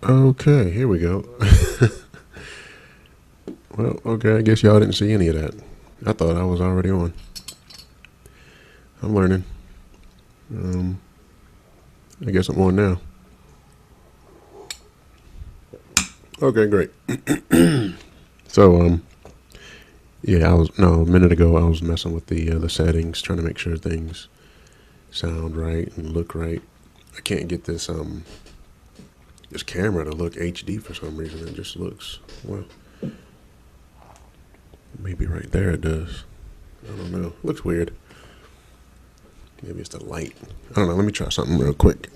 Okay, here we go. Well, okay, I guess y'all didn't see any of that. I thought I was already on. I'm learning. Um, I guess I'm on now. Okay, great. So, yeah, a minute ago I was messing with the settings, trying to make sure things sound right and look right. I can't get this camera to look HD for some reason. It just looks, well, maybe right there it does. I don't know. Looks weird. Maybe it's the light. I don't know. Let me try something real quick.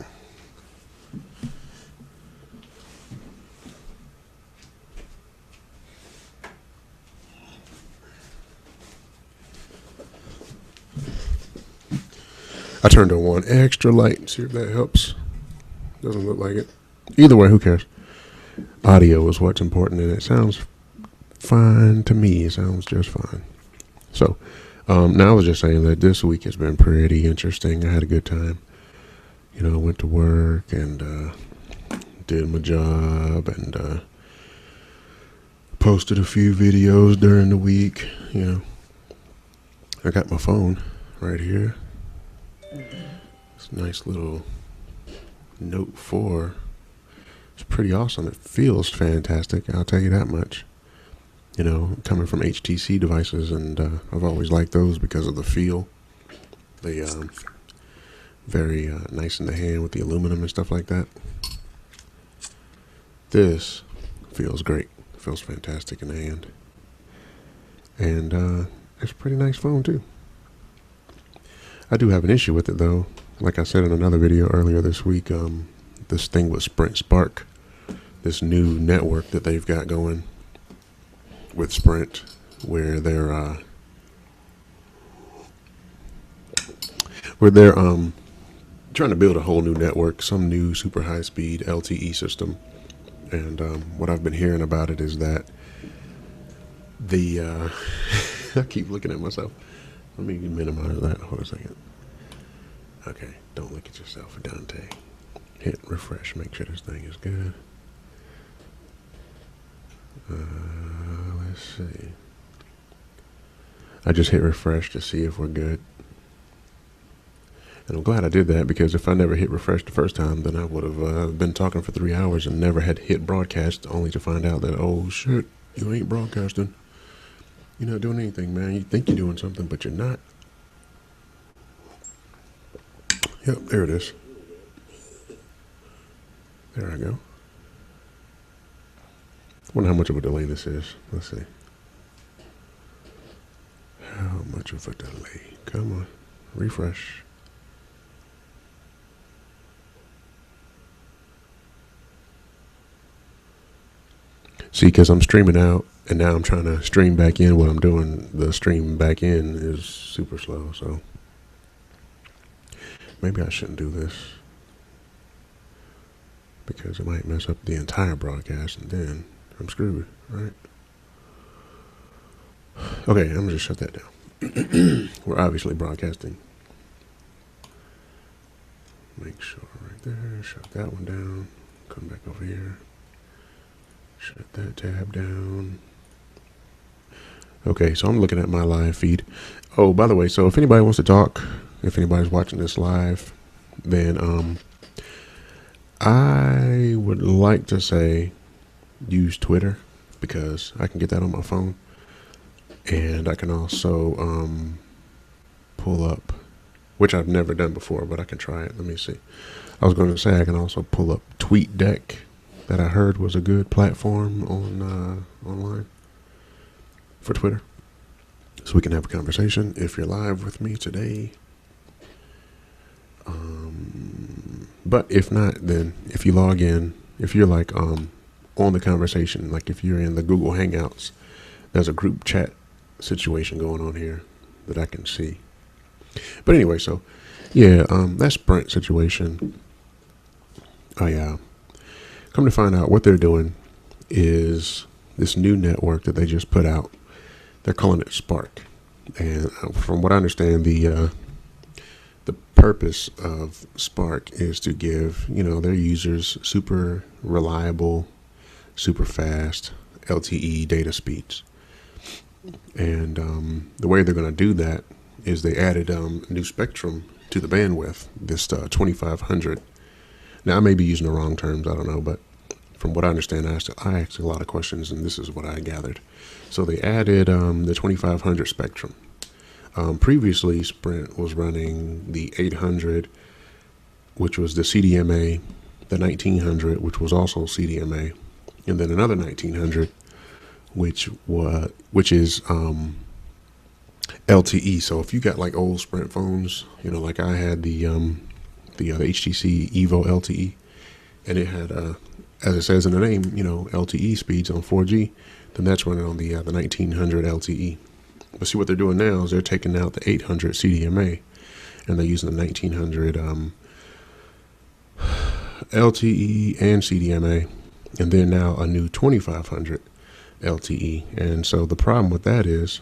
I turned on one extra light. See if that helps. Doesn't look like it. Either way, who cares? Audio is what's important, and it sounds fine to me. It sounds just fine. So, now I was just saying that this week has been pretty interesting. I had a good time. You know, I went to work and did my job and posted a few videos during the week. You know, I got my phone right here. It's a nice little Note 4. It's pretty awesome. It feels fantastic. I'll tell you that much. You know, coming from HTC devices, and I've always liked those because of the feel. They very nice in the hand with the aluminum and stuff like that. This feels great. Feels fantastic in the hand, and it's a pretty nice phone too. I do have an issue with it though. Like I said in another video earlier this week, this thing with Sprint Spark, this new network that they've got going with Sprint, where they're trying to build a whole new network, some new super high speed LTE system. And what I've been hearing about it is that the I keep looking at myself. Let me minimize that. Hold on a second. Okay, don't look at yourself, Adonte. Hit refresh, make sure this thing is good. Let's see. I just hit refresh to see if we're good. And I'm glad I did that, because if I never hit refresh the first time, then I would have been talking for 3 hours and never had hit broadcast, only to find out that, oh shit, you ain't broadcasting. You're not doing anything, man. You think you're doing something, but you're not. Yep, there it is. There I go. Wonder how much of a delay this is. Let's see. How much of a delay? Come on. Refresh. See, because I'm streaming out, and now I'm trying to stream back in what I'm doing. The stream back in is super slow, so maybe I shouldn't do this, because it might mess up the entire broadcast, and then I'm screwed, right? Okay, I'm gonna just shut that down. We're obviously broadcasting. Make sure right there, shut that one down. Come back over here. Shut that tab down. Okay, so I'm looking at my live feed. Oh, by the way, so if anybody wants to talk, if anybody's watching this live, then I would like to say use Twitter, because I can get that on my phone, and I can also pull up, which I've never done before, but I can try it. Let me see. I was going to say I can also pull up TweetDeck, that I heard was a good platform on online for Twitter, so we can have a conversation if you're live with me today. But if not, then if you log in, if you're like on the conversation, like if you're in the Google Hangouts, there's a group chat situation going on here that I can see. But anyway, so yeah, that Sprint situation. Oh yeah. Come to find out, what they're doing is this new network that they just put out. They're calling it Spark, and from what I understand, the purpose of Spark is to give, their users super reliable, super fast LTE data speeds. And the way they're going to do that is they added a new spectrum to the bandwidth, this 2500. Now, I may be using the wrong terms, I don't know, but from what I understand, I asked a lot of questions, and this is what I gathered. So they added the 2500 spectrum. Previously, Sprint was running the 800, which was the CDMA, the 1900, which was also CDMA, and then another 1900, which is LTE. So if you got like old Sprint phones, like I had the HTC Evo LTE, and it had as it says in the name, LTE speeds on 4G, then that's running on the 1900 LTE. But see, what they're doing now is they're taking out the 800 CDMA, and they're using the 1900 LTE and CDMA, and then now a new 2500 LTE. And so the problem with that is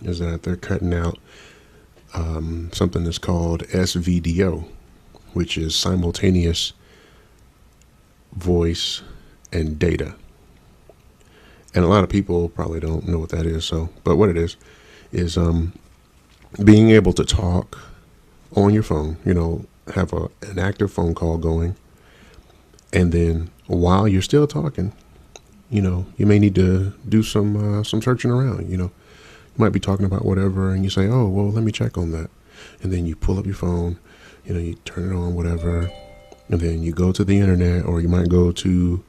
that they're cutting out something that's called SVDO, which is simultaneous voice and data. And a lot of people probably don't know what that is. But what it is being able to talk on your phone, have an active phone call going. And then while you're still talking, you may need to do some searching around. You might be talking about whatever, and you say, oh, well, let me check on that. And then you pull up your phone, you turn it on, whatever. And then you go to the internet, or you might go to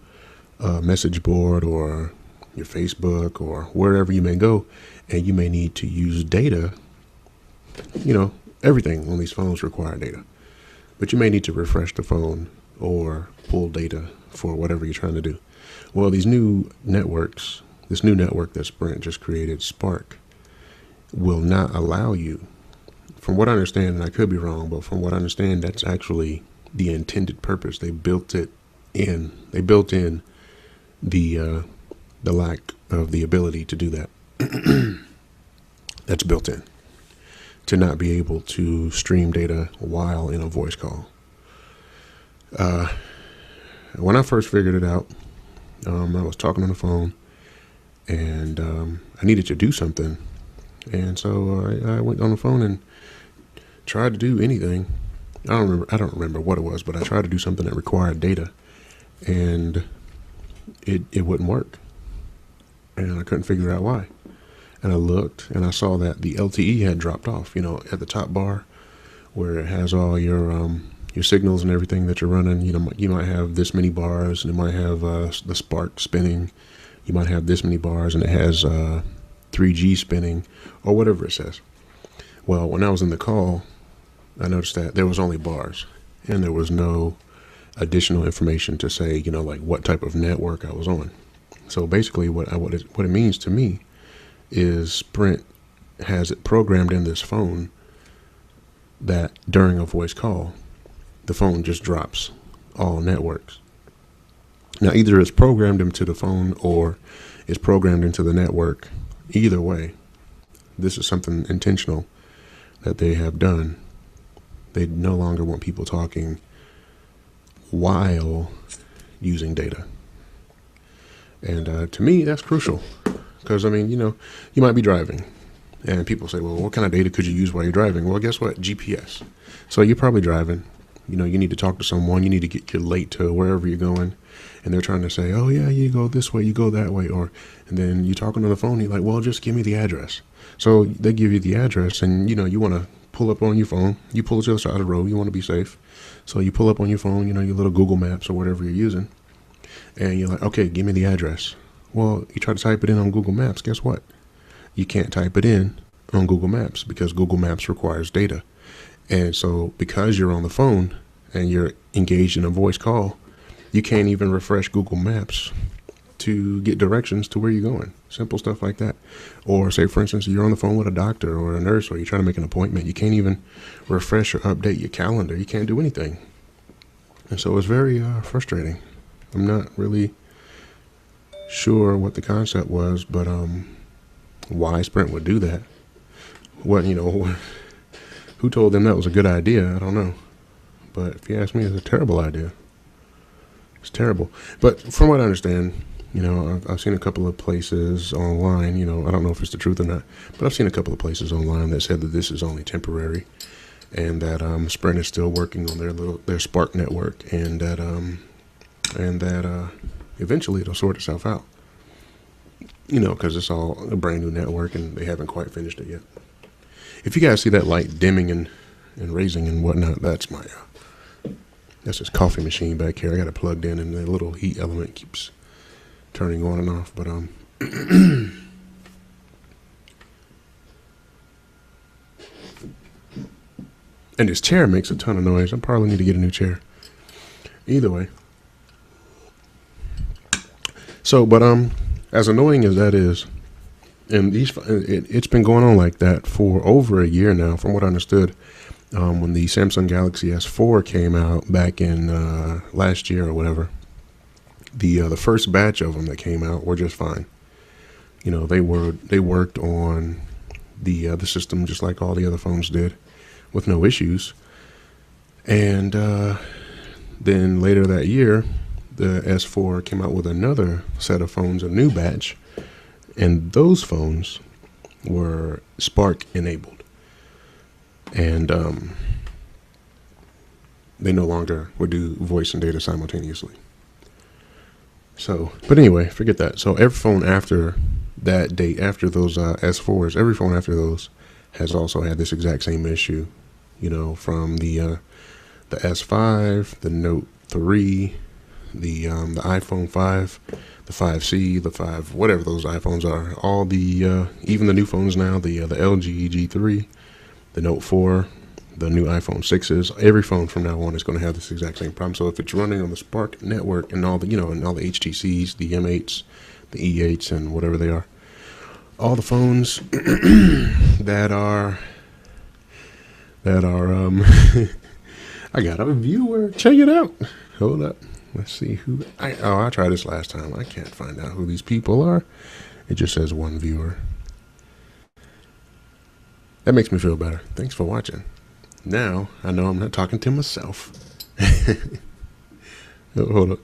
a message board or your Facebook or wherever you may go, and you may need to use data. Everything on these phones require data, but you may need to refresh the phone or pull data for whatever you're trying to do. Well, this new network that Sprint just created, Spark, will not allow you, from what I understand, and I could be wrong, but from what I understand, that's actually the intended purpose. They built in the lack of the ability to do that. That's built in, to not be able to stream data while in a voice call. When I first figured it out, I was talking on the phone, and I needed to do something. And so I went on the phone and tried to do anything. I don't remember what it was, but I tried to do something that required data, and it wouldn't work. And I couldn't figure out why. And I looked, and I saw that the LTE had dropped off, at the top bar where it has all your signals and everything that you're running. You might have this many bars, and it might have the Spark spinning. You might have this many bars, and it has 3G spinning, or whatever it says. Well, when I was in the call, I noticed that there was only bars, and there was no additional information to say, like what type of network I was on. So basically what it means to me is Sprint has it programmed in this phone that during a voice call, the phone just drops all networks. Now, either it's programmed into the phone or it's programmed into the network. Either way, this is something intentional that they have done. They no longer want people talking while using data. And to me, that's crucial, because, you might be driving, and people say, well, what kind of data could you use while you're driving? Well, guess what? GPS. So you're probably driving. You need to talk to someone. You need to get late to wherever you're going, and they're trying to say, oh, yeah, you go this way, you go that way. And then you're talking on the phone. You're like, well, just give me the address. So they give you the address, and, you want to pull up on your phone. You pull to the side of the road. You want to be safe. So you pull up on your phone, your little Google Maps or whatever you're using. And you're like, okay, give me the address. Well, you try to type it in on Google Maps. Guess what? You can't type it in on Google Maps because Google Maps requires data. And so because you're on the phone and you're engaged in a voice call, you can't even refresh Google Maps to get directions to where you're going. Simple stuff like that. Or say, for instance, you're on the phone with a doctor or a nurse, or you're trying to make an appointment. You can't even refresh or update your calendar. You can't do anything. And so it's very frustrating. I'm not really sure what the concept was, but why Sprint would do that. What, who Who told them that was a good idea? I don't know. But if you ask me, it's a terrible idea. It's terrible. But from what I understand, I've seen a couple of places online, I don't know if it's the truth or not, but I've seen a couple of places online that said that this is only temporary, and that Sprint is still working on their Spark network, and that eventually it'll sort itself out. Because it's all a brand new network and they haven't quite finished it yet. If you guys see that light dimming and raising and whatnot, that's this coffee machine back here. I got it plugged in, and the little heat element keeps turning on and off. But and this chair makes a ton of noise. I probably need to get a new chair. Either way. So, but as annoying as that is, and it's been going on like that for over a year now, from what I understood. When the Samsung Galaxy S4 came out back in last year or whatever, the first batch of them that came out were just fine. They worked on the system just like all the other phones did, with no issues. And then later that year, the S4 came out with another set of phones, a new batch, and those phones were Spark enabled. And they no longer would do voice and data simultaneously. So, but anyway, forget that. So every phone after that date, after those S4s, every phone after those has also had this exact same issue. From the S5, the Note 3, the iPhone 5, the 5C, the 5, whatever those iPhones are, all the even the new phones now, the LG G3. The Note 4, the new iPhone 6s, every phone from now on is going to have this exact same problem. So if it's running on the Spark network and all the, and all the HTCs, the M8s, the E8s, and whatever they are, all the phones that are, I got a viewer. Check it out. Hold up. Let's see who. I tried this last time. I can't find out who these people are. It just says one viewer. That makes me feel better. Thanks for watching. Now, I know I'm not talking to myself. Oh, hold up.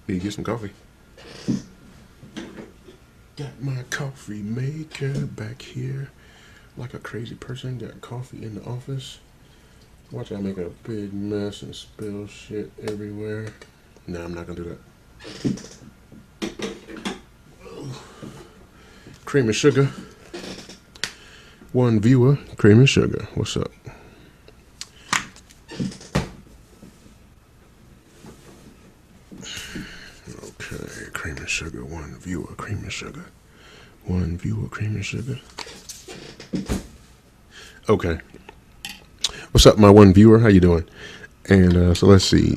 Need to get some coffee. Got my coffee maker back here. Like a crazy person. Got coffee in the office. Watch I make a big mess and spill shit everywhere. No, I'm not going to do that. Cream and sugar. One viewer, cream and sugar. What's up? Okay, cream and sugar. One viewer, cream and sugar. One viewer, cream and sugar. Okay. What's up, my one viewer? How you doing? And so let's see.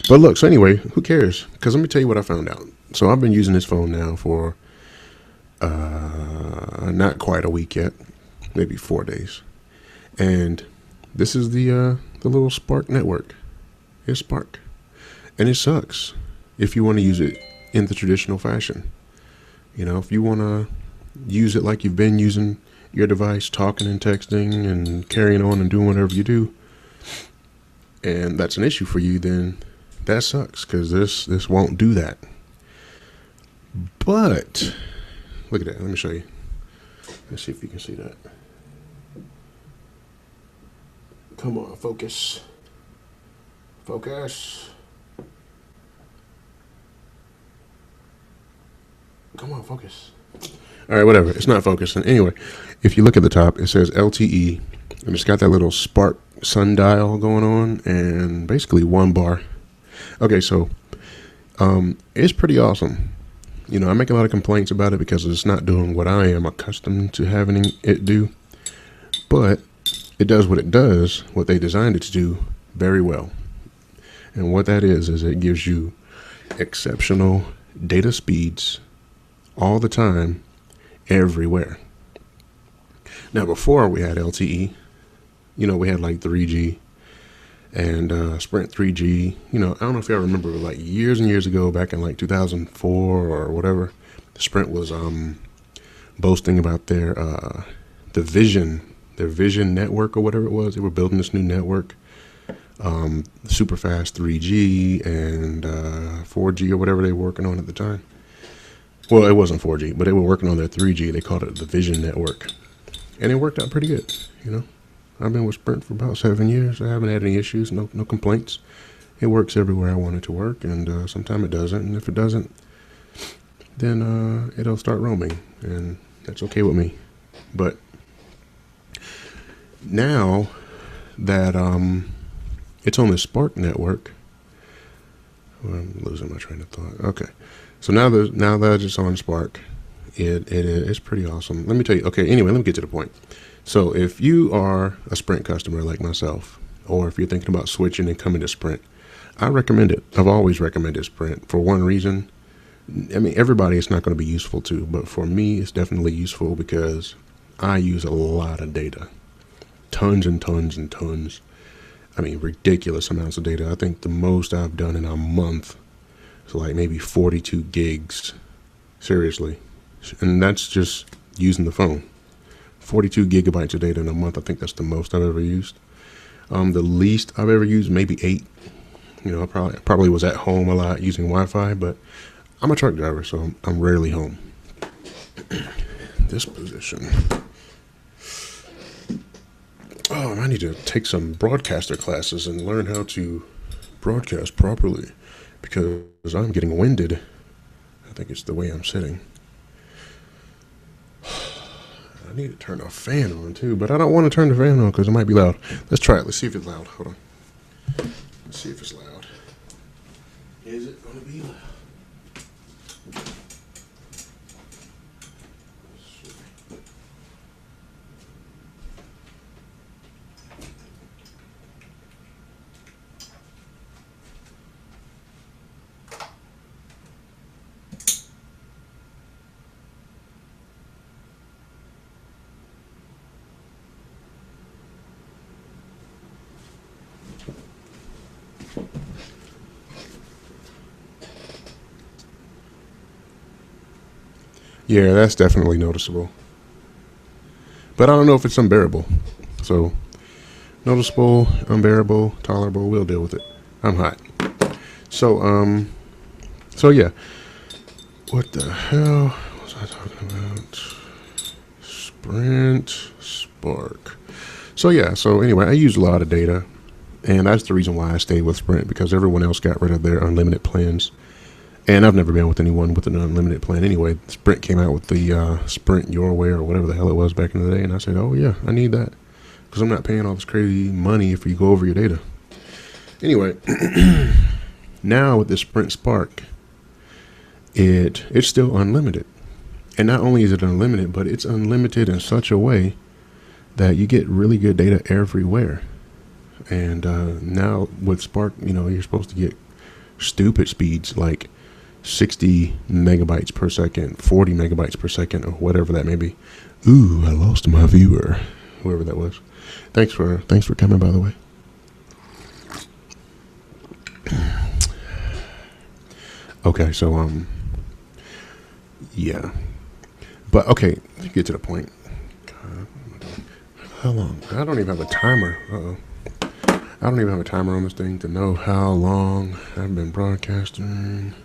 But look, so anyway, who cares? Because let me tell you what I found out. So I've been using this phone now for not quite a week yet, maybe 4 days, and this is the little Spark network. It's Spark, and it sucks if you want to use it in the traditional fashion. If you want to use it like you've been using your device, talking and texting and carrying on and doing whatever you do, and that's an issue for you, then that sucks, because this won't do that. But look at that. Let me show you. Let's see if you can see that. Come on, focus. Focus. Come on, focus. All right, whatever. It's not focusing. Anyway, if you look at the top, it says LTE, and it's got that little Spark sundial going on, and basically 1 bar. Okay, so it's pretty awesome. I make a lot of complaints about it because it's not doing what I am accustomed to having it do, but it does what it does, what they designed it to do, very well. And what that is it gives you exceptional data speeds all the time, everywhere. Now, before we had LTE, we had like 3G and Sprint 3G. I don't know if y'all remember, but like years and years ago, back in like 2004 or whatever, Sprint was boasting about their the their Vision network or whatever it was. They were building this new network, super fast 3G and 4G or whatever they were working on at the time. Well, it wasn't 4G, but they were working on their 3G. They called it the Vision network, and it worked out pretty good. You know, I've been with Sprint for about 7 years. I haven't had any issues, no complaints. It works everywhere I want it to work, and sometimes it doesn't. And if it doesn't, then it'll start roaming, and that's okay with me. But now that it's on the Spark network, I'm losing my train of thought. Okay, so now that it's on Spark, it's pretty awesome. Let me tell you. Okay, anyway, let me get to the point. So if you are a Sprint customer like myself, or if you're thinking about switching and coming to Sprint, I recommend it. I've always recommended Sprint for one reason. I mean, everybody it's not going to be useful to, but for me, it's definitely useful because I use a lot of data. Tons and tons and tons. I mean, ridiculous amounts of data. I think the most I've done in a month is like maybe 42 gigs. Seriously. And that's just using the phone. 42 gigabytes of data in a month. I think that's the most I've ever used. The least I've ever used, maybe 8. You know, I probably was at home a lot using Wi-Fi, but I'm a truck driver, so I'm rarely home. This position. Oh, I need to take some broadcaster classes and learn how to broadcast properly because I'm getting winded. I think it's the way I'm sitting. I need to turn a fan on too, but I don't want to turn the fan on because it might be loud. Let's try it. Let's see if it's loud. Hold on. Let's see if it's loud. Is it going to be loud? Yeah, that's definitely noticeable. But I don't know if it's unbearable. So, noticeable, unbearable, tolerable, we'll deal with it. I'm hot. So, so yeah. What the hell was I talking about? Sprint, Spark. So yeah, so anyway, I use a lot of data. And that's the reason why I stayed with Sprint, because everyone else got rid of their unlimited plans. And I've never been with anyone with an unlimited plan anyway. Sprint came out with the Sprint Your Way or whatever the hell it was back in the day. And I said, oh, yeah, I need that because I'm not paying all this crazy money if you go over your data. Anyway, now with the Sprint Spark, it's still unlimited. And not only is it unlimited, but it's unlimited in such a way that you get really good data everywhere. And now with Spark, you know, you're supposed to get stupid speeds like 60 megabytes per second, 40 megabytes per second, or whatever that may be. Ooh, I lost my viewer, whoever that was. Thanks for coming, by the way. Okay, so yeah, but okay, let's get to the point. God, how long? I don't even have a timer. I don't even have a timer on this thing to know how long I've been broadcasting.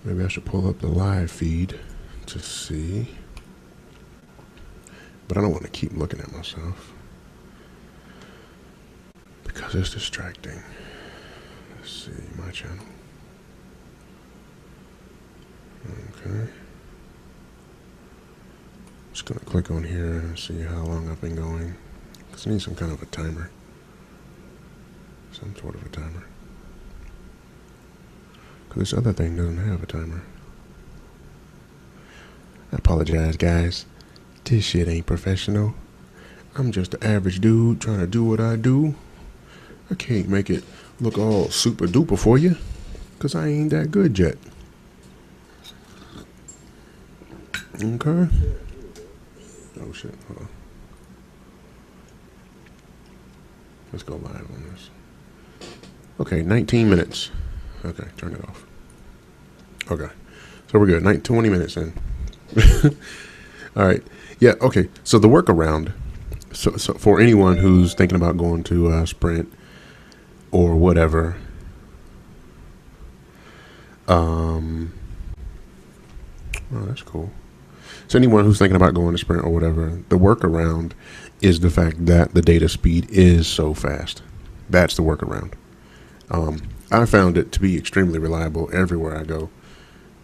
Maybe I should pull up the live feed to see. But I don't want to keep looking at myself because it's distracting. Let's see, my channel. Okay. Just going to click on here and see how long I've been going. Because I need some kind of a timer. Some sort of a timer. Because this other thing doesn't have a timer. I apologize, guys. This shit ain't professional. I'm just an average dude trying to do what I do. I can't make it look all super duper for you. Because I ain't that good yet. Okay. Oh shit, hold on. Let's go live on this. Okay, 19 minutes. Okay, turn it off. Okay, so we're good. 20 minutes in. All right. Yeah, okay. So the workaround. So for anyone who's thinking about going to Sprint or whatever, oh, that's cool. So anyone who's thinking about going to Sprint or whatever, the workaround is the fact that the data speed is so fast. That's the workaround. I found it to be extremely reliable everywhere I go,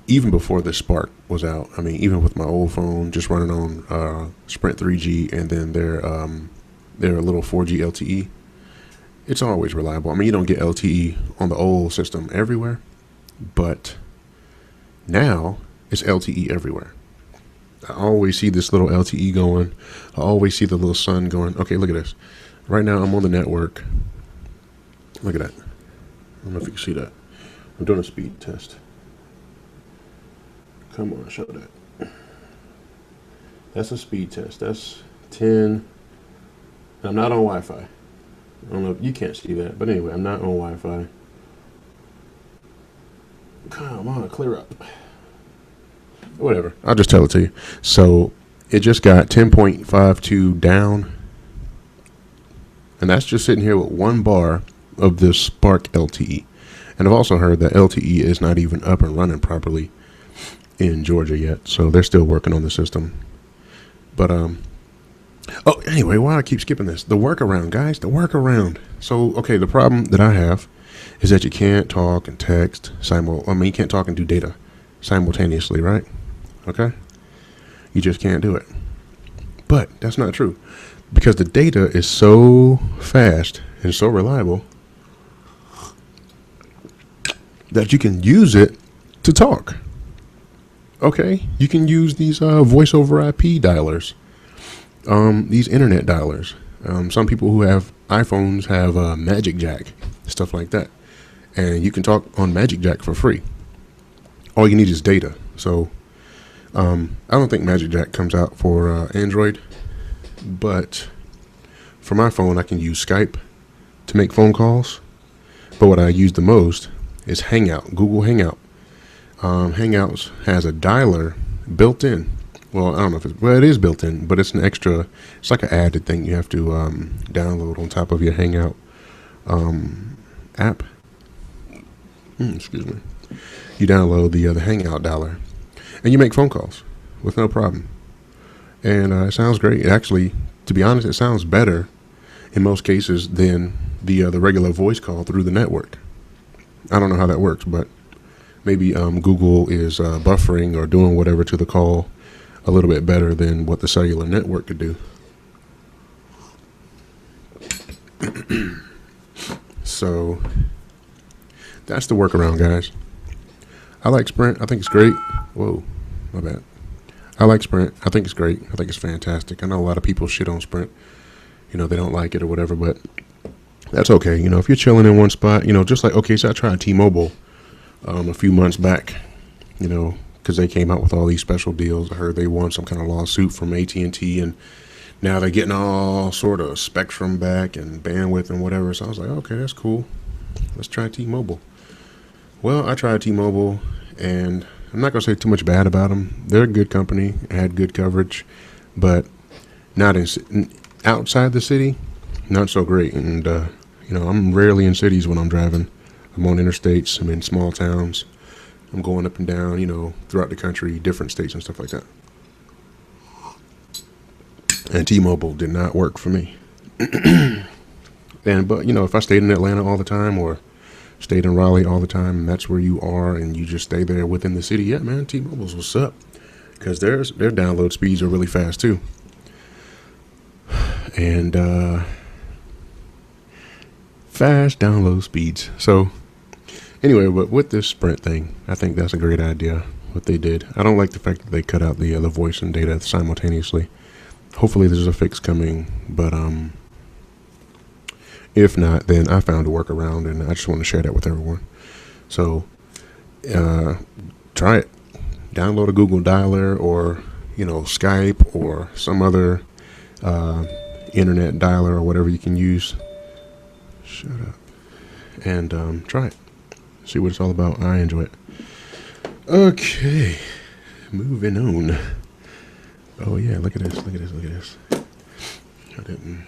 even before the Spark was out. I mean, even with my old phone, just running on Sprint 3G and then their little 4G LTE, it's always reliable. I mean, you don't get LTE on the old system everywhere, but now it's LTE everywhere. I always see this little LTE going. I always see the little sun going. Okay, look at this. Right now, I'm on the network. Look at that. I don't know if you can see that. I'm doing a speed test. Come on, show that. That's a speed test. That's 10. I'm not on Wi-Fi. I don't know if you can't see that, but anyway, I'm not on Wi-Fi. Come on, clear up. Whatever. I'll just tell it to you. So it just got 10.52 down. And that's just sitting here with 1 bar of this Spark LTE. And I've also heard that LTE is not even up and running properly in Georgia yet. So they're still working on the system. But, oh, anyway, why I keep skipping this? The workaround, guys, the workaround. So, okay, the problem that I have is that you can't talk and text you can't talk and do data simultaneously, right? Okay? You just can't do it. But that's not true, because the data is so fast and so reliable that you can use it to talk. Okay? You can use these voice over IP dialers, these internet dialers. Some people who have iPhones have Magic Jack, stuff like that. And you can talk on Magic Jack for free. All you need is data. So I don't think Magic Jack comes out for Android, but for my phone, I can use Skype to make phone calls. But what I use the most is Hangout, Google Hangout. Hangouts has a dialer built in. Well, I don't know if it is built in, but it's an extra, it's like an added thing you have to download on top of your Hangout app. Excuse me. You download the Hangout dialer, and you make phone calls with no problem. And it sounds great. Actually, to be honest, it sounds better in most cases than the regular voice call through the network. I don't know how that works, but maybe Google is buffering or doing whatever to the call a little bit better than what the cellular network could do. So that's the workaround, guys. I like Sprint. I think it's great. Whoa, my bad. I like Sprint. I think it's great. I think it's fantastic. I know a lot of people shit on Sprint. You know, they don't like it or whatever, but that's okay. You know, if you're chilling in one spot, you know, just like, okay, so I tried T-Mobile a few months back, you know, because they came out with all these special deals. I heard they won some kind of lawsuit from AT&T, and now they're getting all sort of spectrum back and bandwidth and whatever. So I was like, okay, that's cool. Let's try T-Mobile. Well, I tried T-Mobile, and I'm not going to say too much bad about them. They're a good company, had good coverage, but not outside the city, not so great. And, you know, I'm rarely in cities when I'm driving. I'm on interstates. I'm in small towns. I'm going up and down, you know, throughout the country, different states and stuff like that. And T-Mobile did not work for me. But, you know, if I stayed in Atlanta all the time or stayed in Raleigh all the time, and that's where you are, and you just stay there within the city, yeah, man, T-Mobile's what's up. Because their download speeds are really fast, too. And fast download speeds. So, anyway, but with this Sprint thing, I think that's a great idea, what they did. I don't like the fact that they cut out the voice and data simultaneously. Hopefully there's a fix coming, but if not, then I found a workaround, and I just want to share that with everyone. So try it. Download a Google dialer, or, you know, Skype, or some other internet dialer, or whatever you can use. Shut up. And try it. See what it's all about. I enjoy it. Okay, moving on. Oh yeah, look at this, look at this, look at this. I didn't.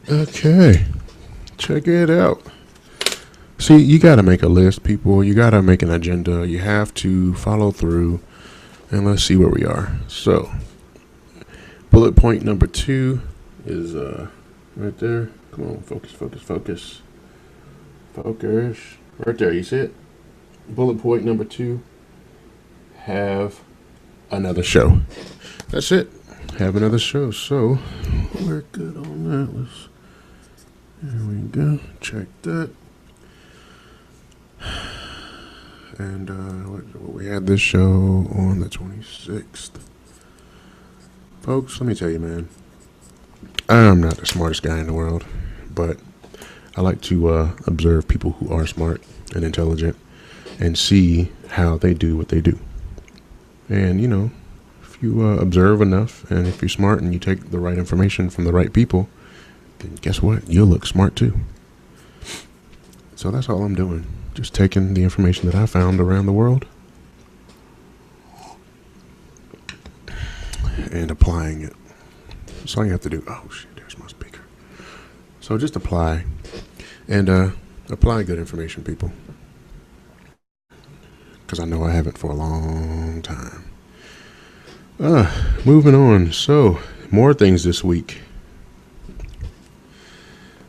Okay, check it out. See, you got to make a list, people. You got to make an agenda. You have to follow through. And let's see where we are. So, bullet point number 2 is right there. Come on, focus, focus, focus. Focus. Right there, you see it? Bullet point number 2, have another show. That's it. Have another show. So, we're good on that. There we go. Check that. And we had this show on the 26th. Folks, let me tell you, man. I'm not the smartest guy in the world, but I like to observe people who are smart and intelligent and see how they do what they do. And, you know, if you observe enough and if you're smart and you take the right information from the right people, then guess what? You'll look smart too. So that's all I'm doing. Just taking the information that I found around the world and applying it. That's all you have to do. Oh, shit, there's my speaker. So just apply and apply good information, people. Because I know I haven't for a long time. Moving on. So, more things this week.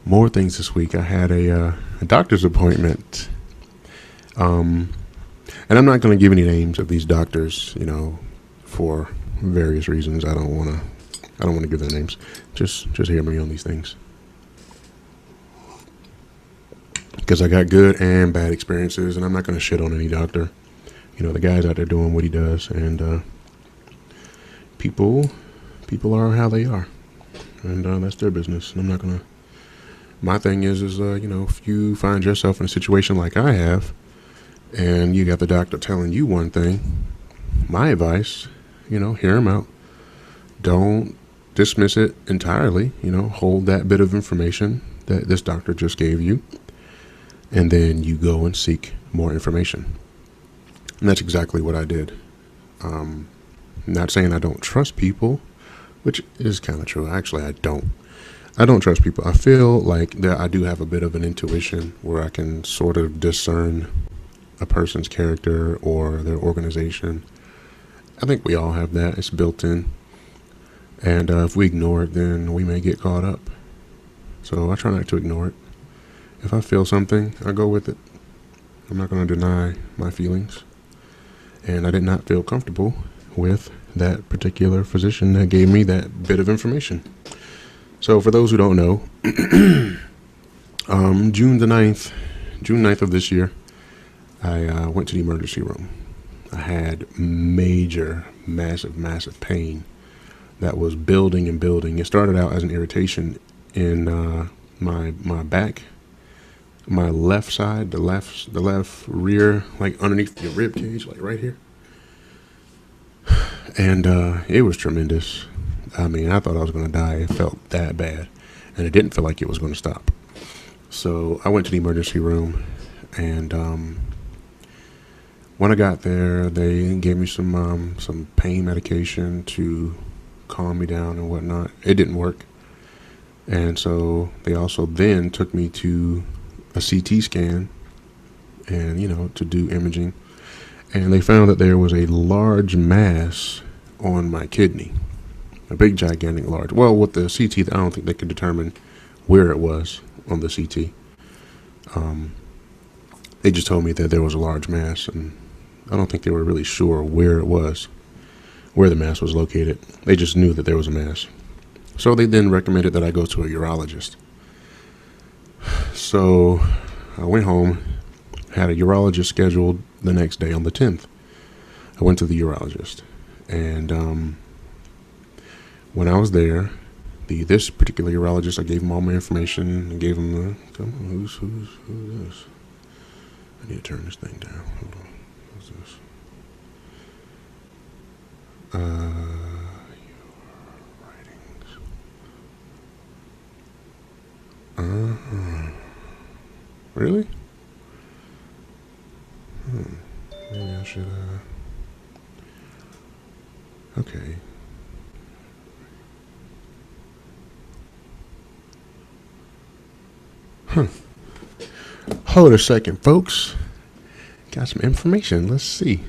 I had a doctor's appointment. And I'm not going to give any names of these doctors, you know, for various reasons. I don't want to give their names. Just hear me on these things. Because I got good and bad experiences, and I'm not going to shit on any doctor. You know, the guy's out there doing what he does, and people are how they are, and that's their business. And I'm not going to. My thing is you know, if you find yourself in a situation like I have, and you got the doctor telling you one thing, my advice, you know, hear him out. Don't dismiss it entirely. You know, hold that bit of information that this doctor just gave you, and then you go and seek more information. And that's exactly what I did. Not saying I don't trust people, which is kind of true. Actually, I don't trust people. I feel like that I do have a bit of an intuition where I can sort of discern a person's character or their organization. I think we all have that. It's built in. And if we ignore it, then we may get caught up. So I try not to ignore it. If I feel something, I go with it. I'm not going to deny my feelings. And I did not feel comfortable with that particular physician that gave me that bit of information. So for those who don't know, June 9th of this year, I went to the emergency room. I had massive pain that was building and building. It started out as an irritation in my back, my left side, the left rear, like underneath your rib cage, like right here. And it was tremendous. I mean, I thought I was going to die. It felt that bad, and it didn't feel like it was going to stop. So I went to the emergency room, and when I got there, they gave me some pain medication to calm me down and whatnot. It didn't work, and so they also then took me to a CT scan, and you know, to do imaging, and they found that there was a large mass on my kidney. A big, gigantic, large. Well, with the CT, I don't think they could determine where it was on the CT. They just told me that there was a large mass, and I don't think they were really sure where it was, where the mass was located. They just knew that there was a mass. So they then recommended that I go to a urologist. So I went home, had a urologist scheduled the next day on the 10th. I went to the urologist, and when I was there, this particular urologist, I gave him all my information and gave him come on, who's this? I need to turn this thing down. Hold on. Who's this? Really? Maybe I should, okay. Hold a second, folks. Got some information. Let's see.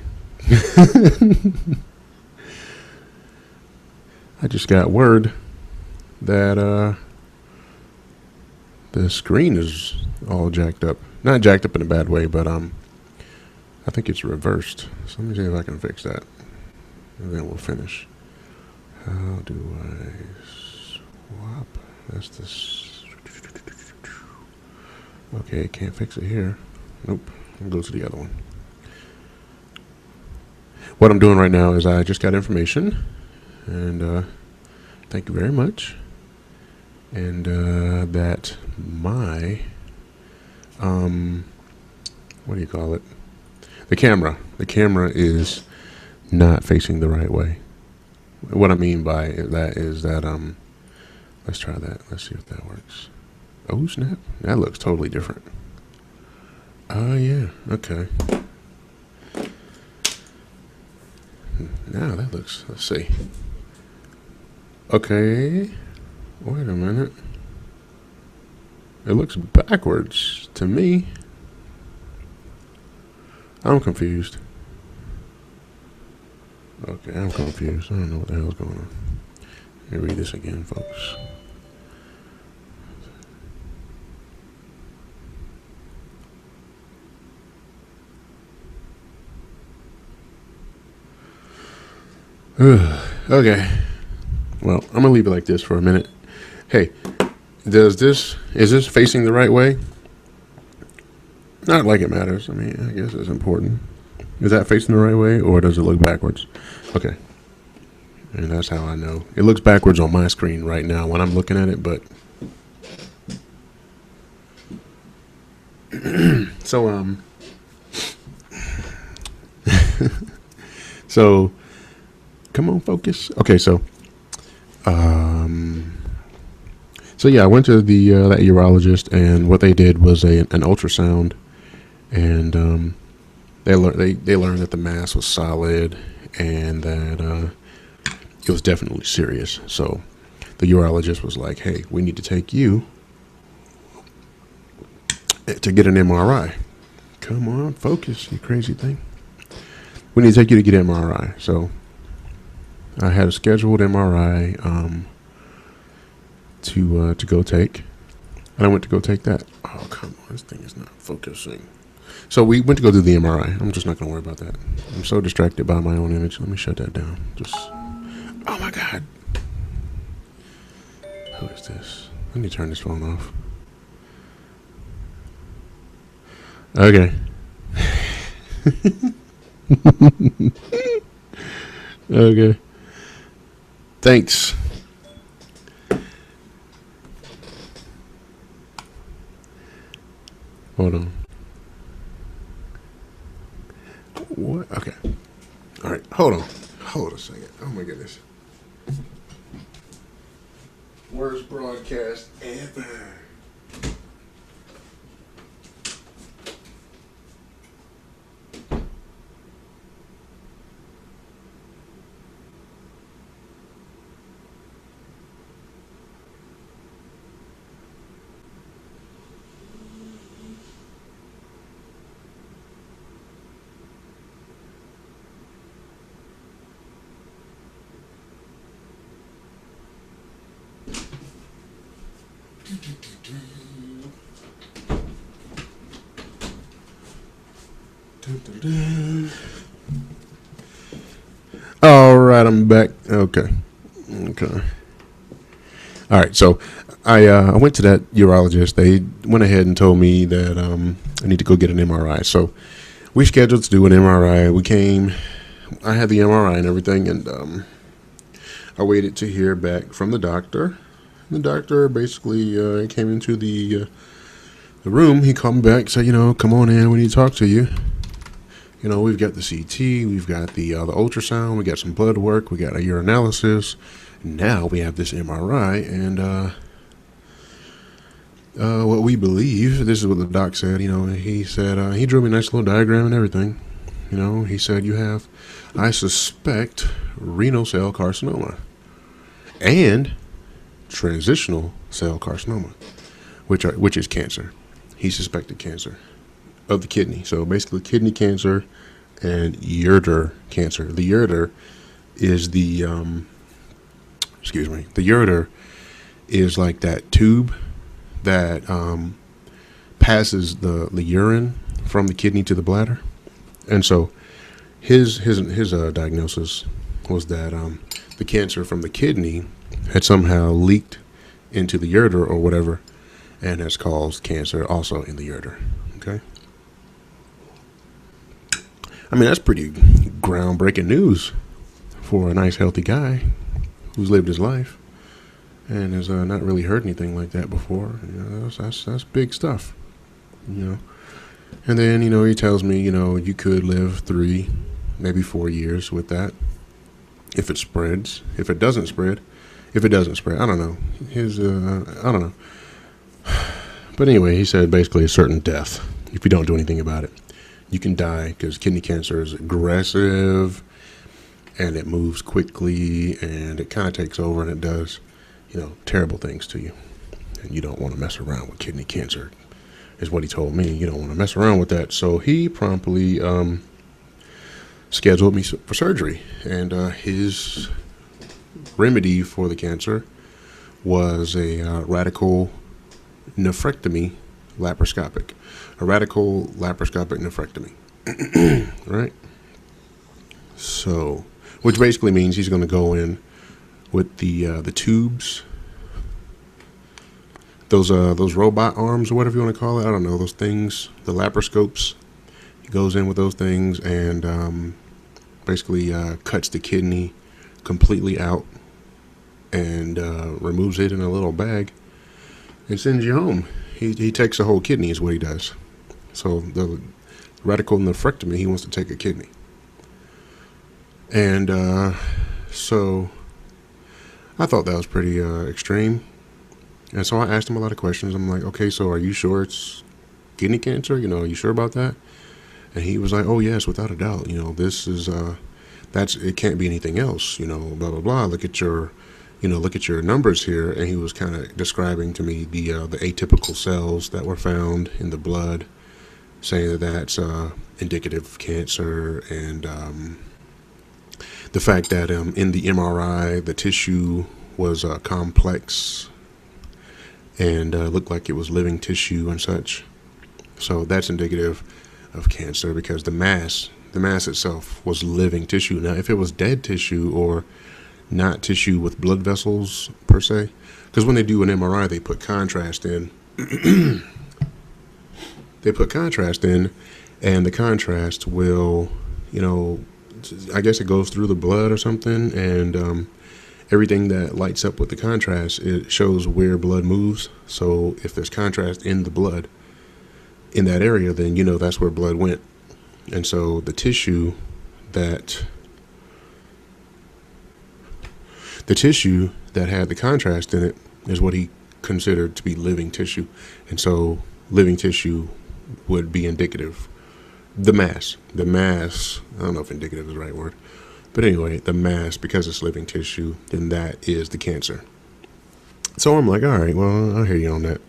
I just got word that the screen is all jacked up. Not jacked up in a bad way, but I think it's reversed. So let me see if I can fix that, and then we'll finish. How do I swap? That's this. Okay, can't fix it here. Nope. I'll go to the other one. What I'm doing right now is I just got information, and thank you very much. And that my what do you call it? The camera is not facing the right way. What I mean by that is that let's try that. Let's see if that works. Oh snap! That looks totally different. Oh yeah. Okay. Now that looks. Let's see. Okay. Wait a minute. It looks backwards to me. I'm confused. Okay, I'm confused. I don't know what the hell's going on. Let me read this again, folks. Okay. Well, I'm gonna leave it like this for a minute. Hey, is this facing the right way? Not like it matters. I mean, I guess it's important. Is that facing the right way, or does it look backwards? Okay. And that's how I know. It looks backwards on my screen right now when I'm looking at it, but so so come on, focus. Okay, so yeah, I went to the that urologist, and what they did was an ultrasound, and they learned that the mass was solid and that it was definitely serious. So the urologist was like, "Hey, we need to take you to get an MRI." Come on, focus, you crazy thing. We need to take you to get an MRI. So I had a scheduled MRI to go take, and I went to go take that. Oh come on, this thing is not focusing. So we went to go do the MRI. I'm just not gonna worry about that. I'm so distracted by my own image. Let me shut that down. Just oh my god, who is this? Let me turn this phone off. Okay. Okay. Thanks. Hold on. What? Okay. All right. Hold on. Hold a second. Oh my goodness. Worst broadcast ever. All right, I'm back. Okay. All right, so I went to that urologist. They went ahead and told me that I need to go get an MRI. So we scheduled to do an MRI. We came. I had the MRI and everything, and I waited to hear back from the doctor. The doctor basically came into the room. He called me back, said, "Come on in. We need to talk to you." we've got the CT, we've got the ultrasound, we got some blood work, we got a urinalysis. Now we have this MRI, and what we believe, this is what the doc said. He said he drew me a nice little diagram and everything. He said I suspect renal cell carcinoma and transitional cell carcinoma, which is cancer. He suspected cancer of the kidney. So basically kidney cancer and ureter cancer. The ureter is the ureter is like that tube that passes the urine from the kidney to the bladder. And so his diagnosis was that the cancer from the kidney had somehow leaked into the ureter or whatever, and has caused cancer also in the ureter. Okay. I mean, that's pretty groundbreaking news for a nice, healthy guy who's lived his life and has not really heard anything like that before. That's big stuff. And then he tells me you could live 3, maybe 4 years with that if it spreads. If it doesn't spread, I don't know. I don't know. But anyway, he said basically a certain death if you don't do anything about it. You can die because kidney cancer is aggressive and it moves quickly and it kind of takes over and it does, terrible things to you. And you don't want to mess around with kidney cancer, is what he told me. You don't want to mess around with that. So he promptly scheduled me for surgery. And his remedy for the cancer was a radical nephrectomy laparoscopic. A radical laparoscopic nephrectomy. Right? So, which basically means he's going to go in with the tubes, those robot arms or whatever you want to call it. I don't know, those things, the laparoscopes. He goes in with those things and basically cuts the kidney completely out and removes it in a little bag and sends you home. He takes a whole kidney is what he does. So the radical nephrectomy, he wants to take a kidney. And so I thought that was pretty extreme. And so I asked him a lot of questions. I'm like, okay, so are you sure it's kidney cancer? Are you sure about that? And he was like, oh yes, without a doubt. This is it can't be anything else. Blah blah blah. Look at your numbers here. And he was kind of describing to me the atypical cells that were found in the blood, saying that that's indicative of cancer, and the fact that in the MRI the tissue was complex and looked like it was living tissue and such. So that's indicative of cancer because the mass itself was living tissue. Now, if it was dead tissue or not tissue with blood vessels per se, because when they do an MRI, they put contrast in. And the contrast will, I guess it goes through the blood or something, and everything that lights up with the contrast, it shows where blood moves. So if there's contrast in the blood in that area, then that's where blood went. And so the tissue that had the contrast in it is what he considered to be living tissue. And so living tissue would be indicative. The mass, I don't know if indicative is the right word, but anyway, the mass, because it's living tissue, then that is the cancer. So I'm like, all right, well, I'll hear you on that.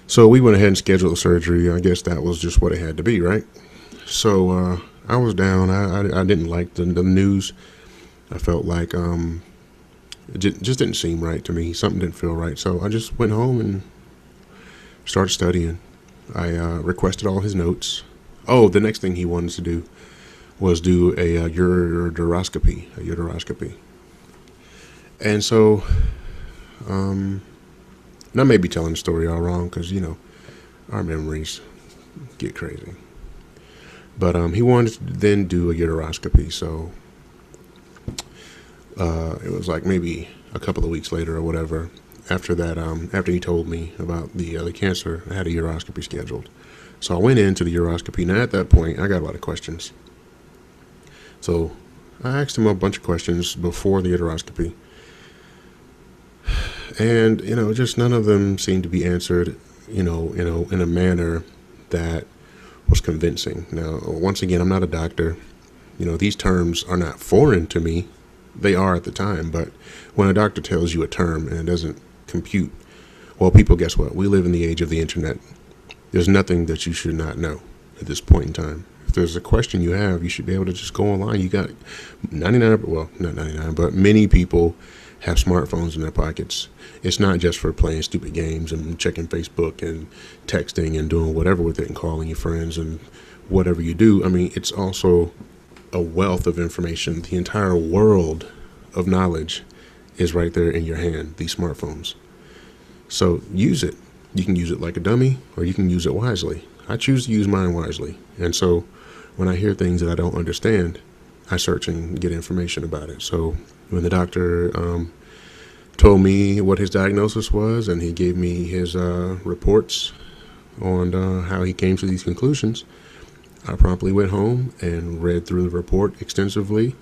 So we went ahead and scheduled the surgery. I guess that was just what it had to be, right? So I was down. I didn't like the news. I felt like it just didn't seem right to me. Something didn't feel right. So I just went home and started studying. I requested all his notes. Oh, the next thing he wanted to do was do a ureteroscopy. And so, and I may be telling the story all wrong because, our memories get crazy. But he wanted to then do a ureteroscopy. So it was like maybe a couple of weeks later or whatever. After that, after he told me about the cancer, I had a uroscopy scheduled. So I went into the uroscopy. Now at that point, I got a lot of questions. So I asked him a bunch of questions before the uteroscopy, and just none of them seemed to be answered, in a manner that was convincing. Now, once again, I'm not a doctor. These terms are not foreign to me. They are at the time, but when a doctor tells you a term and it doesn't compute, well, people, guess what? We live in the age of the internet. There's nothing that you should not know at this point in time. If there's a question you have, you should be able to just go online. You got 99, well, not 99, but many people have smartphones in their pockets. It's not just for playing stupid games and checking Facebook and texting and doing whatever with it and calling your friends and whatever you do. I mean, it's also a wealth of information. The entire world of knowledge is right there in your hand, these smartphones. So use it. You can use it like a dummy, or you can use it wisely. I choose to use mine wisely. And so when I hear things that I don't understand, I search and get information about it. So when the doctor told me what his diagnosis was, and he gave me his reports on how he came to these conclusions, I promptly went home and read through the report extensively,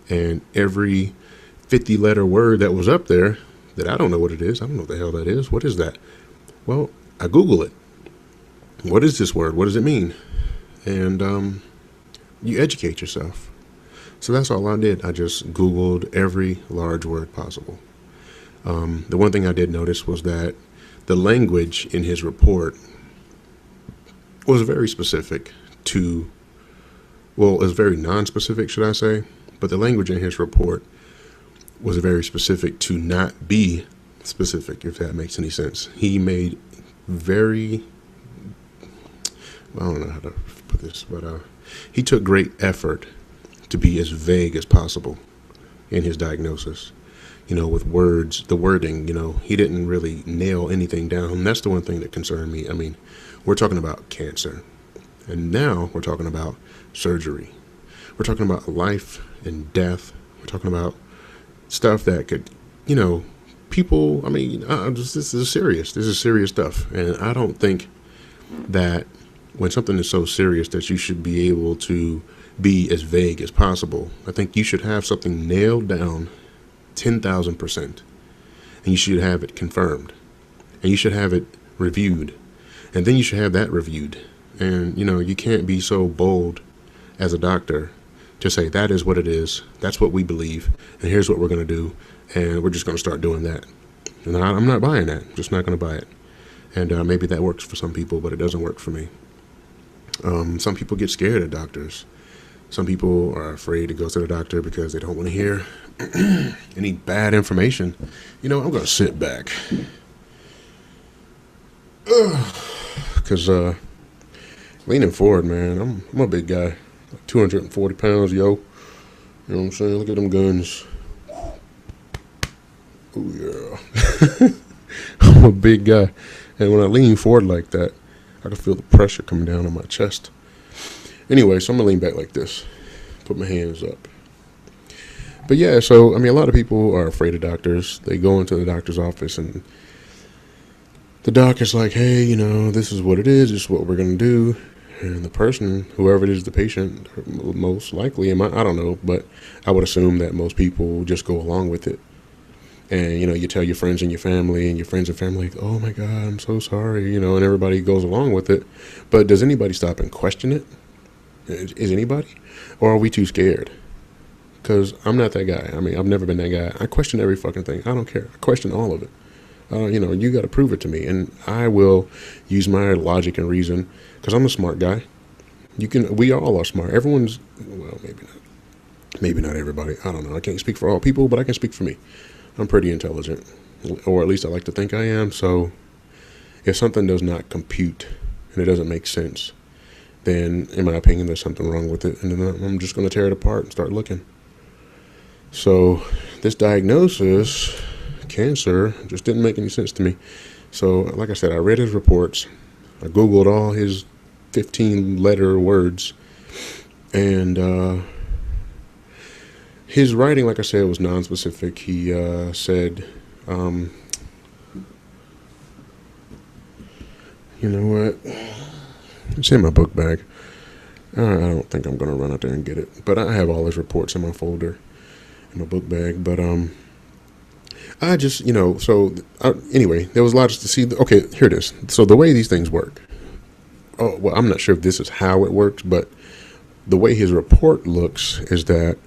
and every 50-letter word that was up there that I don't know what it is. I don't know what the hell that is. What is that? Well, I Google it. What is this word? What does it mean? And you educate yourself. So that's all I did. I just Googled every large word possible. The one thing I did notice was that the language in his report was very specific to, well, it was very non-specific, should I say, but the language in his report was very specific to not be specific, if that makes any sense. He made very, I don't know how to put this, but he took great effort to be as vague as possible in his diagnosis. With words, the wording, he didn't really nail anything down. And that's the one thing that concerned me. I mean, we're talking about cancer, and now we're talking about surgery. We're talking about life and death. We're talking about stuff that could, people, I mean, this is serious. This is serious stuff. And I don't think that when something is so serious that you should be able to be as vague as possible. I think you should have something nailed down 10,000%, and you should have it confirmed, and you should have it reviewed, and then you should have that reviewed. And you can't be so bold as a doctor to say that is what it is, that's what we believe, and here's what we're going to do, and we're just going to start doing that. And I'm not buying that. I'm just not going to buy it. And maybe that works for some people, but it doesn't work for me. Some people get scared of doctors. Some people are afraid to go to the doctor because they don't want to hear any bad information. I'm going to sit back. Because leaning forward, man, I'm a big guy. 240 pounds, yo. You know what I'm saying? Look at them guns. Oh, yeah. I'm a big guy. And when I lean forward like that, I can feel the pressure coming down on my chest. Anyway, so I'm going to lean back like this. Put my hands up. But yeah, so, I mean, a lot of people are afraid of doctors. They go into the doctor's office and the doc is like, hey, this is what it is. This is what we're going to do. And the person, whoever it is, the patient, most likely, I don't know, but I would assume that most people just go along with it. And, you tell your friends and your family, and your friends and family, like, oh my God, I'm so sorry, and everybody goes along with it. But does anybody stop and question it? Is anybody? Or are we too scared? Because I'm not that guy. I mean, I've never been that guy. I question every fucking thing. I don't care. I question all of it. You got to prove it to me. And I will use my logic and reason, because I'm a smart guy. We all are smart. Everyone's, well, maybe not. Maybe not everybody. I don't know. I can't speak for all people, but I can speak for me. I'm pretty intelligent, or at least I like to think I am. So if something does not compute and it doesn't make sense, then in my opinion, there's something wrong with it. And then I'm just going to tear it apart and start looking. So this diagnosis, cancer, just didn't make any sense to me. So like I said, I read his reports. I Googled all his 15-letter words. And his writing, like I said, was non-specific. He said, you know what? It's in my book bag. I don't think I'm gonna run out there and get it, but I have all his reports in my folder, in my book bag. But I just, anyway, there was lots to see. Okay, here it is. So the way these things work. Oh well, I'm not sure if this is how it works, but the way his report looks is that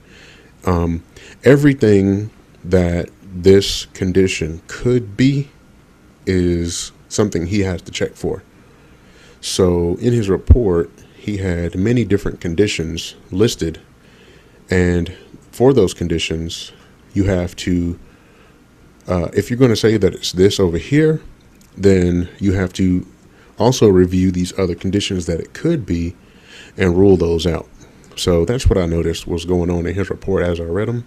everything that this condition could be is something he has to check for. So in his report, he had many different conditions listed, and for those conditions, you have to, if you're going to say that it's this over here, then you have to also review these other conditions that it could be and rule those out. So that's what I noticed was going on in his report as I read them.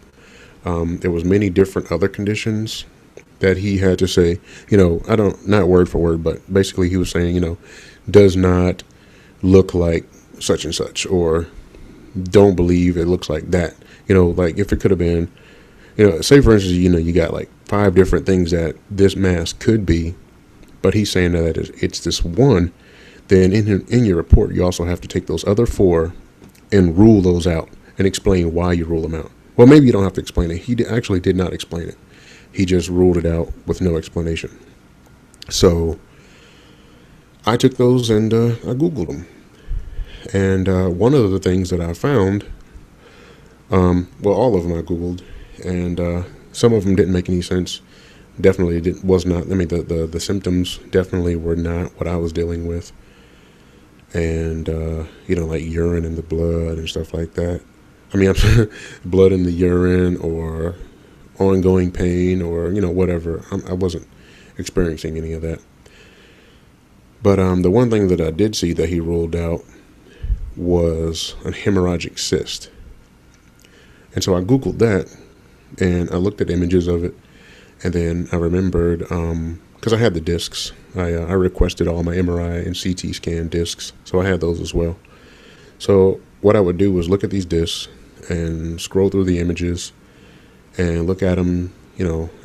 There was many different other conditions that he had to say, not word for word, but basically he was saying, does not look like such and such, or don't believe it looks like that. Like if it could have been, say for instance, you got like 5 different things that this mass could be, but he's saying that it's this one. Then in your report, you also have to take those other 4 and rule those out and explain why you rule them out. Well, maybe you don't have to explain it. He actually did not explain it. He just ruled it out with no explanation. So I took those and I Googled them. And one of the things that I found, all of them I Googled, and some of them didn't make any sense. Definitely was not. I mean, the symptoms definitely were not what I was dealing with. And, like urine in the blood and stuff like that. I mean, blood in the urine or ongoing pain or, whatever. I wasn't experiencing any of that. But the one thing that I did see that he ruled out was a hemorrhagic cyst. And so I Googled that and I looked at images of it. And then I remembered, because I had the discs, I requested all my MRI and CT scan discs. So I had those as well. So what I would do was look at these discs and scroll through the images and look at them,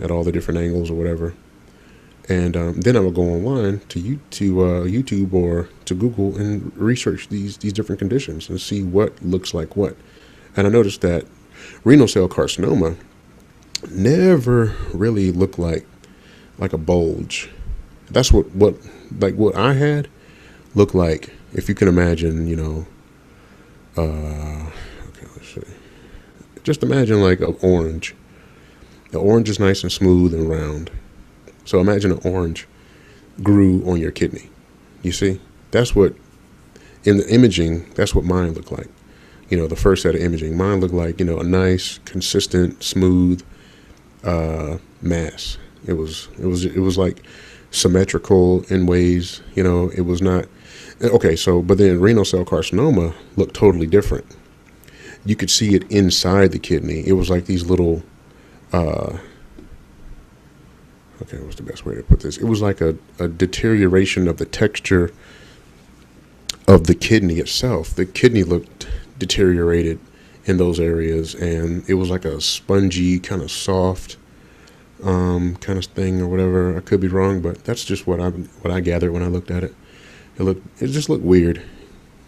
at all the different angles or whatever. And then I would go online to YouTube or to Google and research these different conditions and see what looks like what. And I noticed that renal cell carcinoma never really looked like a bulge. That's what I had looked like. If you can imagine, okay, let's see. Just imagine like an orange. The orange is nice and smooth and round. So imagine an orange grew on your kidney. You see? That's what, in the imaging, that's what mine looked like. The first set of imaging. Mine looked like, a nice, consistent, smooth mass. It was like symmetrical in ways, it was not. Okay, so, but then renal cell carcinoma looked totally different. You could see it inside the kidney. It was like these little, okay, what's the best way to put this? It was like a deterioration of the texture of the kidney itself. The kidney looked deteriorated in those areas, and it was like a spongy, kind of soft, kind of thing or whatever. I could be wrong, but that's just what I gathered when I looked at it. It just looked weird,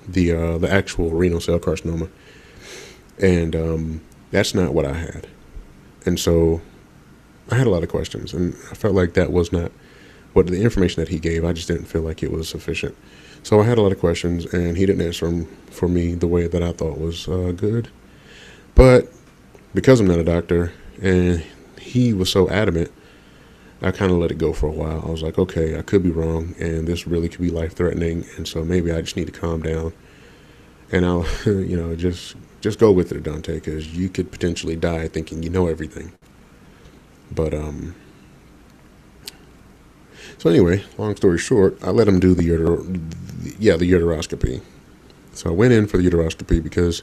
the actual renal cell carcinoma, and that's not what I had. And so I had a lot of questions, and I felt like that was not what the information that he gave. I just didn't feel like it was sufficient. So I had a lot of questions, and he didn't answer them for me the way that I thought was good. But because I'm not a doctor, and he was so adamant, I kind of let it go for a while. I was like, okay, I could be wrong, and this really could be life-threatening, and so maybe I just need to calm down, and I'll, just go with it, Adonte, because you could potentially die thinking you know everything. But so anyway, long story short, I let him do the uteroscopy. So I went in for the uteroscopy because,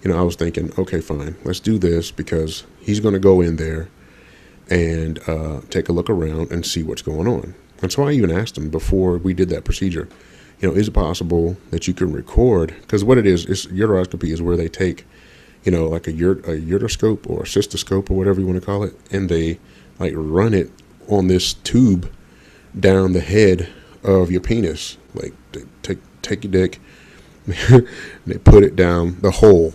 I was thinking, okay, fine, let's do this because he's going to go in there and take a look around and see what's going on. And so I even asked him before we did that procedure, is it possible that you can record? Because what it is uteroscopy is where they take, like a uteroscope or a cystoscope or whatever you want to call it, and they like run it on this tube down the head of your penis. Like they take your dick, They put it down the hole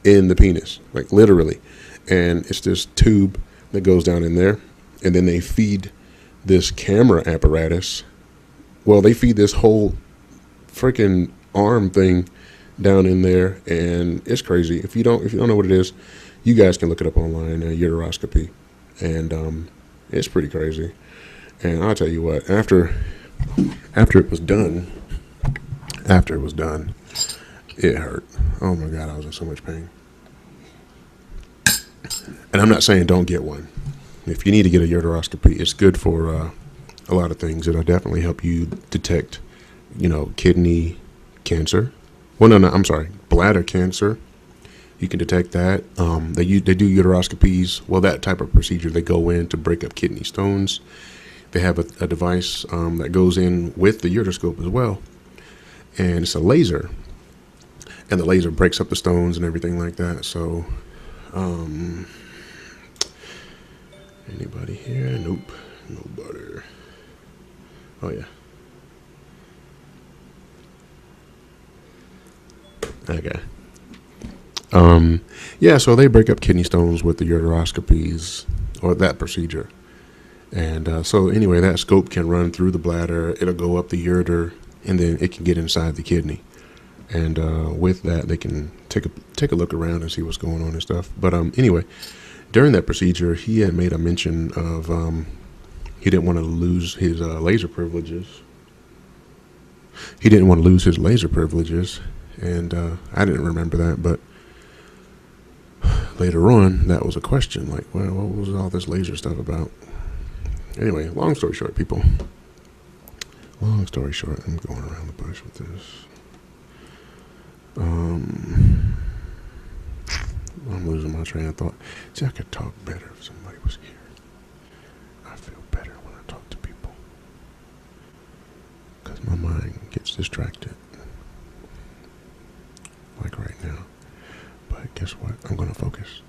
in the penis, like literally. And it's this tube that goes down in there. And then they feed this camera apparatus. Well, they feed this whole freaking arm thing down in there, and it's crazy. If you don't know what it is, you guys can look it up online, uteroscopy, and it's pretty crazy. And I'll tell you what, after it was done, it hurt. Oh my God, I was in so much pain. And I'm not saying don't get one. If you need to get a uteroscopy, it's good for a lot of things. It'll definitely help you detect, kidney cancer. Well, no, I'm sorry, bladder cancer. You can detect that. They do uteroscopies. Well, that type of procedure, they go in to break up kidney stones. They have a device that goes in with the ureteroscope as well, and it's a laser, and the laser breaks up the stones and everything like that. So, anybody here? Nope, nobody. Oh yeah. Okay. Yeah, so they break up kidney stones with the uteroscopies or that procedure. And so anyway, that scope can run through the bladder. It'll go up the ureter, and then it can get inside the kidney. And with that, they can take a look around and see what's going on and stuff. But anyway, during that procedure, he had made a mention of he didn't want to lose his laser privileges. He didn't want to lose his laser privileges. And I didn't remember that, but later on, that was a question. Like, well, what was all this laser stuff about? Anyway, long story short, people. Long story short, I'm going around the bush with this. I'm losing my train of thought. See, I could talk better if somebody was here. I feel better when I talk to people, because my mind gets distracted. Like right now. But guess what? I'm going to focus.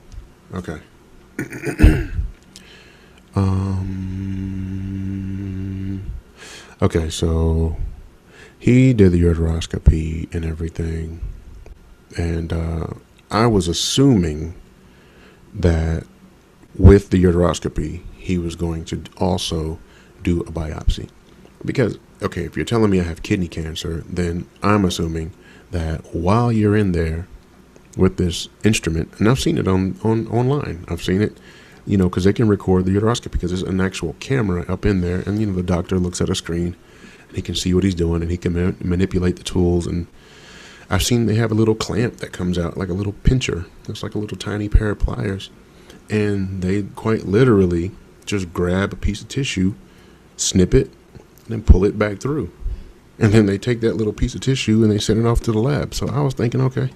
Okay. Okay, so he did the uteroscopy and everything. And I was assuming that with the uteroscopy, he was going to also do a biopsy. Because, okay, if you're telling me I have kidney cancer, then I'm assuming that while you're in there with this instrument, and I've seen it online, I've seen it, because they can record the uteroscopy because there's an actual camera up in there, and the doctor looks at a screen and he can see what he's doing, and he can manipulate the tools. And I've seen they have a little clamp that comes out like a little pincher. It's like a little tiny pair of pliers, and they quite literally just grab a piece of tissue, snip it, and then pull it back through. And then they take that little piece of tissue and they send it off to the lab. So I was thinking, okay,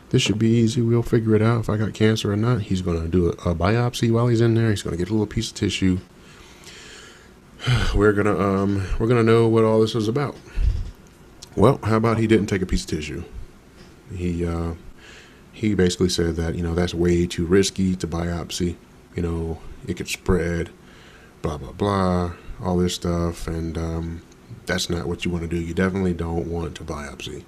this should be easy. We'll figure it out if I got cancer or not. He's going to do a biopsy while he's in there. He's going to get a little piece of tissue. We're gonna know what all this is about. Well, how about he didn't take a piece of tissue? He basically said that that's way too risky to biopsy. It could spread, blah blah blah, all this stuff, and that's not what you want to do. You definitely don't want to biopsy,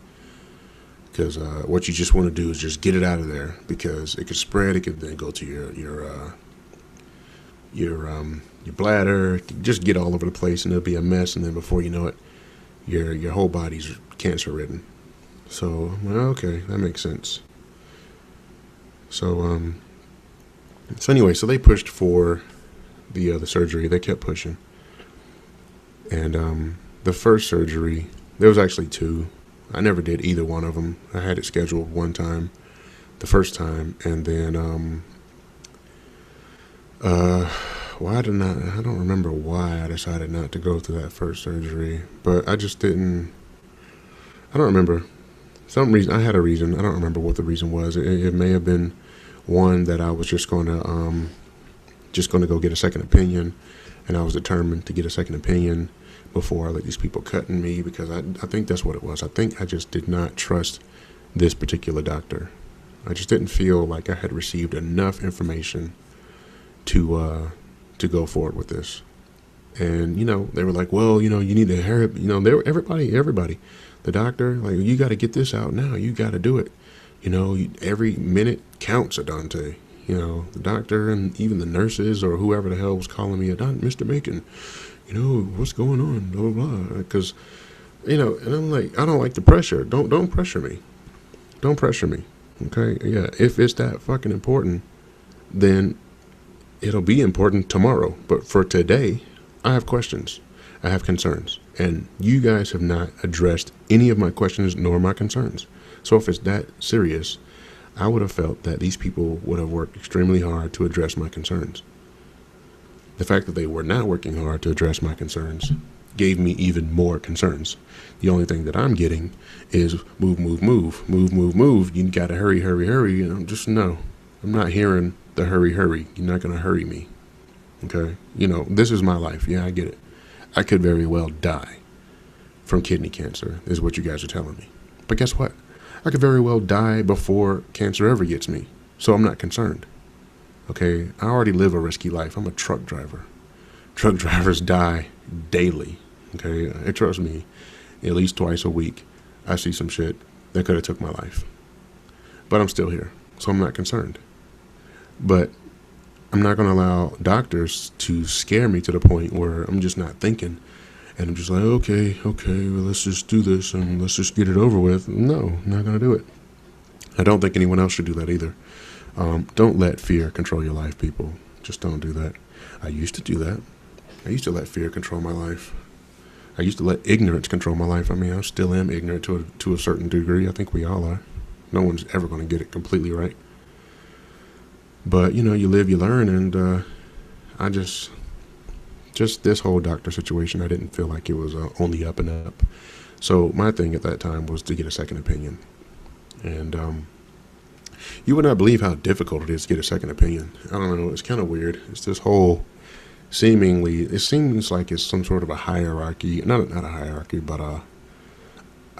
because what you just want to do is just get it out of there, because it could spread. It could then go to your bladder. It could just get all over the place, and it'll be a mess. And then before you know it, your whole body's cancer ridden. So okay, that makes sense. So anyway, so they pushed for the surgery. They kept pushing, and the first surgery, there was actually two. I never did either one of them. I had it scheduled one time, the first time, and then I don't remember why I decided not to go through that first surgery, but I just didn't. I don't remember. Some reason, I had a reason. I don't remember what the reason was. It may have been one that I was just going to go get a second opinion, and I was determined to get a second opinion before I let these people cut in me, because I think that's what it was. I think I just did not trust this particular doctor. I just didn't feel like I had received enough information to go forward with this. And they were like, well, you need to hurry up. Everybody. The doctor, like, you got to get this out now. You got to do it. Every minute counts, Adonte. The doctor and even the nurses or whoever the hell was calling me, Mr. Macon, what's going on, blah, blah, blah. Because, and I'm like, I don't like the pressure. Don't pressure me. Don't pressure me. Okay? Yeah, if it's that fucking important, then it'll be important tomorrow. But for today, I have questions. I have concerns. And you guys have not addressed any of my questions nor my concerns. So if it's that serious, I would have felt that these people would have worked extremely hard to address my concerns. The fact that they were not working hard to address my concerns gave me even more concerns. The only thing that I'm getting is move, move, move, move, move, move. You gotta hurry, hurry, hurry. And I'm just, no, I'm not hearing the hurry, hurry. You're not gonna hurry me. Okay? This is my life. Yeah, I get it. I could very well die from kidney cancer, is what you guys are telling me. But guess what? I could very well die before cancer ever gets me. So I'm not concerned. Okay? I already live a risky life. I'm a truck driver. Truck drivers die daily. Okay? And trust me, at least twice a week, I see some shit that could have took my life. But I'm still here. So I'm not concerned. But I'm not going to allow doctors to scare me to the point where I'm just not thinking. And I'm just like, okay, well, let's just do this and let's just get it over with. No, I'm not going to do it. I don't think anyone else should do that either. Don't let fear control your life, people. Just don't do that. I used to do that. I used to let fear control my life. I used to let ignorance control my life. I mean, I still am ignorant to a certain degree. I think we all are. No one's ever going to get it completely right. But, you live, you learn, and I just this whole doctor situation, I didn't feel like it was on the up and up. So my thing at that time was to get a second opinion. And you would not believe how difficult it is to get a second opinion. I don't know, it's kind of weird. It's this whole it seems like it's some sort of a hierarchy, not a hierarchy, but I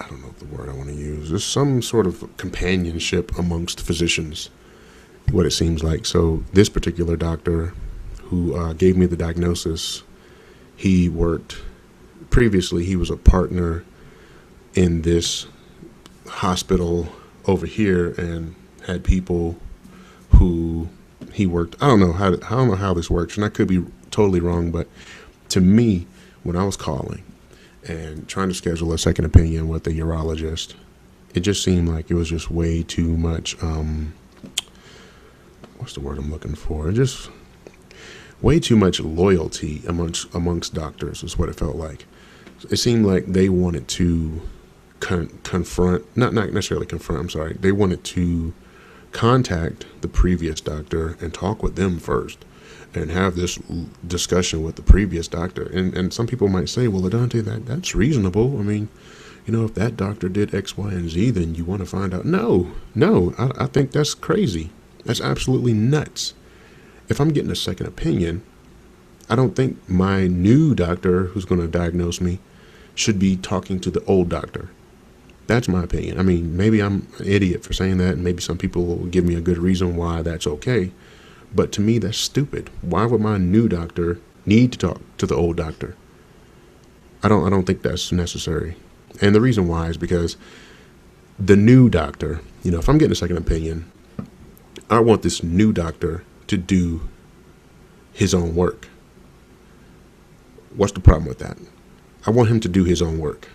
don't know the word I want to use. There's some sort of companionship amongst physicians, what it seems like. So this particular doctor who gave me the diagnosis, he was a partner in this hospital over here and had people who he worked. I don't know how this works, and I could be totally wrong, but to me, when I was calling and trying to schedule a second opinion with a urologist, it just seemed like it was just way too much, what's the word I'm looking for? Just way too much loyalty amongst doctors is what it felt like. It seemed like they wanted to confront, not necessarily confront, I'm sorry. They wanted to contact the previous doctor and talk with them first and have this discussion with the previous doctor. And some people might say, well, Adonte, that's reasonable. I mean, if that doctor did X, Y, and Z, then you want to find out. No, I think that's crazy. That's absolutely nuts. If I'm getting a second opinion, I don't think my new doctor who's going to diagnose me should be talking to the old doctor. That's my opinion. I mean, maybe I'm an idiot for saying that, and maybe some people will give me a good reason why that's okay. But to me, that's stupid. Why would my new doctor need to talk to the old doctor? I don't think that's necessary. And the reason why is because the new doctor, if I'm getting a second opinion, I want this new doctor to do his own work. What's the problem with that? I want him to do his own work.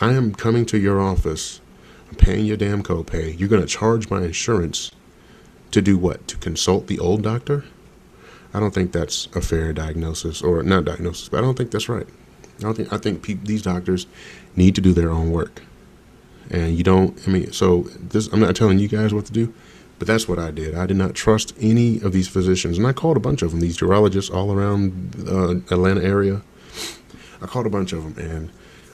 I am coming to your office. I'm paying your damn copay. You're going to charge my insurance to do what? To consult the old doctor? I don't think that's a fair diagnosis, or not diagnosis, but I don't think that's right. I think these doctors need to do their own work. And I'm not telling you guys what to do, but that's what I did. I did not trust any of these physicians. And I called a bunch of them, these urologists all around Atlanta area. I called a bunch of them,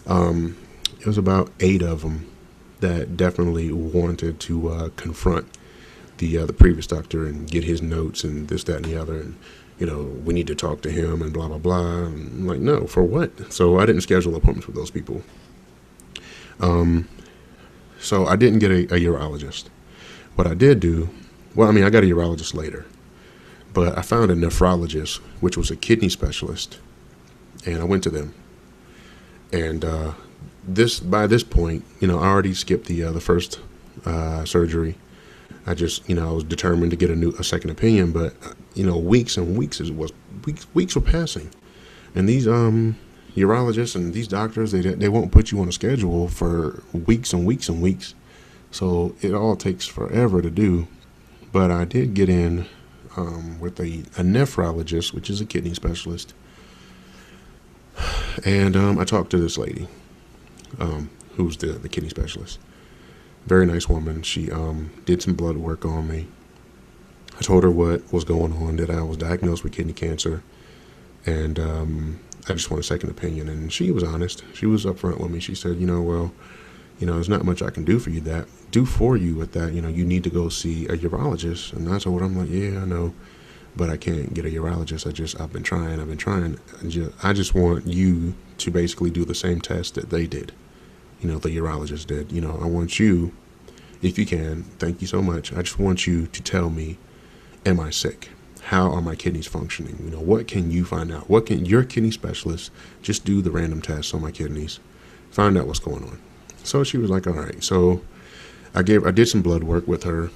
and it was about 8 of them that definitely wanted to confront the previous doctor and get his notes and this, that, and the other. And, we need to talk to him and blah, blah, blah. And I'm like, no, for what? So I didn't schedule appointments with those people. So I didn't get a urologist. What I did do, I got a urologist later, but I found a nephrologist, which was a kidney specialist, and I went to them. And by this point, I already skipped the first surgery. I just, I was determined to get a second opinion, but weeks and weeks were passing, and these urologists and these doctors, they won't put you on a schedule for weeks and weeks and weeks, so it all takes forever to do. But I did get in with a nephrologist, which is a kidney specialist, and I talked to this lady, who's the kidney specialist. Very nice woman. She did some blood work on me. I told her what was going on, that I was diagnosed with kidney cancer, and I just want a second opinion. And she was honest. She was upfront with me. She said, well, there's not much I can do for you with that. You need to go see a urologist. And I told her, I'm like, yeah, I know, but I can't get a urologist. I've been trying. I just want you to basically do the same test that they did. The urologist did. I want you, if you can, thank you so much. I just want you to tell me, am I sick? How are my kidneys functioning? What can you find out? What can your kidney specialist just do the random tests on my kidneys, find out what's going on? So she was like, all right. So I did some blood work with her,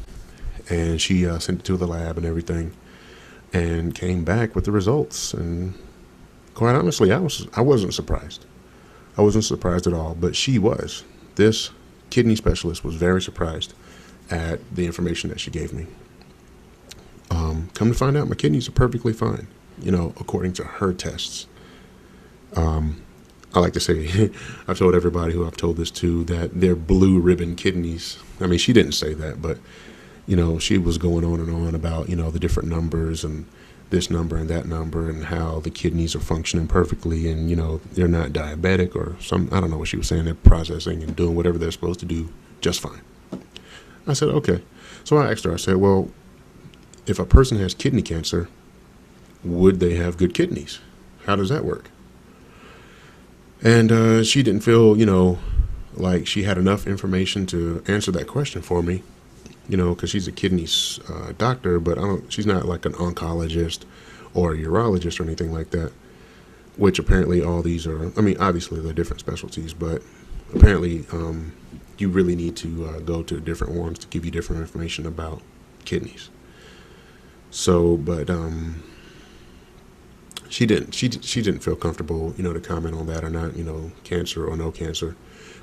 and she sent it to the lab and everything, and came back with the results. And quite honestly, I wasn't surprised. I wasn't surprised at all, but she was. This kidney specialist was very surprised at the information that she gave me. Come to find out, my kidneys are perfectly fine, according to her tests. I like to say, I've told everybody who I've told this to that they're blue ribbon kidneys. I mean, she didn't say that, but, she was going on and on about, the different numbers and this number and that number and how the kidneys are functioning perfectly, and, they're not diabetic or I don't know what she was saying. They're processing and doing whatever they're supposed to do just fine. I said, okay. So I asked her, I said, well, if a person has kidney cancer, would they have good kidneys? How does that work? And she didn't feel, like she had enough information to answer that question for me, because she's a kidneys doctor, but she's not like an oncologist or a urologist or anything like that, which apparently all these are, obviously they're different specialties, but apparently you really need to go to different ones to give you different information about kidneys. So, but she didn't feel comfortable, to comment on that or not, cancer or no cancer.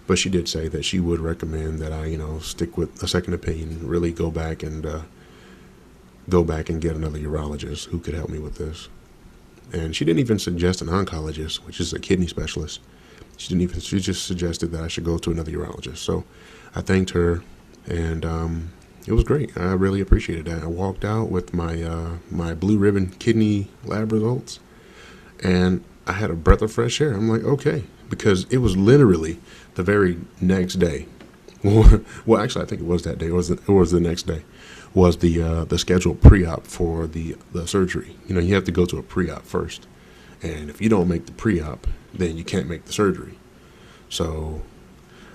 But she did say that she would recommend that I, stick with a second opinion, really go back and get another urologist who could help me with this. And she didn't even suggest an oncologist, which is a kidney specialist. She just suggested that I should go to another urologist. So I thanked her, and it was great. I really appreciated that. I walked out with my blue ribbon kidney lab results, and I had a breath of fresh air. I'm like, okay, because it was literally the very next day. Well, actually, I think it was that day. It was the next day. Was the scheduled pre-op for the surgery. You have to go to a pre-op first, and if you don't make the pre-op, then you can't make the surgery. So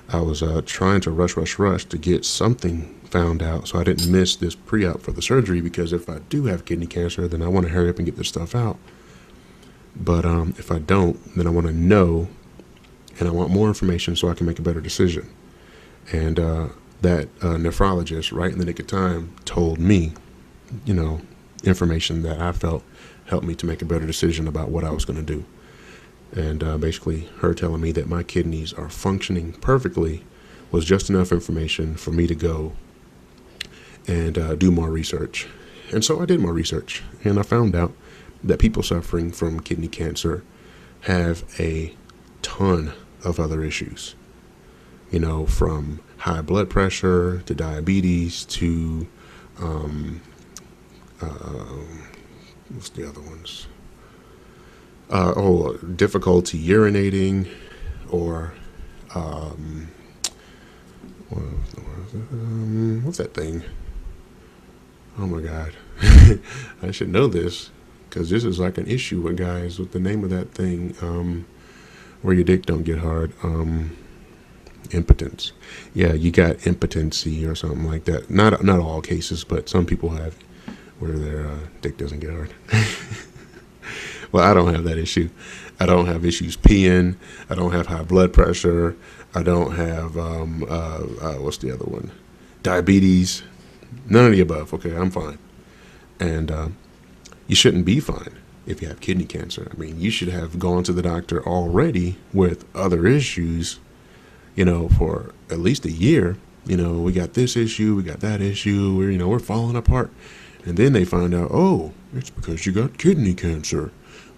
I was trying to rush to get something found out so I didn't miss this pre-op for the surgery, because if I do have kidney cancer, then I want to hurry up and get this stuff out. But if I don't, then I want to know, and I want more information so I can make a better decision. And that nephrologist, right in the nick of time, told me, information that I felt helped me to make a better decision about what I was going to do. And basically her telling me that my kidneys are functioning perfectly was just enough information for me to go and do more research. And so I did more research, and I found out that people suffering from kidney cancer have a ton of other issues, from high blood pressure to diabetes to what's the other ones? Difficulty urinating, or what's that thing? Oh my God, I should know this, because this is like an issue with guys with the name of that thing, where your dick don't get hard. Impotence. Yeah, you got impotency or something like that. Not all cases, but some people have it, where their dick doesn't get hard. Well, I don't have that issue. I don't have issues peeing. I don't have high blood pressure. I don't have what's the other one? Diabetes. None of the above. Okay, I'm fine. And you shouldn't be fine if you have kidney cancer. I mean, you should have gone to the doctor already with other issues, for at least a year. We got this issue, we got that issue, we're falling apart. And then they find out, oh, it's because you got kidney cancer.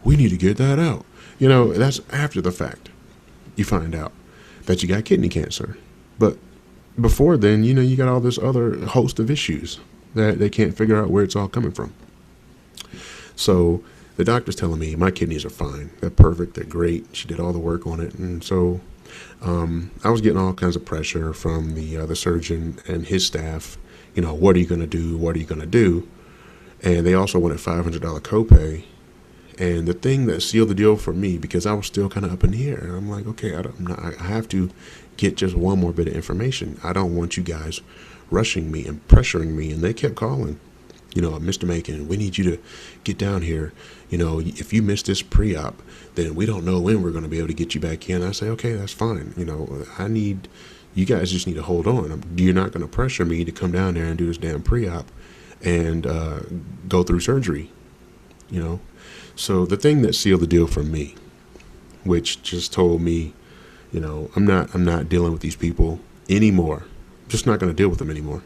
We need to get that out. That's after the fact. You find out that you got kidney cancer. But before then, you got all this other host of issues that they can't figure out where it's all coming from. So the doctor's telling me my kidneys are fine. They're perfect. They're great. She did all the work on it. And so I was getting all kinds of pressure from the surgeon and his staff. What are you going to do? What are you going to do? And they also wanted $500 copay. And the thing that sealed the deal for me, because I was still kind of up in the air, and I'm like, okay, I have to get just one more bit of information. I don't want you guys rushing me and pressuring me. And they kept calling, Mr. Macon, we need you to get down here. If you miss this pre-op, then we don't know when we're going to be able to get you back in. I say, okay, that's fine. You guys just need to hold on. You're not going to pressure me to come down there and do this damn pre-op and go through surgery, So the thing that sealed the deal for me, which just told me, I'm not dealing with these people anymore. I'm just not going to deal with them anymore,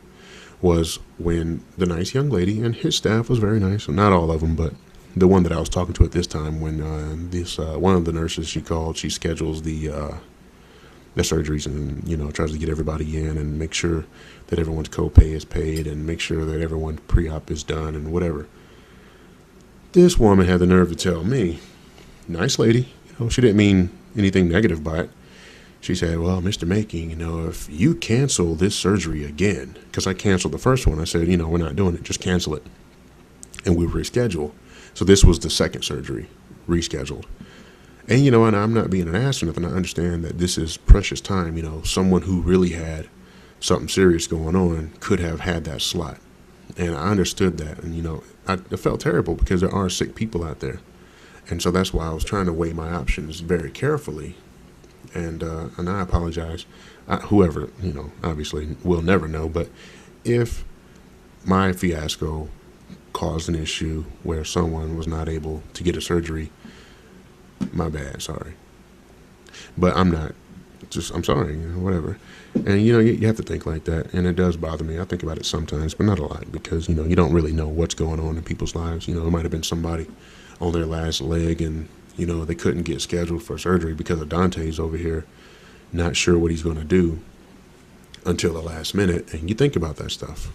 was when the nice young lady, and his staff was very nice, not all of them, but the one that I was talking to at this time, when one of the nurses she called, she schedules the surgeries and, tries to get everybody in and make sure that everyone's copay is paid and make sure that everyone's pre-op is done and whatever. This woman had the nerve to tell me, nice lady, she didn't mean anything negative by it. She said, well, Mr. Making, if you cancel this surgery again, because I canceled the first one, I said, we're not doing it, just cancel it. And we reschedule. So this was the second surgery, rescheduled. And, and I'm not being an ass or nothing. I understand that this is precious time. Someone who really had something serious going on could have had that slot. And I understood that. And, I felt terrible because there are sick people out there. And so that's why I was trying to weigh my options very carefully. And I apologize. Whoever, obviously will never know. But if my fiasco caused an issue where someone was not able to get a surgery, my bad, sorry. But I'm sorry, whatever. And, you have to think like that. And it does bother me. I think about it sometimes, but not a lot, because, you don't really know what's going on in people's lives. It might have been somebody on their last leg and, they couldn't get scheduled for surgery because Adonte's over here not sure what he's going to do until the last minute. And you think about that stuff.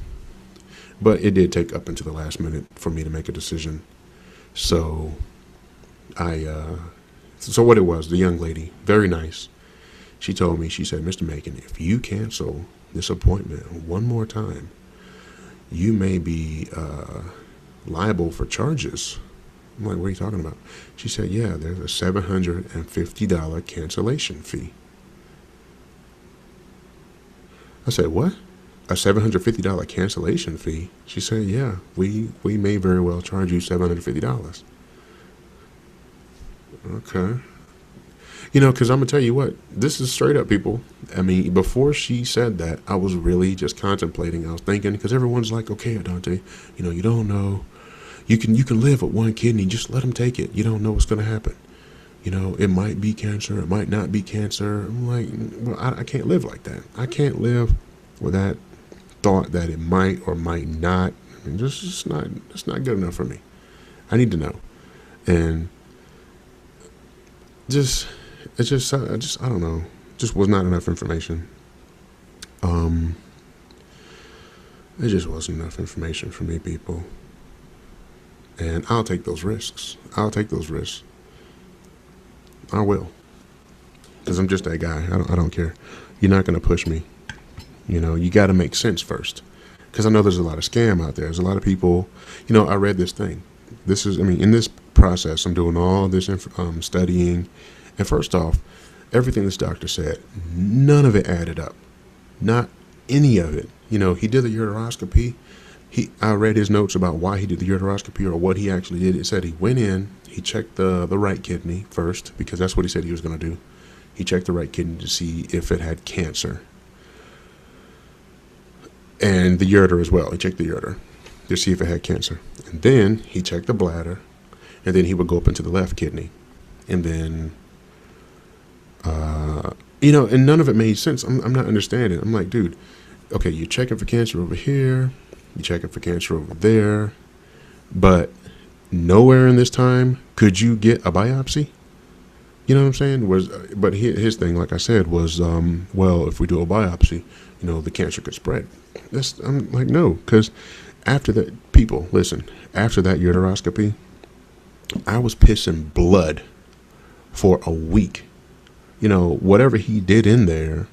But it did take up until the last minute for me to make a decision. So so what it was, the young lady, very nice. She told me, she said, Mr. Macon, if you cancel this appointment one more time, you may be liable for charges. I'm like, what are you talking about? She said, yeah, there's a $750 cancellation fee. I said, what? A $750 cancellation fee? She said, yeah, we may very well charge you $750. Okay. Because I'm going to tell you what, this is straight up, people. I mean, before she said that, I was really just contemplating. I was thinking, because everyone's like, okay, Adonte, you don't know. You can live with one kidney. Just let them take it. You don't know what's going to happen. It might be cancer. It might not be cancer. I'm like, well, I can't live like that. I can't live with that thought that it might or might not. I mean, it's not good enough for me. I need to know. And I don't know. Just was not enough information. It just wasn't enough information for me, people. And I'll take those risks. I will. Because I'm just that guy. I don't care. You're not going to push me. You got to make sense first. Because I know there's a lot of scam out there. There's a lot of people. I read this thing. In this process, I'm doing all this studying. And first off, everything this doctor said, none of it added up. Not any of it. He did the uroscopy, I read his notes about why he did the uteroscopy or what he actually did. It said he went in, he checked the right kidney first, because that's what he said he was going to do. He checked the right kidney to see if it had cancer. And the ureter as well. He checked the ureter to see if it had cancer. And then he checked the bladder, and then he would go up into the left kidney. And then, and none of it made sense. I'm not understanding. I'm like, dude, okay, you're checking for cancer over here, you're checking for cancer over there, but nowhere in this time could you get a biopsy? You know what I'm saying? But his thing, like I said, was, well, if we do a biopsy, the cancer could spread. I'm like, no, because after that, people, listen, after that uteroscopy, I was pissing blood for a week. Whatever he did in there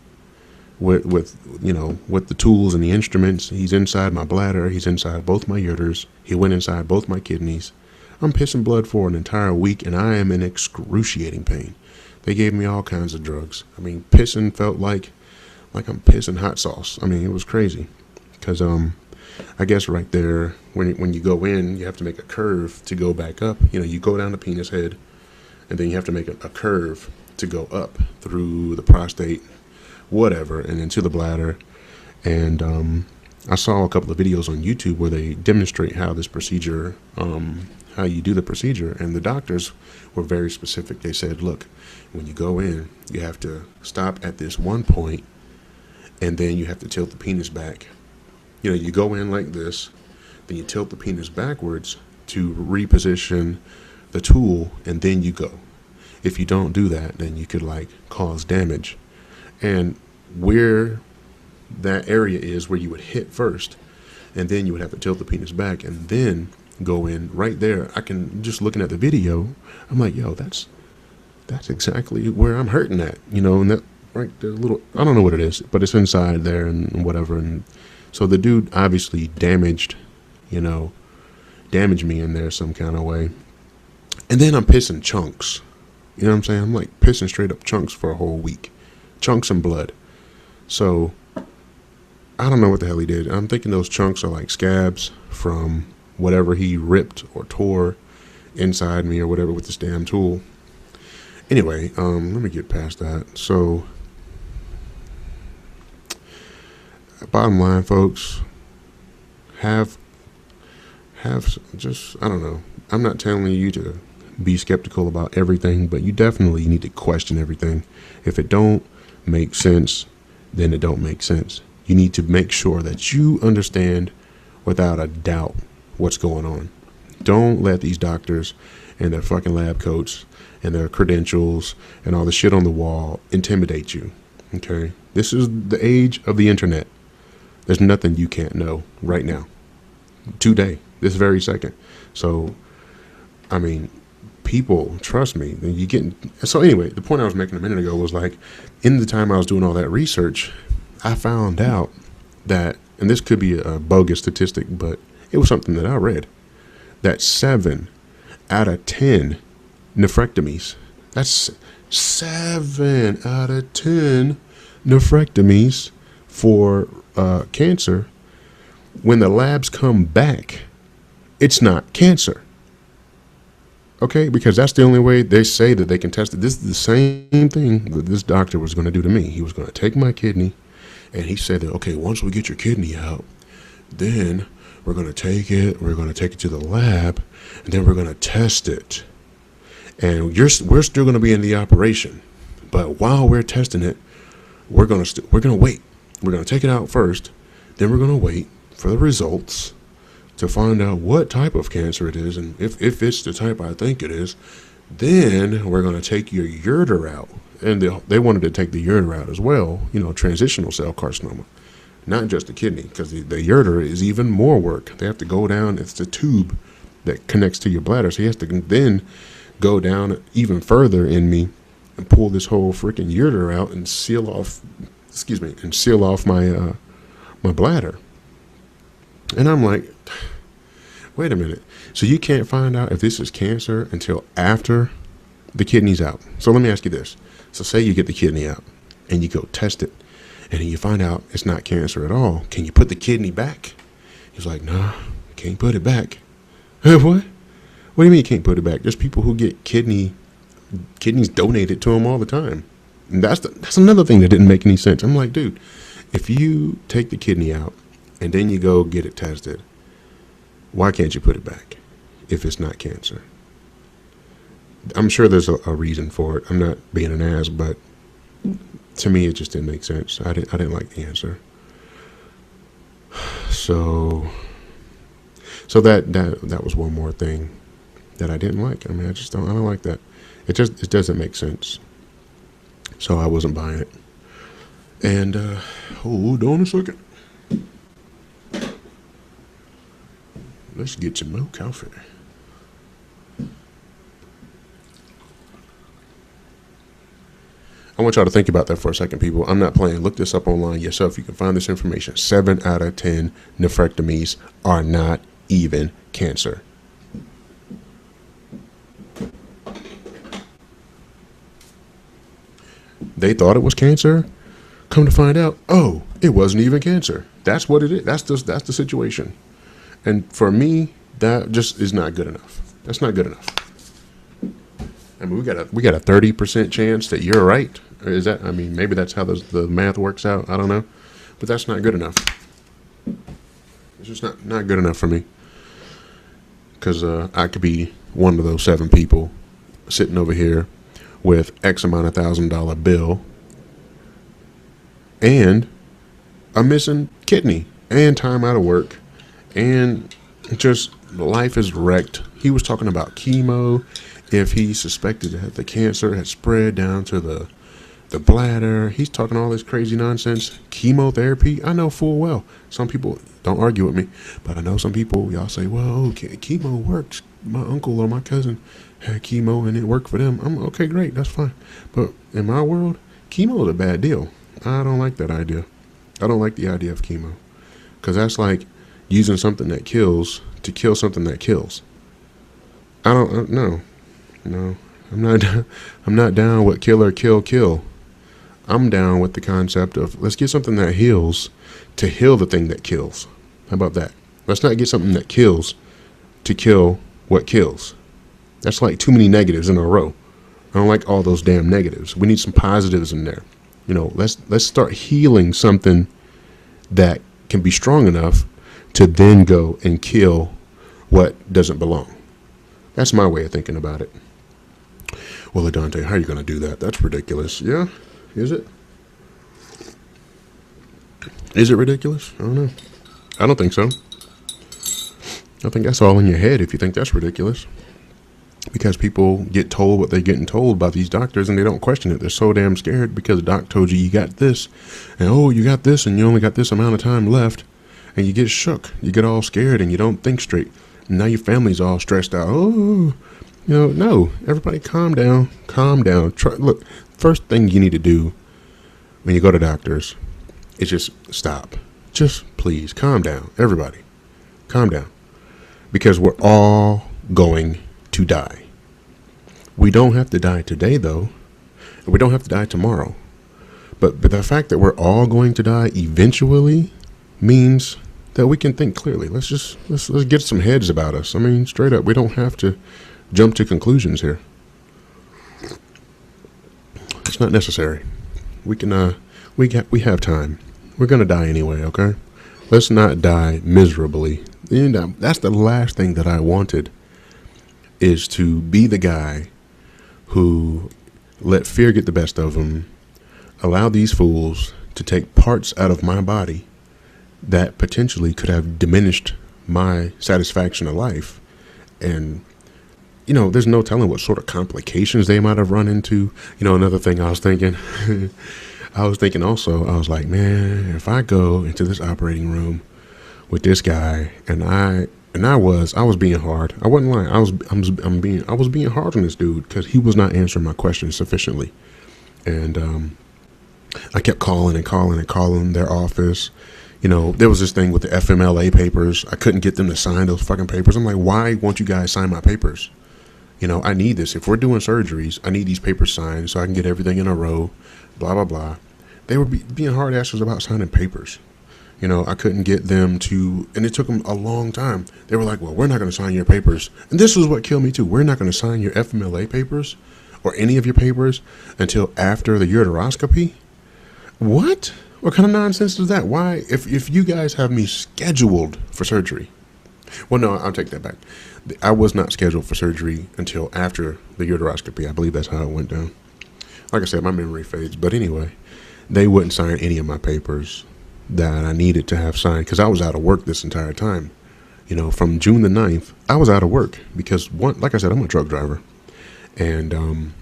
with the tools and the instruments, he's inside my bladder, he's inside both my ureters, he went inside both my kidneys. I'm pissing blood for an entire week, and I am in excruciating pain. They gave me all kinds of drugs. I mean, pissing felt like I'm pissing hot sauce. I mean, it was crazy. Because I guess right there, when you go in, you have to make a curve to go back up. You go down the penis head, and then you have to make a curve to go up through the prostate, whatever, and into the bladder. And I saw a couple of videos on YouTube where they demonstrate how this procedure, how you do the procedure, and the doctors were very specific. They said, look, when you go in, you have to stop at this one point, and then you have to tilt the penis back. You go in like this, then you tilt the penis backwards to reposition the tool, and then you go. If you don't do that, then you could cause damage. And where that area is where you would hit first, and then you would have to tilt the penis back and then go in right there. I can, just looking at the video, I'm like, yo, that's exactly where I'm hurting at, and that right there, little, I don't know what it is, but it's inside there and whatever. And so the dude obviously damaged me in there some kind of way. And then I'm pissing chunks. You know what I'm saying? I'm like pissing straight up chunks for a whole week. Chunks and blood. So I don't know what the hell he did. I'm thinking those chunks are like scabs from whatever he ripped or tore inside me or whatever with this damn tool. Anyway, let me get past that. So bottom line, folks, have just, I don't know. I'm not telling you to be skeptical about everything, but you definitely need to question everything. If it don't make sense, then it don't make sense. You need to make sure that you understand without a doubt what's going on. Don't let these doctors and their fucking lab coats and their credentials and all the shit on the wall intimidate you. Okay? This is the age of the internet. There's nothing you can't know right now. Today, this very second. So, I mean, people, trust me, you get. So anyway, the point I was making a minute ago was in the time I was doing all that research, I found out that, and this could be a bogus statistic, but it was something that I read, that 7 out of 10 nephrectomies, that's 7 out of 10 nephrectomies for cancer, when the labs come back, it's not cancer. Okay, because that's the only way they say that they can test it. This is the same thing that this doctor was going to do to me. He was going to take my kidney, and he said that, okay, once we get your kidney out, then we're going to take it to the lab, and then we're going to test it. And we're still going to be in the operation. But while we're testing it, we're going to wait. We're going to take it out first, then we're going to wait for the results to find out what type of cancer it is, and if it's the type I think it is, then we're going to take your ureter out. And they wanted to take the ureter out as well, transitional cell carcinoma, not just the kidney, because the ureter is even more work. They have to go down, it's the tube that connects to your bladder, so he has to then go down even further in me and pull this whole freaking ureter out and seal off my bladder. And I'm like, wait a minute. So you can't find out if this is cancer until after the kidney's out. So let me ask you this. So say you get the kidney out and you go test it, and you find out it's not cancer at all. Can you put the kidney back? He's like, nah, can't put it back. What? What do you mean you can't put it back? There's people who get kidneys donated to them all the time. And that's another thing that didn't make any sense. I'm like, dude, if you take the kidney out and then you go get it tested, why can't you put it back if it's not cancer? I'm sure there's a reason for it. I'm not being an ass, but to me, it just didn't make sense. I didn't like the answer. So that was one more thing that I didn't like. I mean, I don't like that. It doesn't make sense. So I wasn't buying it. And hold on a second. Let's get some more coffee. I want y'all to think about that for a second, people. I'm not playing. Look this up online yourself. You can find this information. 7 out of 10 nephrectomies are not even cancer. They thought it was cancer. Come to find out, oh, it wasn't even cancer. That's what it is. That's the situation. And for me, that just is not good enough. That's not good enough. I mean, we got a 30% chance that you're right. Or is that? I mean, maybe that's how the math works out. I don't know, but that's not good enough. It's just not good enough for me. Because I could be one of those 7 people sitting over here with X amount of $1,000 bill and a missing kidney and time out of work and just life is wrecked. He was talking about chemo. If he suspected that the cancer had spread down to the bladder, he's talking all this crazy nonsense. Chemotherapy, I know full well. Some people don't argue with me, but I know some people, y'all say, well, okay, chemo works. My uncle or my cousin had chemo and it worked for them. I'm okay, great, that's fine. But in my world, chemo is a bad deal. I don't like that idea. I don't like the idea of chemo because that's like using something that kills to kill something that kills. I don't know. No, I'm not down with kill. I'm down with the concept of let's get something that heals to heal the thing that kills. How about that? Let's not get something that kills to kill what kills. That's like too many negatives in a row. I don't like all those damn negatives. We need some positives in there. You know, let's start healing something that can be strong enough to then go and kill what doesn't belong. That's my way of thinking about it. Well, Adonte, how are you going to do that? That's ridiculous. Yeah, is it? Is it ridiculous? I don't know. I don't think so. I think that's all in your head if you think that's ridiculous. Because people get told what they're getting told by these doctors and they don't question it. They're so damn scared because the doc told you got this. And oh, you got this and you only got this amount of time left. And you get shook. You get all scared and you don't think straight. And now your family's all stressed out. Oh, no. Everybody calm down. Calm down. Look, first thing you need to do when you go to doctors is just stop. Just please calm down. Everybody, calm down. Because we're all going to die. We don't have to die today, though. And we don't have to die tomorrow. But the fact that we're all going to die eventually means that we can think clearly. Let's get some heads about us. I mean, straight up, we don't have to jump to conclusions here. It's not necessary. We can we have time. We're gonna die anyway, okay? Let's not die miserably. And that's the last thing that I wanted, is to be the guy who let fear get the best of him, allow these fools to take parts out of my body that potentially could have diminished my satisfaction of life. And, there's no telling what sort of complications they might have run into. Another thing I was thinking, I was like, man, if I go into this operating room with this guy and I was being hard. I wasn't lying. I was being hard on this dude because he was not answering my questions sufficiently. And I kept calling their office. There was this thing with the FMLA papers. I couldn't get them to sign those fucking papers. I'm like, why won't you guys sign my papers? I need this. If we're doing surgeries, I need these papers signed so I can get everything in a row, blah, blah, blah. They were being hard asses about signing papers. I couldn't get them to, and it took them a long time. They were like, well, we're not going to sign your papers. And this is what killed me too. We're not going to sign your FMLA papers or any of your papers until after the uteroscopy. What? What kind of nonsense is that? Why? If you guys have me scheduled for surgery. Well, no, I'll take that back. I was not scheduled for surgery until after the uteroscopy. I believe that's how it went down. Like I said, my memory fades. But anyway, they wouldn't sign any of my papers that I needed to have signed because I was out of work this entire time. From June the 9th, I was out of work because, like I said, I'm a truck driver. And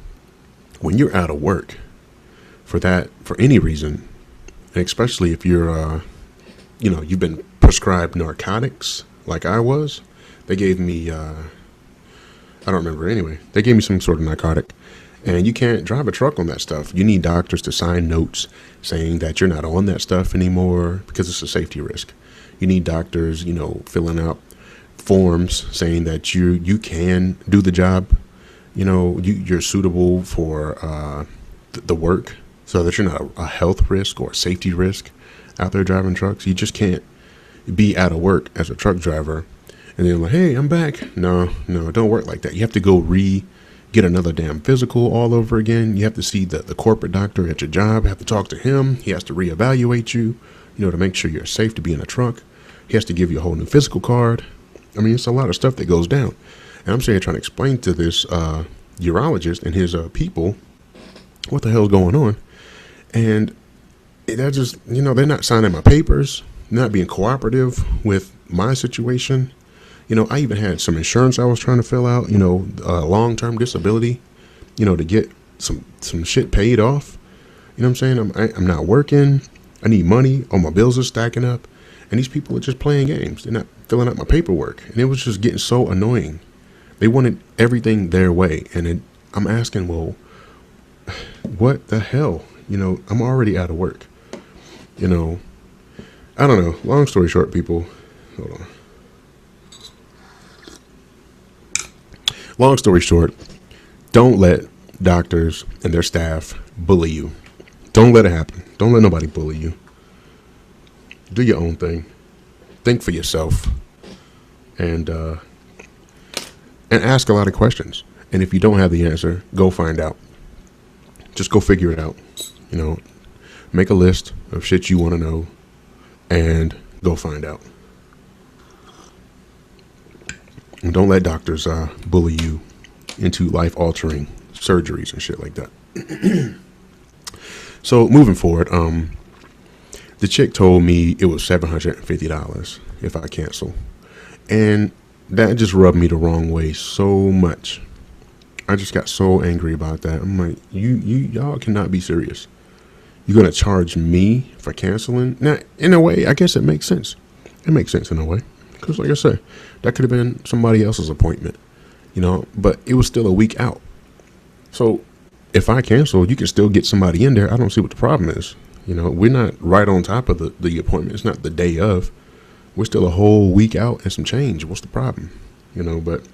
when you're out of work for any reason, especially if you're, you've been prescribed narcotics like I was, they gave me, I don't remember anyway, they gave me some sort of narcotic. And you can't drive a truck on that stuff. You need doctors to sign notes saying that you're not on that stuff anymore because it's a safety risk. You need doctors, filling out forms saying that you can do the job. You're suitable for the work so that you're not a health risk or a safety risk out there driving trucks. You just can't be out of work as a truck driver and then like, hey, I'm back. No, it don't work like that. You have to go get another damn physical all over again. You have to see the corporate doctor at your job, have to talk to him. He has to reevaluate you, to make sure you're safe to be in a truck. He has to give you a whole new physical card. I mean, it's a lot of stuff that goes down. And I'm sitting here trying to explain to this urologist and his people what the hell's going on. And that just, they're not signing my papers, not being cooperative with my situation. I even had some insurance I was trying to fill out, long-term disability, to get some shit paid off. You know what I'm saying? I'm not working. I need money. All my bills are stacking up. And these people are just playing games. They're not filling out my paperwork. And it was just getting so annoying. They wanted everything their way. And I'm asking, well, what the hell? I'm already out of work. I don't know. Long story short, people. Hold on. Long story short, don't let doctors and their staff bully you. Don't let it happen. Don't let nobody bully you. Do your own thing. Think for yourself. And ask a lot of questions. And if you don't have the answer, go find out. Just go figure it out. Make a list of shit you want to know and go find out. And don't let doctors bully you into life-altering surgeries and shit like that. So moving forward, the chick told me it was $750 if I cancel. And that just rubbed me the wrong way so much. I just got so angry about that. I'm like, y'all cannot be serious. You're going to charge me for canceling? Now, in a way, I guess it makes sense. It makes sense in a way. Because like I said, that could have been somebody else's appointment, but it was still a week out. So if I cancel, you can still get somebody in there. I don't see what the problem is. We're not right on top of the appointment. It's not the day of. We're still a whole week out and some change. What's the problem? But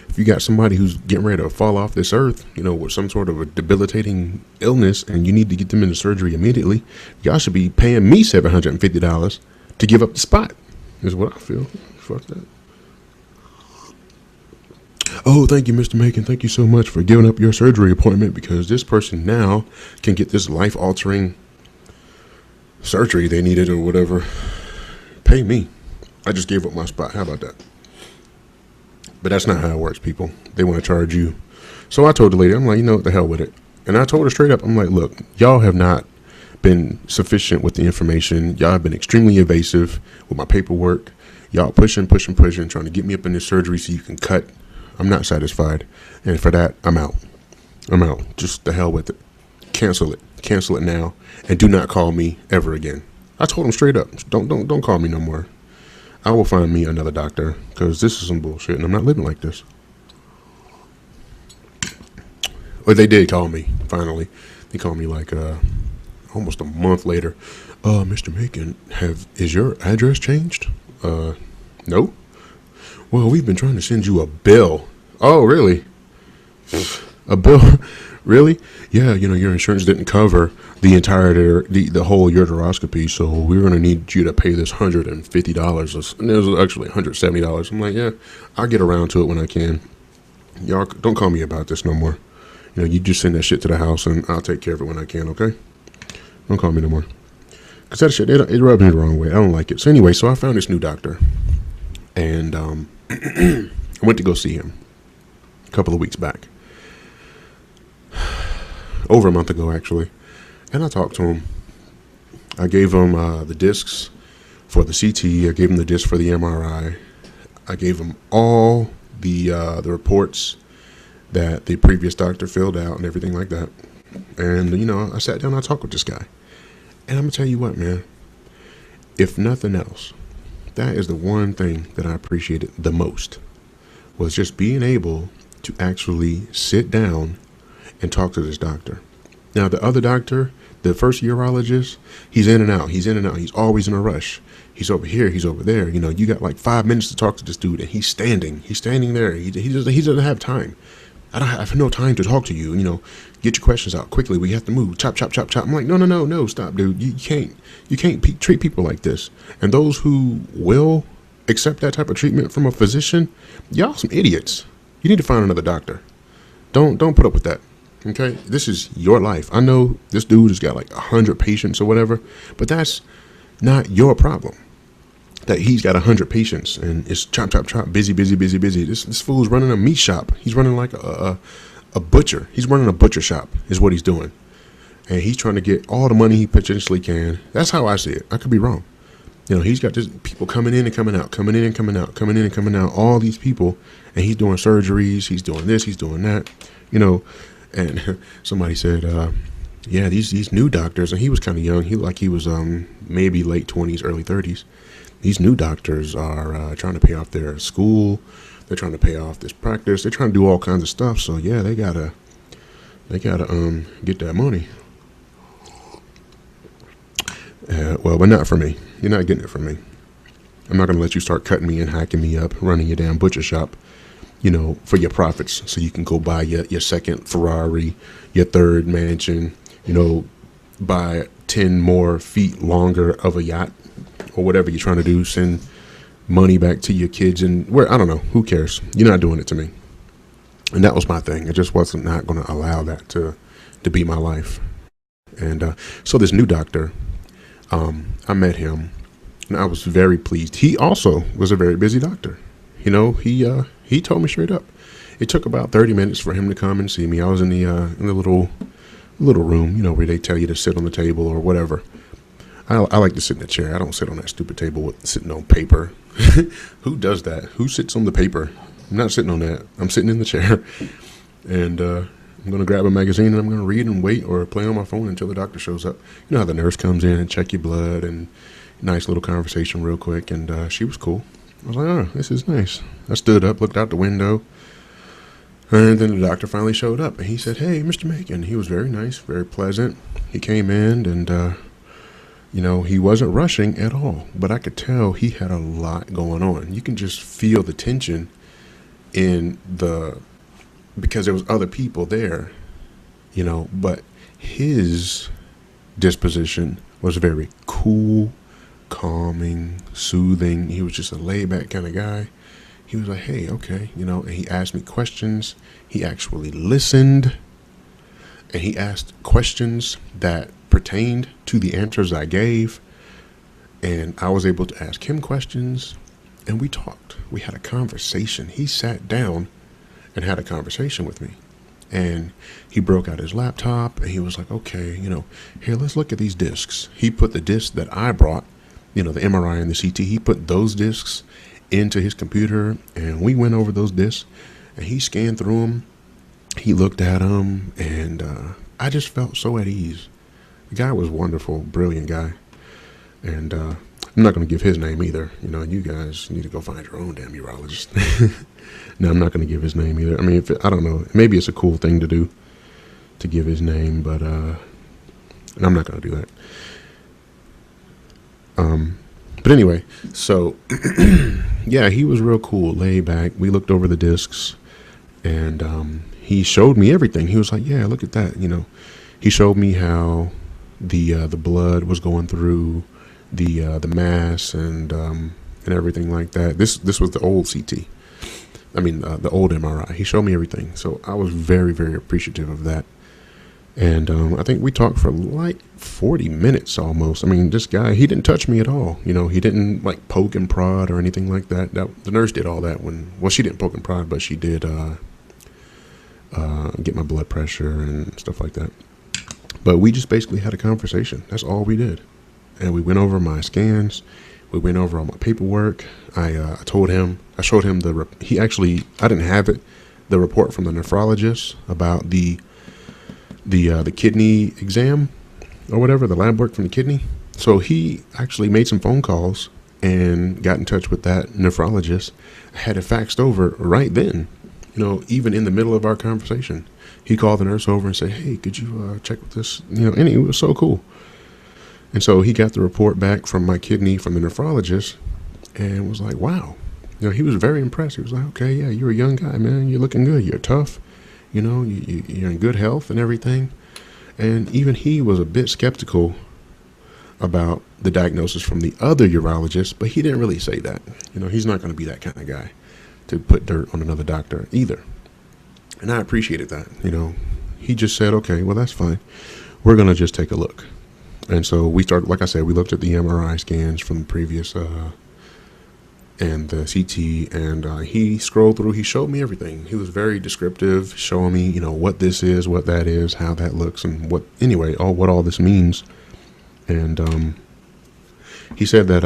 if you got somebody who's getting ready to fall off this earth, with some sort of a debilitating illness and you need to get them into surgery immediately, y'all should be paying me $750 to give up the spot. Is what I feel. Fuck that. Oh, thank you, Mr. Macon. Thank you so much for giving up your surgery appointment because this person now can get this life-altering surgery they needed or whatever. Pay me. I just gave up my spot. How about that? But that's not how it works, people. They want to charge you. So I told the lady, I'm like, what the hell with it. And I told her straight up, I'm like, look, y'all have not been sufficient with the information. Y'all have been extremely evasive with my paperwork. Y'all pushing, trying to get me up in this surgery so you can cut. I'm not satisfied. And for that, I'm out. Just the hell with it. Cancel it now. And do not call me ever again. I told him straight up, don't call me no more. I will find me another doctor because this is some bullshit and I'm not living like this. Well, they did call me, finally. They called me like almost a month later. Mr. Macon, is your address changed? No. Well, we've been trying to send you a bill. Oh, really? A bill Really? Yeah, your insurance didn't cover the entire the whole uteroscopy, so we're gonna need you to pay this $150. And it was actually $170. I'm like, yeah, I'll get around to it when I can. Y'all don't call me about this no more. You just send that shit to the house, and I'll take care of it when I can. Okay? Don't call me no more. Cause that shit, it rubs me the wrong way. I don't like it. So anyway, so I found this new doctor, and I went to go see him a couple of weeks back. Over a month ago, actually. And I talked to him. I gave him the discs for the CT. I gave him the disc for the MRI. I gave him all the reports that the previous doctor filled out and everything like that. And, I sat down and I talked with this guy. And I'm going to tell you what, man. If nothing else, that is the one thing that I appreciated the most, was just being able to actually sit down and talk to this doctor. Now, the other doctor, the first urologist, he's in and out. He's in and out. He's always in a rush. He's over here. He's over there. You got like 5 minutes to talk to this dude, and he's standing. He's standing there. He doesn't have time. I have no time to talk to you. Get your questions out quickly. We have to move. Chop, chop, chop, chop. I'm like, no, stop, dude. You can't treat people like this. And those who will accept that type of treatment from a physician, y'all some idiots. You need to find another doctor. Don't put up with that. Okay, this is your life. I know this dude has got like 100 patients or whatever, but that's not your problem. That he's got 100 patients and it's chop, chop, chop, busy. This fool's running a meat shop. He's running like a butcher. He's running a butcher shop is what he's doing. And he's trying to get all the money he potentially can. That's how I see it. I could be wrong. He's got just people coming in and coming out, coming in and coming out, coming in and coming out, all these people. And he's doing surgeries. He's doing this. He's doing that, And somebody said, yeah, these new doctors, and he was kind of young. He was maybe late 20s, early 30s. These new doctors are trying to pay off their school. They're trying to pay off this practice. They're trying to do all kinds of stuff. So yeah, they gotta get that money. Well, but not for me. You're not getting it from me. I'm not gonna let you start cutting me and hacking me up, running your damn butcher shop, for your profits, so you can go buy your second Ferrari, your third mansion, buy 10 more feet longer of a yacht, or whatever you're trying to do, send money back to your kids, and I don't know, who cares? You're not doing it to me. And that was my thing. I just wasn't not going to allow that to be my life. And so this new doctor, I met him, and I was very pleased. He also was a very busy doctor. He told me straight up. It took about 30 minutes for him to come and see me. I was in the little room, where they tell you to sit on the table or whatever. I like to sit in the chair. I don't sit on that stupid table sitting on paper. Who does that? Who sits on the paper? I'm not sitting on that. I'm sitting in the chair, and I'm going to grab a magazine and I'm going to read and wait or play on my phone until the doctor shows up. You know how the nurse comes in and check your blood, and nice little conversation real quick, and she was cool. I was like, oh, this is nice. I stood up, looked out the window, and then the doctor finally showed up, and he said, hey, Mr. Macon. He was very nice, very pleasant. He came in, and he wasn't rushing at all, but I could tell he had a lot going on. You can just feel the tension because there was other people there, but his disposition was very cool, calming, soothing. He was just a laid back kind of guy. He was like, hey, okay, and he asked me questions. He actually listened, and he asked questions that pertained to the answers I gave, and I was able to ask him questions, and we talked. We had a conversation. He sat down and had a conversation with me, and he broke out his laptop, and he was like, okay, here, let's look at these discs. He put the discs that I brought, the MRI and the CT, he put those discs into his computer, and we went over those discs, and he scanned through them. He looked at them, and I just felt so at ease. The guy was wonderful, brilliant guy. And I'm not going to give his name either. You guys need to go find your own damn urologist. No, I'm not going to give his name either. I mean, I don't know. Maybe it's a cool thing to do, to give his name, but and I'm not going to do that. But anyway, so yeah, he was real cool, laid back. We looked over the discs, and he showed me everything. He was like, yeah, look at that. He showed me how the blood was going through the mass and everything like that. This was the old CT. I mean, the old MRI. He showed me everything. So I was very, very appreciative of that. And I think we talked for like 40 minutes almost. I mean, this guy, he didn't touch me at all. He didn't like poke and prod or anything like that. The nurse did all that she didn't poke and prod, but she did get my blood pressure and stuff like that. But we just basically had a conversation. That's all we did. And we went over my scans. We went over all my paperwork. I showed him I didn't have it, the report from the nephrologist about the kidney exam or whatever, the lab work from the kidney. So he actually made some phone calls and got in touch with that nephrologist, had it faxed over right then, even in the middle of our conversation. He called the nurse over and said, hey, could you check with this? And it was so cool. And so he got the report back from my kidney from the nephrologist and was like, wow. He was very impressed. He was like, okay, yeah, you're a young guy, man. You're looking good. You're tough. You're in good health and everything. And even he was a bit skeptical about the diagnosis from the other urologist, but he didn't really say that. He's not going to be that kind of guy to put dirt on another doctor either. And I appreciated that. He just said, okay, well, that's fine. We're going to just take a look. And so we started, like I said, we looked at the MRI scans from the previous and the CT, and he scrolled through. He showed me everything. He was very descriptive, showing me, what this is, what that is, how that looks, and what all this means. And he said that,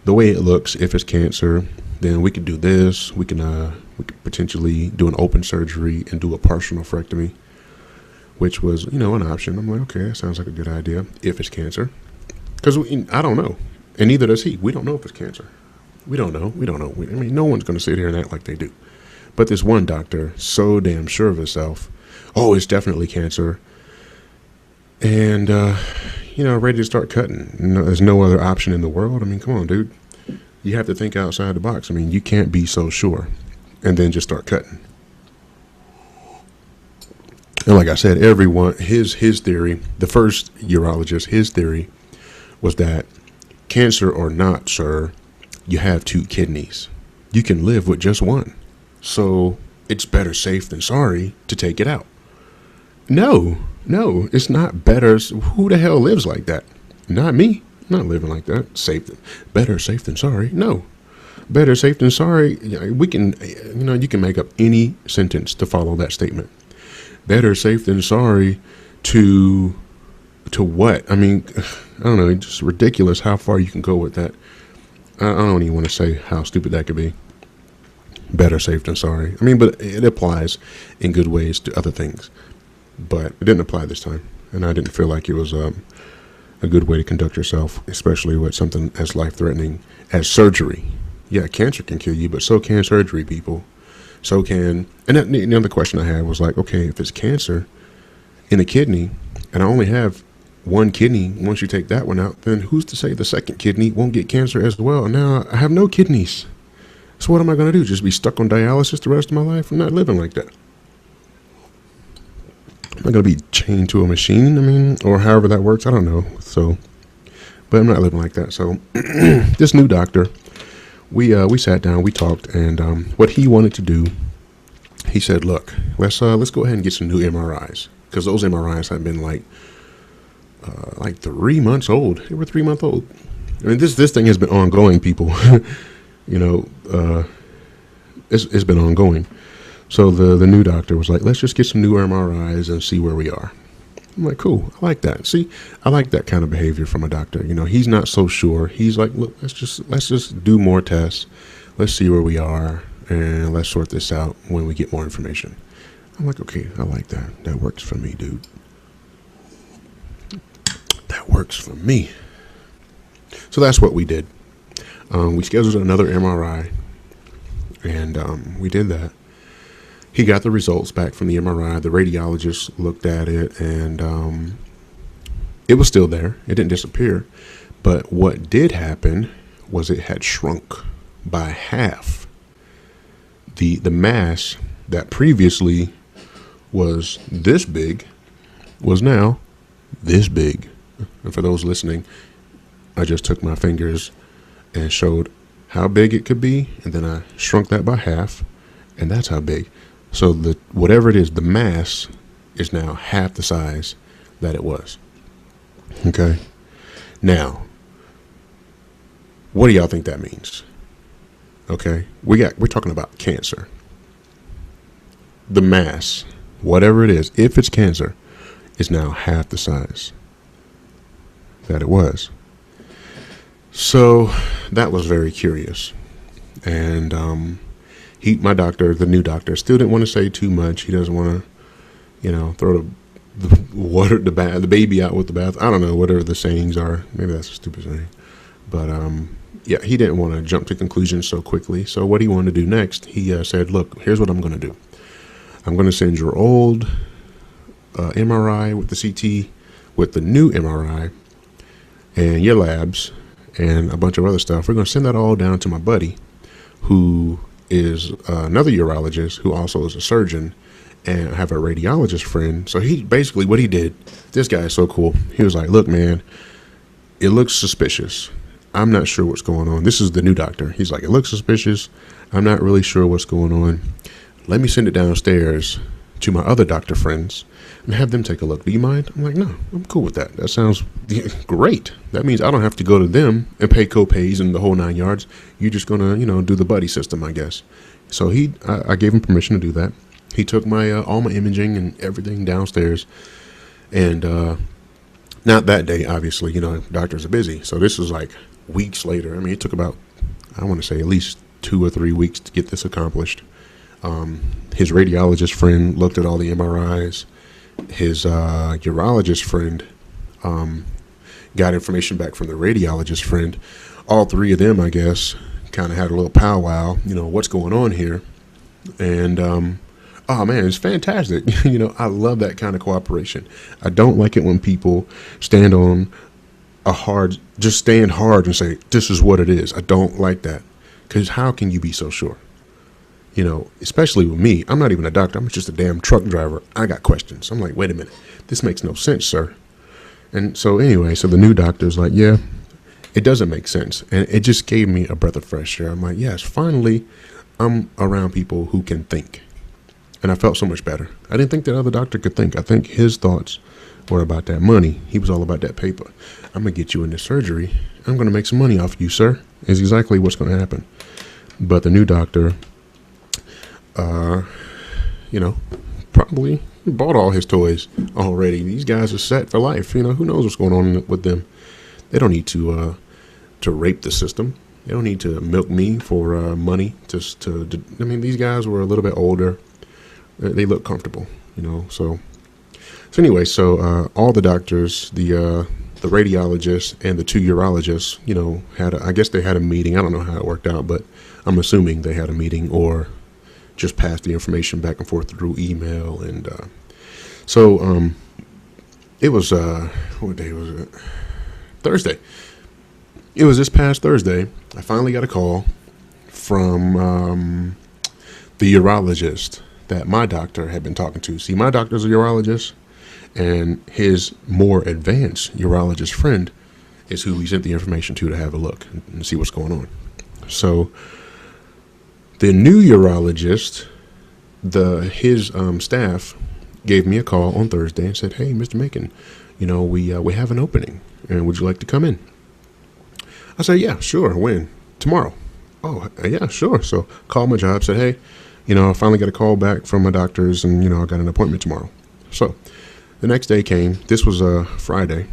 the way it looks, if it's cancer, then we could do this. We could potentially do an open surgery and do a partial nephrectomy, which was, an option. I'm like, okay, that sounds like a good idea if it's cancer. Because I don't know. And neither does he. We don't know if it's cancer. We don't know. No one's going to sit here and act like they do. But this one doctor, so damn sure of himself, oh, it's definitely cancer. And, ready to start cutting. There's no other option in the world. I mean, come on, dude. You have to think outside the box. I mean, you can't be so sure and then just start cutting. And like I said, everyone, his theory, the first urologist, his theory was that cancer or not, sir, you have 2 kidneys. You can live with just one. So it's better safe than sorry to take it out. No, it's not better. Who the hell lives like that? Not me. I'm not living like that. Better safe than sorry. No. Better safe than sorry. We can, you can make up any sentence to follow that statement. Better safe than sorry to what? I mean, I don't know. It's just ridiculous how far you can go with that. I don't even want to say how stupid that could be. Better safe than sorry. I mean, but it applies in good ways to other things. But it didn't apply this time. And I didn't feel like it was a good way to conduct yourself, especially with something as life-threatening as surgery. Yeah, cancer can kill you, but so can surgery, people. So can, and the other question I had was like, okay, if it's cancer in the kidney, and I only have one kidney, once you take that one out, then who's to say the second kidney won't get cancer as well? And now I have no kidneys. So what am I going to do? Just be stuck on dialysis the rest of my life? I'm not living like that. I'm not going to be chained to a machine, I mean, or however that works. I don't know. So, but I'm not living like that. So this new doctor, we sat down, we talked, and what he wanted to do, he said, look, let's go ahead and get some new MRIs, because those MRIs have been like 3 months old. They were 3 months old. I mean, this thing has been ongoing, people. It's been ongoing. So the new doctor was like, let's just get some new MRIs and see where we are. I'm like, cool. I like that. See, I like that kind of behavior from a doctor. He's not so sure. He's like, look, let's just do more tests. Let's see where we are, and let's sort this out when we get more information. I'm like, okay, I like that. That works for me, dude. That works for me. So that's what we did. We scheduled another MRI, and we did that. He got the results back from the MRI. The radiologist looked at it, and it was still there. It didn't disappear. But what did happen was it had shrunk by half. The mass that previously was this big was now this big. And for those listening, I just took my fingers and showed how big it could be, and then I shrunk that by half, and that's how big. So the whatever it is, the mass is now half the size that it was. Okay. Now, what do y'all think that means? Okay. We're talking about cancer. The mass, whatever it is, if it's cancer, is now half the size that it was. So that was very curious. And my doctor, the new doctor, still didn't want to say too much. He doesn't want to, throw the baby out with the bath. I don't know, whatever the sayings are. Maybe that's a stupid saying. But yeah, he didn't want to jump to conclusions so quickly. So what he wanted to do next, he said, look, here's what I'm going to do. I'm going to send your old MRI with the CT with the new MRI and your labs and a bunch of other stuff. We're going to send that all down to my buddy, who is another urologist who also is a surgeon, and I have a radiologist friend. So he basically, what he did, this guy is so cool. He was like, look, man, it looks suspicious. I'm not sure what's going on. This is the new doctor. He's like, it looks suspicious. I'm not really sure what's going on. Let me send it downstairs to my other doctor friends and have them take a look. Do you mind? I'm like, no, I'm cool with that. That sounds great. That means I don't have to go to them and pay co-pays and the whole 9 yards. You're just going to, do the buddy system, I guess. So I gave him permission to do that. He took my all my imaging and everything downstairs. And not that day, obviously, doctors are busy. So this was like weeks later. I mean, it took about, I want to say at least 2 or 3 weeks to get this accomplished. His radiologist friend looked at all the MRIs. His urologist friend got information back from the radiologist friend. All three of them, I guess, kind of had a little powwow, what's going on here. And, oh man, it's fantastic. I love that kind of cooperation. I don't like it when people stand hard and say, this is what it is. I don't like that. Because how can you be so sure? Especially with me, I'm not even a doctor. I'm just a damn truck driver. I got questions. I'm like, wait a minute, this makes no sense, sir. And so anyway, so the new doctor's like, yeah, it doesn't make sense. And it just gave me a breath of fresh air. I'm like, yes, finally, I'm around people who can think. And I felt so much better. I didn't think that other doctor could think. I think his thoughts were about that money. He was all about that paper. I'm going to get you into surgery. I'm going to make some money off you, sir. Is exactly what's going to happen. But the new doctor, probably bought all his toys already. These guys are set for life. Who knows what's going on with them. They don't need to rape the system. They don't need to milk me for money. These guys were a little bit older. They look comfortable, So anyway, all the doctors, the radiologist and the 2 urologists, I guess they had a meeting. I don't know how it worked out, but I'm assuming they had a meeting or just passed the information back and forth through email. And it was, what day was it? Thursday. It was this past Thursday. I finally got a call from the urologist that my doctor had been talking to. See, my doctor's a urologist, and his more advanced urologist friend is who we sent the information to have a look and see what's going on. So the new urologist, his staff gave me a call on Thursday and said, hey, Mr. Macon, we have an opening, and would you like to come in? I said, yeah, sure. When? Tomorrow. Oh, yeah, sure. So called my job, said, hey, I finally got a call back from my doctors, and, I got an appointment tomorrow. So the next day came. This was a Friday,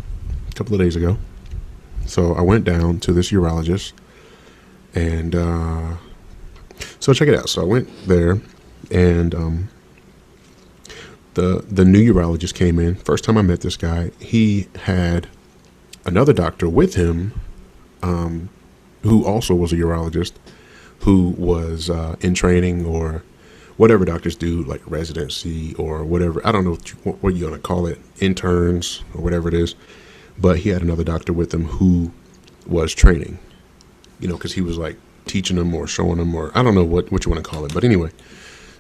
a couple of days ago. So I went down to this urologist, and so check it out. So I went there, and the new urologist came in. First time I met this guy, he had another doctor with him, who also was a urologist, who was in training or whatever doctors do, like residency or whatever. I don't know what you're going to call it, interns or whatever it is. But he had another doctor with him who was training, because he was like teaching them or showing them, or I don't know what you want to call it. But anyway,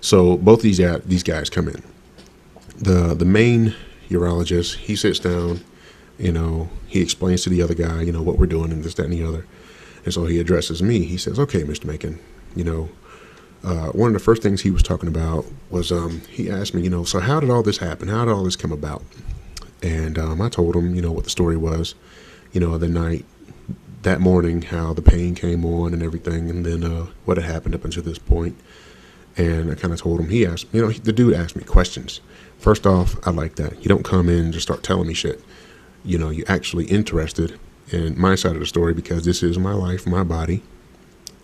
So both these guys come in. The main urologist, he sits down, he explains to the other guy, what we're doing and this, that, and the other. And so he addresses me. He says, okay, Mr. Macon, one of the first things he was talking about was he asked me, so how did all this happen? How did all this come about? And I told him, what the story was, the night, that morning, how the pain came on and everything, and then what had happened up until this point. And I kind of told him, he asked, the dude asked me questions. First off, I like that. You don't come in and just start telling me shit. You're actually interested in my side of the story, because this is my life, my body.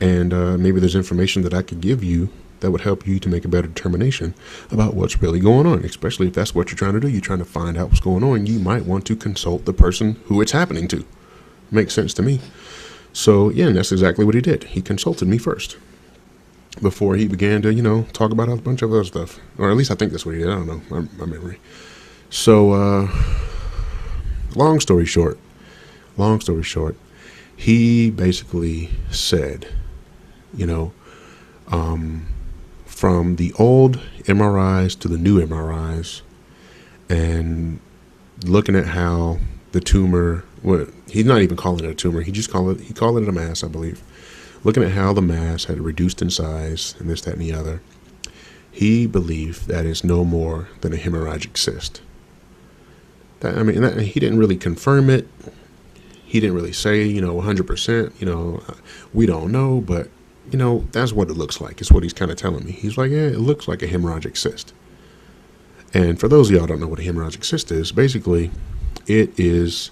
And maybe there's information that I could give you that would help you to make a better determination about what's really going on, especially if that's what you're trying to do. You're trying to find out what's going on. You might want to consult the person who it's happening to. Makes sense to me. So, yeah, and that's exactly what he did. He consulted me first before he began to, talk about a bunch of other stuff. Or at least I think that's what he did. I don't know, my memory. So, long story short, he basically said, from the old MRIs to the new MRIs, and looking at how the tumor, he's not even calling it a tumor, he called it a mass, I believe. Looking at how the mass had reduced in size and this, that, and the other, he believed that it's no more than a hemorrhagic cyst. He didn't really confirm it. He didn't really say, 100%, we don't know, but, that's what it looks like. It's what he's kind of telling me. He's like, yeah, it looks like a hemorrhagic cyst. And for those of y'all who don't know what a hemorrhagic cyst is, basically, it is,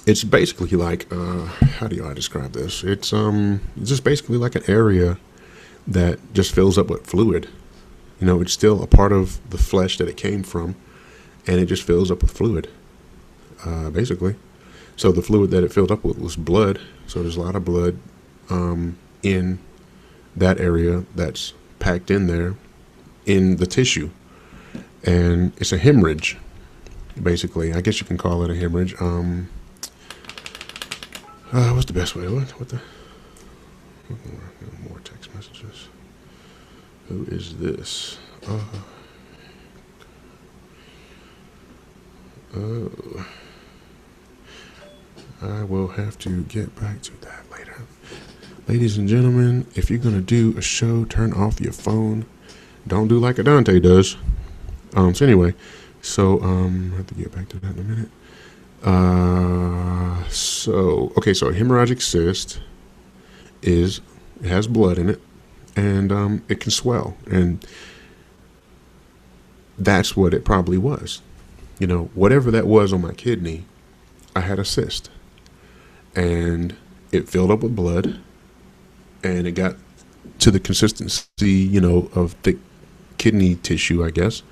it's basically like, how do I describe this? It's just basically like an area that just fills up with fluid. It's still a part of the flesh that it came from, and it just fills up with fluid, basically. So the fluid that it filled up with was blood. So there's a lot of blood in that area that's packed in there in the tissue, and it's a hemorrhage, basically. I guess you can call it a hemorrhage. What's the best way? What more text messages? Who is this? I will have to get back to that later. Ladies and gentlemen, if you're going to do a show, turn off your phone. Don't do like Adonte does. So anyway, I have to get back to that in a minute. So a hemorrhagic cyst it has blood in it, and it can swell, and that's what it probably was. Whatever that was on my kidney, I had a cyst, and it filled up with blood, and it got to the consistency, of thick kidney tissue, I guess,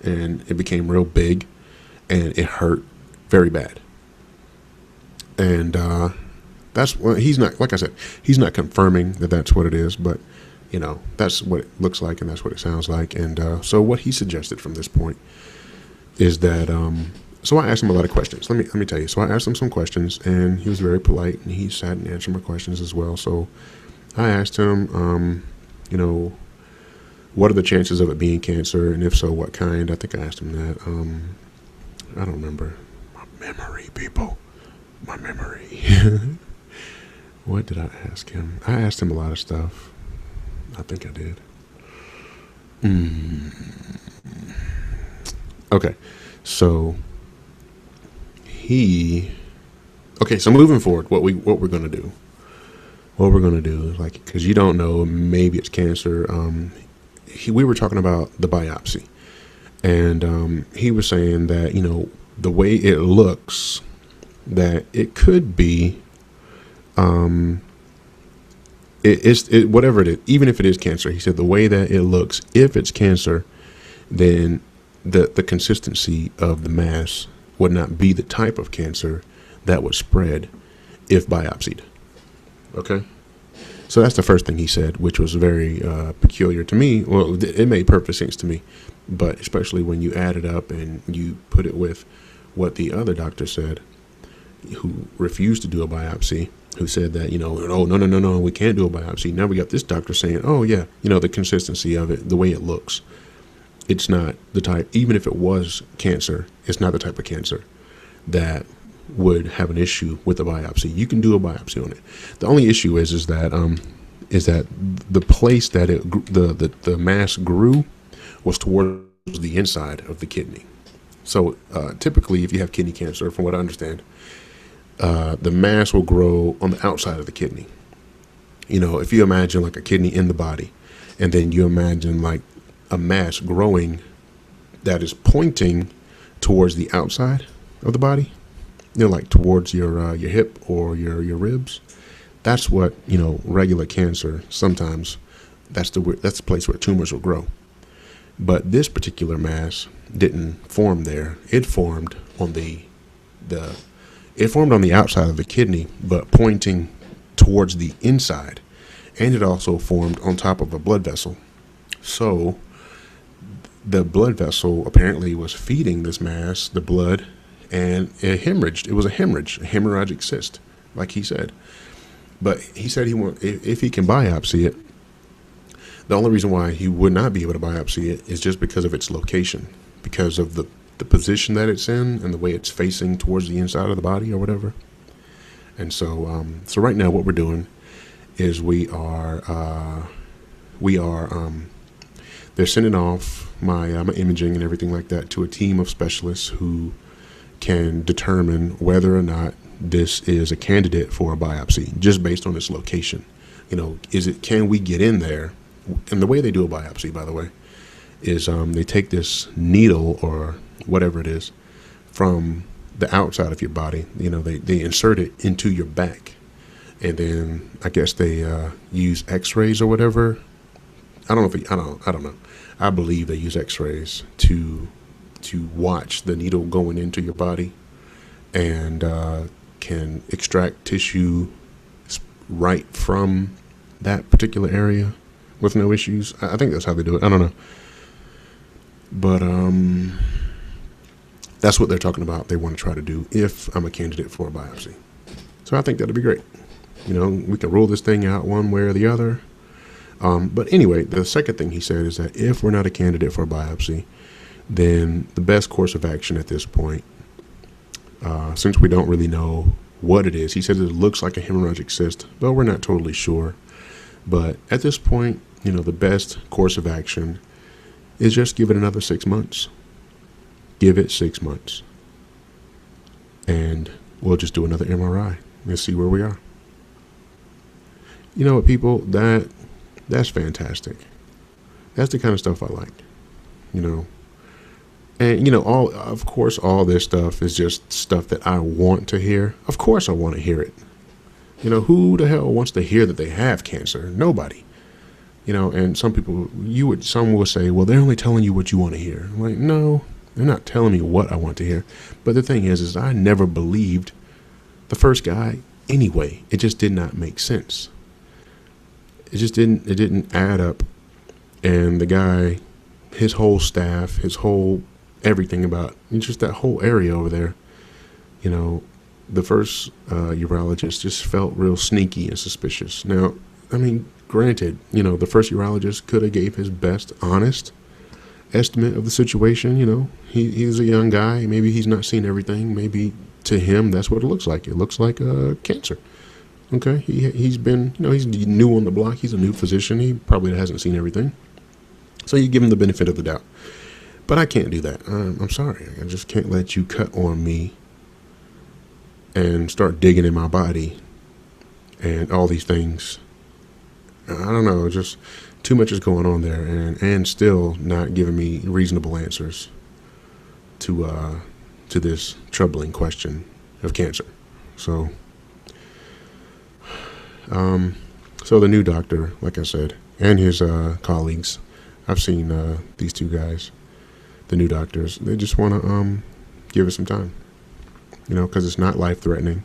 and it became real big, and it hurt very bad. And that's what he's not, like I said, he's not confirming that that's what it is, but that's what it looks like, and that's what it sounds like. And so what he suggested from this point is that so I asked him a lot of questions. Let me tell you. So I asked him some questions, and he was very polite, and he sat and answered my questions as well. So I asked him, what are the chances of it being cancer, and if so, what kind? I think I asked him that. I don't remember. My memory, people. My memory. What did I ask him? I asked him a lot of stuff. I think I did. Okay. So so moving forward, what we're going to do. What we're going to do is, like, because you don't know, maybe it's cancer. We were talking about the biopsy, and he was saying that, the way it looks, that it could be, whatever it is, even if it is cancer, he said the way that it looks, if it's cancer, then the consistency of the mass would not be the type of cancer that would spread if biopsied. Okay. So that's the first thing he said, which was very peculiar to me. Well, it made perfect sense to me, but especially when you add it up and you put it with what the other doctor said, who refused to do a biopsy, who said that, oh, no, we can't do a biopsy. Now we got this doctor saying, oh, yeah, the consistency of it, the way it looks. It's not the type, even if it was cancer, it's not the type of cancer that would have an issue with a biopsy. You can do a biopsy on it. The only issue is that the place that the mass grew was towards the inside of the kidney. So typically, if you have kidney cancer, from what I understand, the mass will grow on the outside of the kidney. If you imagine like a kidney in the body, and then you imagine like a mass growing that is pointing towards the outside of the body, like towards your hip or your ribs. That's what, regular cancer, sometimes that's the place where tumors will grow. But this particular mass didn't form there. It formed on the outside of the kidney, but pointing towards the inside. And it also formed on top of a blood vessel. So the blood vessel apparently was feeding this mass the blood, and it hemorrhaged. It was a hemorrhagic cyst, like he said. But he said if he can biopsy it, the only reason why he would not be able to biopsy it is just because of its location, because of the position that it's in and the way it's facing towards the inside of the body or whatever. And so right now what we're doing is we are they're sending off my imaging and everything like that to a team of specialists who can determine whether or not this is a candidate for a biopsy just based on its location. Can we get in there? And the way they do a biopsy, by the way, is they take this needle or whatever it is from the outside of your body. They insert it into your back, and then I guess they use X-rays or whatever. I don't know. I believe they use X-rays to watch the needle going into your body, and can extract tissue right from that particular area with no issues. I think that's how they do it. I don't know. But that's what they're talking about. They want to try to do if I'm a candidate for a biopsy. So I think that'd be great. We can rule this thing out one way or the other. But anyway, the second thing he said is that if we're not a candidate for a biopsy, then the best course of action at this point, since we don't really know what it is, he says it looks like a hemorrhagic cyst, but we're not totally sure. But at this point, the best course of action is just give it another 6 months. Give it 6 months. And we'll just do another MRI and see where we are. You know what, people? That's fantastic. That's the kind of stuff I like. And, of course, all this stuff is just stuff that I want to hear. Of course I want to hear it. Who the hell wants to hear that they have cancer? Nobody. And some will say, well, they're only telling you what you want to hear. I'm like, no, they're not telling me what I want to hear. But the thing is I never believed the first guy anyway. It just did not make sense. It didn't add up. And the guy, his whole staff, his whole everything about just that whole area over there, the first urologist just felt real sneaky and suspicious. Now, granted, the first urologist could have gave his best honest estimate of the situation. He's a young guy. Maybe he's not seen everything. Maybe to him, that's what it looks like. It looks like cancer. Okay. He's been, he's new on the block. He's a new physician. He probably hasn't seen everything. So you give him the benefit of the doubt. But I can't do that. I'm sorry. I just can't let you cut on me and start digging in my body and all these things. I don't know. Just too much is going on there, and still not giving me reasonable answers to this troubling question of cancer. So the new doctor, like I said, and his colleagues, I've seen these two guys, the new doctors, they just want to give it some time, because it's not life-threatening.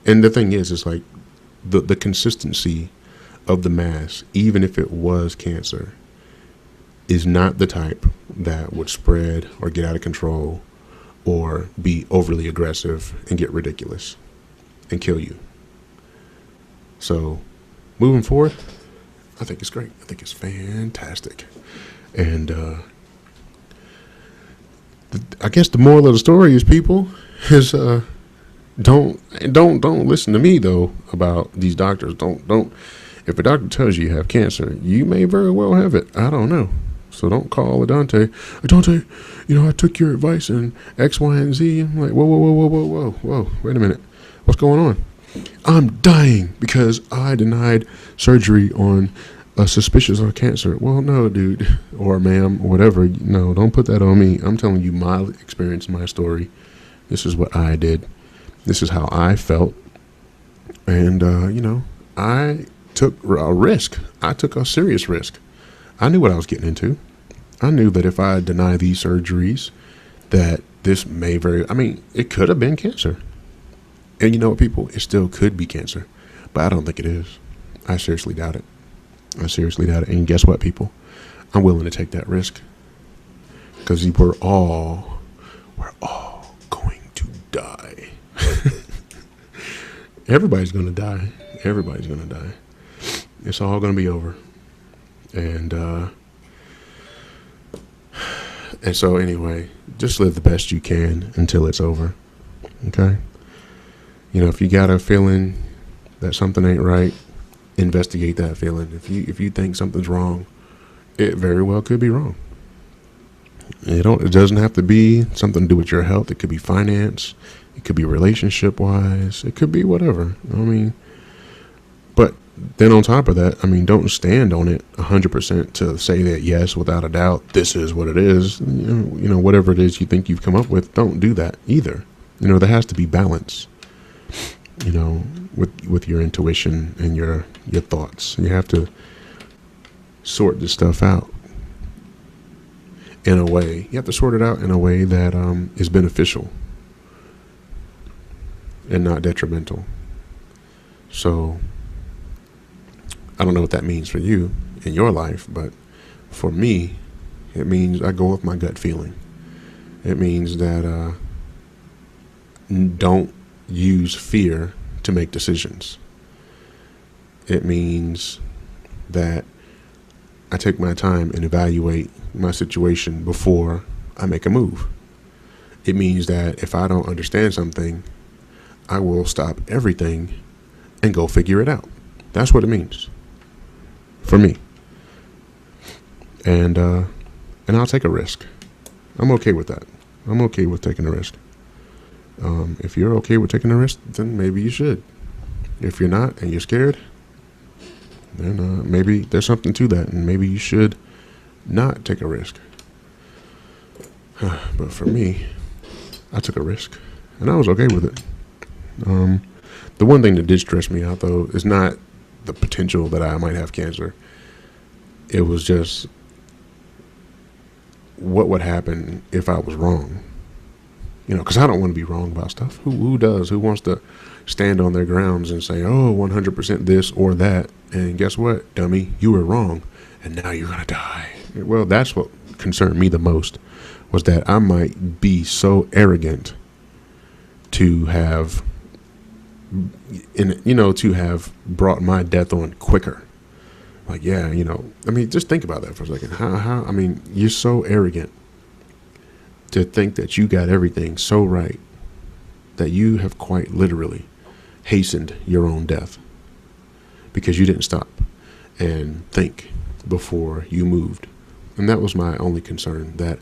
And the thing is like the consistency of the mass, even if it was cancer, is not the type that would spread or get out of control or be overly aggressive and get ridiculous and kill you. So moving forward, I think it's great. I think it's fantastic. And I guess the moral of the story is, people, is don't listen to me though about these doctors. Don't. If a doctor tells you have cancer, you may very well have it. I don't know. So don't call Adonte. Adonte, I took your advice and X, Y, and Z. I'm like, whoa. Wait a minute. What's going on? I'm dying because I denied surgery on a suspicious of cancer. Well, no, dude, or ma'am, or whatever. No, don't put that on me. I'm telling you my experience, my story. This is what I did. This is how I felt. And, I took a risk. I took a serious risk. I knew what I was getting into. I knew that if I deny these surgeries, that this it could have been cancer. And you know what, people? It still could be cancer. But I don't think it is. I seriously doubt it. And guess what, people? I'm willing to take that risk. Because we're all going to die. Everybody's going to die. It's all going to be over. And so anyway, just live the best you can until it's over. Okay? If you got a feeling that something ain't right, investigate that feeling. If you think something's wrong, it very well could be wrong. It doesn't have to be something to do with your health. It could be finance. It could be relationship wise. It could be whatever. But then on top of that, don't stand on it 100% to say that yes, without a doubt, this is what it is. Whatever it is you think you've come up with, don't do that either. There has to be balance. With your intuition and your thoughts. You have to sort this stuff out in a way. You have to sort it out in a way that is beneficial and not detrimental. So I don't know what that means for you in your life, but for me, it means I go with my gut feeling. It means that don't use fear to make decisions. It means that I take my time and evaluate my situation before I make a move. It means that if I don't understand something, I will stop everything and go figure it out. That's what it means for me. And I'll take a risk. I'm okay with that. I'm okay with taking a risk. If you're okay with taking a risk, then maybe you should. If you're not and you're scared, then maybe there's something to that, and maybe you should not take a risk. But for me, I took a risk, and I was okay with it. The one thing that did stress me out, though, is not the potential that I might have cancer. It was just what would happen if I was wrong. Because I don't want to be wrong about stuff. Who does? Who wants to stand on their grounds and say, oh, 100% this or that? And guess what, dummy? You were wrong, and now you're going to die. Well, that's what concerned me the most, was that I might be so arrogant to have, to have brought my death on quicker. Like, yeah, just think about that for a second. How you're so arrogant to think that you got everything so right that you have quite literally hastened your own death because you didn't stop and think before you moved. And that was my only concern, that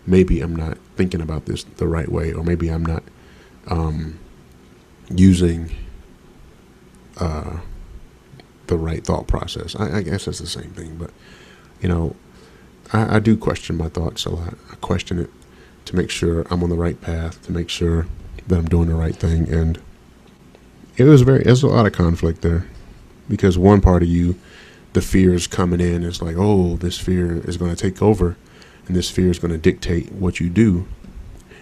maybe I'm not thinking about this the right way, or maybe I'm not using the right thought process. I guess that's the same thing, but I do question my thoughts a lot. I question it to make sure I'm on the right path, to make sure that I'm doing the right thing. And there's a lot of conflict there, because one part of you, the fear is coming in. It's like, oh, this fear is going to take over, and this fear is going to dictate what you do.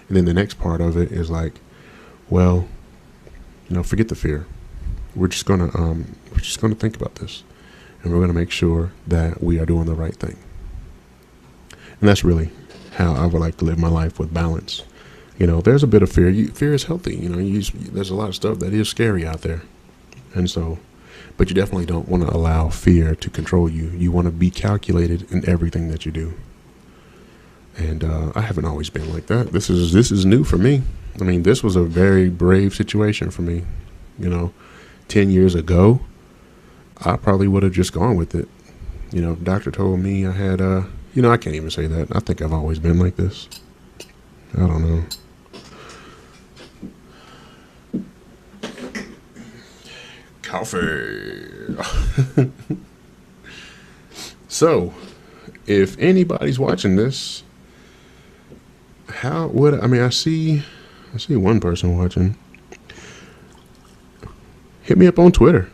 And then the next part of it is like, well, forget the fear. We're just gonna think about this, and we're gonna make sure that we are doing the right thing. And that's really how I would like to live my life, with balance. There's a bit of fear. Fear is healthy. There's a lot of stuff that is scary out there. And so but you definitely don't want to allow fear to control you. You want to be calculated in everything that you do. And I haven't always been like that. This is new for me. I mean, this was a very brave situation for me. 10 years ago, I probably would have just gone with it. If doctor told me I had, I can't even say that. I think I've always been like this. I don't know. Coffee. So, if anybody's watching this, I see one person watching. Hit me up on Twitter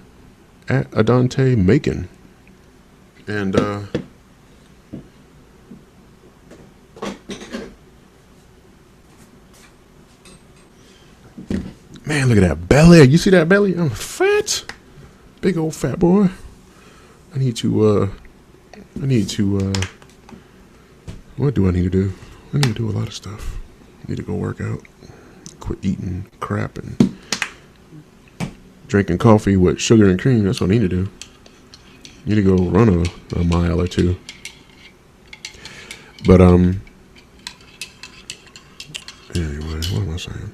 at Adonte Macon. And man, look at that belly. You see that belly? I'm fat. Big old fat boy. I need to what do I need to do? I need to do a lot of stuff. I need to go work out. Quit eating crap and drinking coffee with sugar and cream. That's what I need to do. I need to go run a mile or two. But anyway, what am I saying?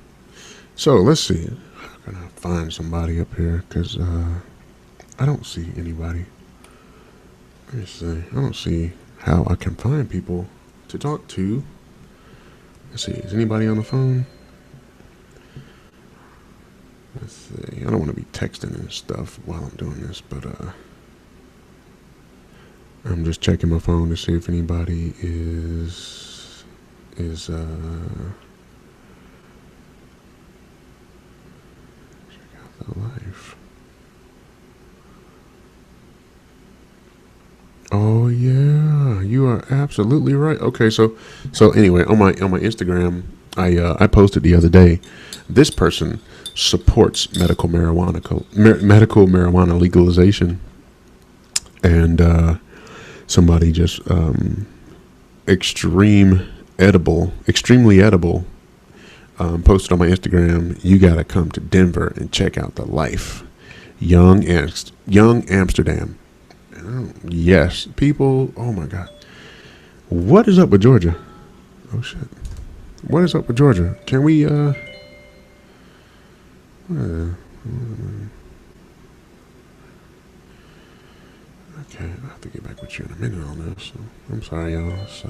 So let's see. How can I find somebody up here? Because I don't see anybody. Let me see. I don't see how I can find people to talk to. Let's see. Is anybody on the phone? Let's see. I don't want to be texting and stuff while I'm doing this, but I'm just checking my phone to see if anybody is check out the life. Oh yeah, you are absolutely right. Okay, so anyway, on my Instagram, I posted the other day. This person supports medical marijuana legalization, and somebody just extremely edible posted on my Instagram. You gotta come to Denver and check out the life, young Amsterdam. Oh, yes, people. Oh my God, what is up with Georgia? Oh shit, what is up with Georgia? Can we okay, I have to get back with you in a minute on this. I'm sorry, y'all. Okay.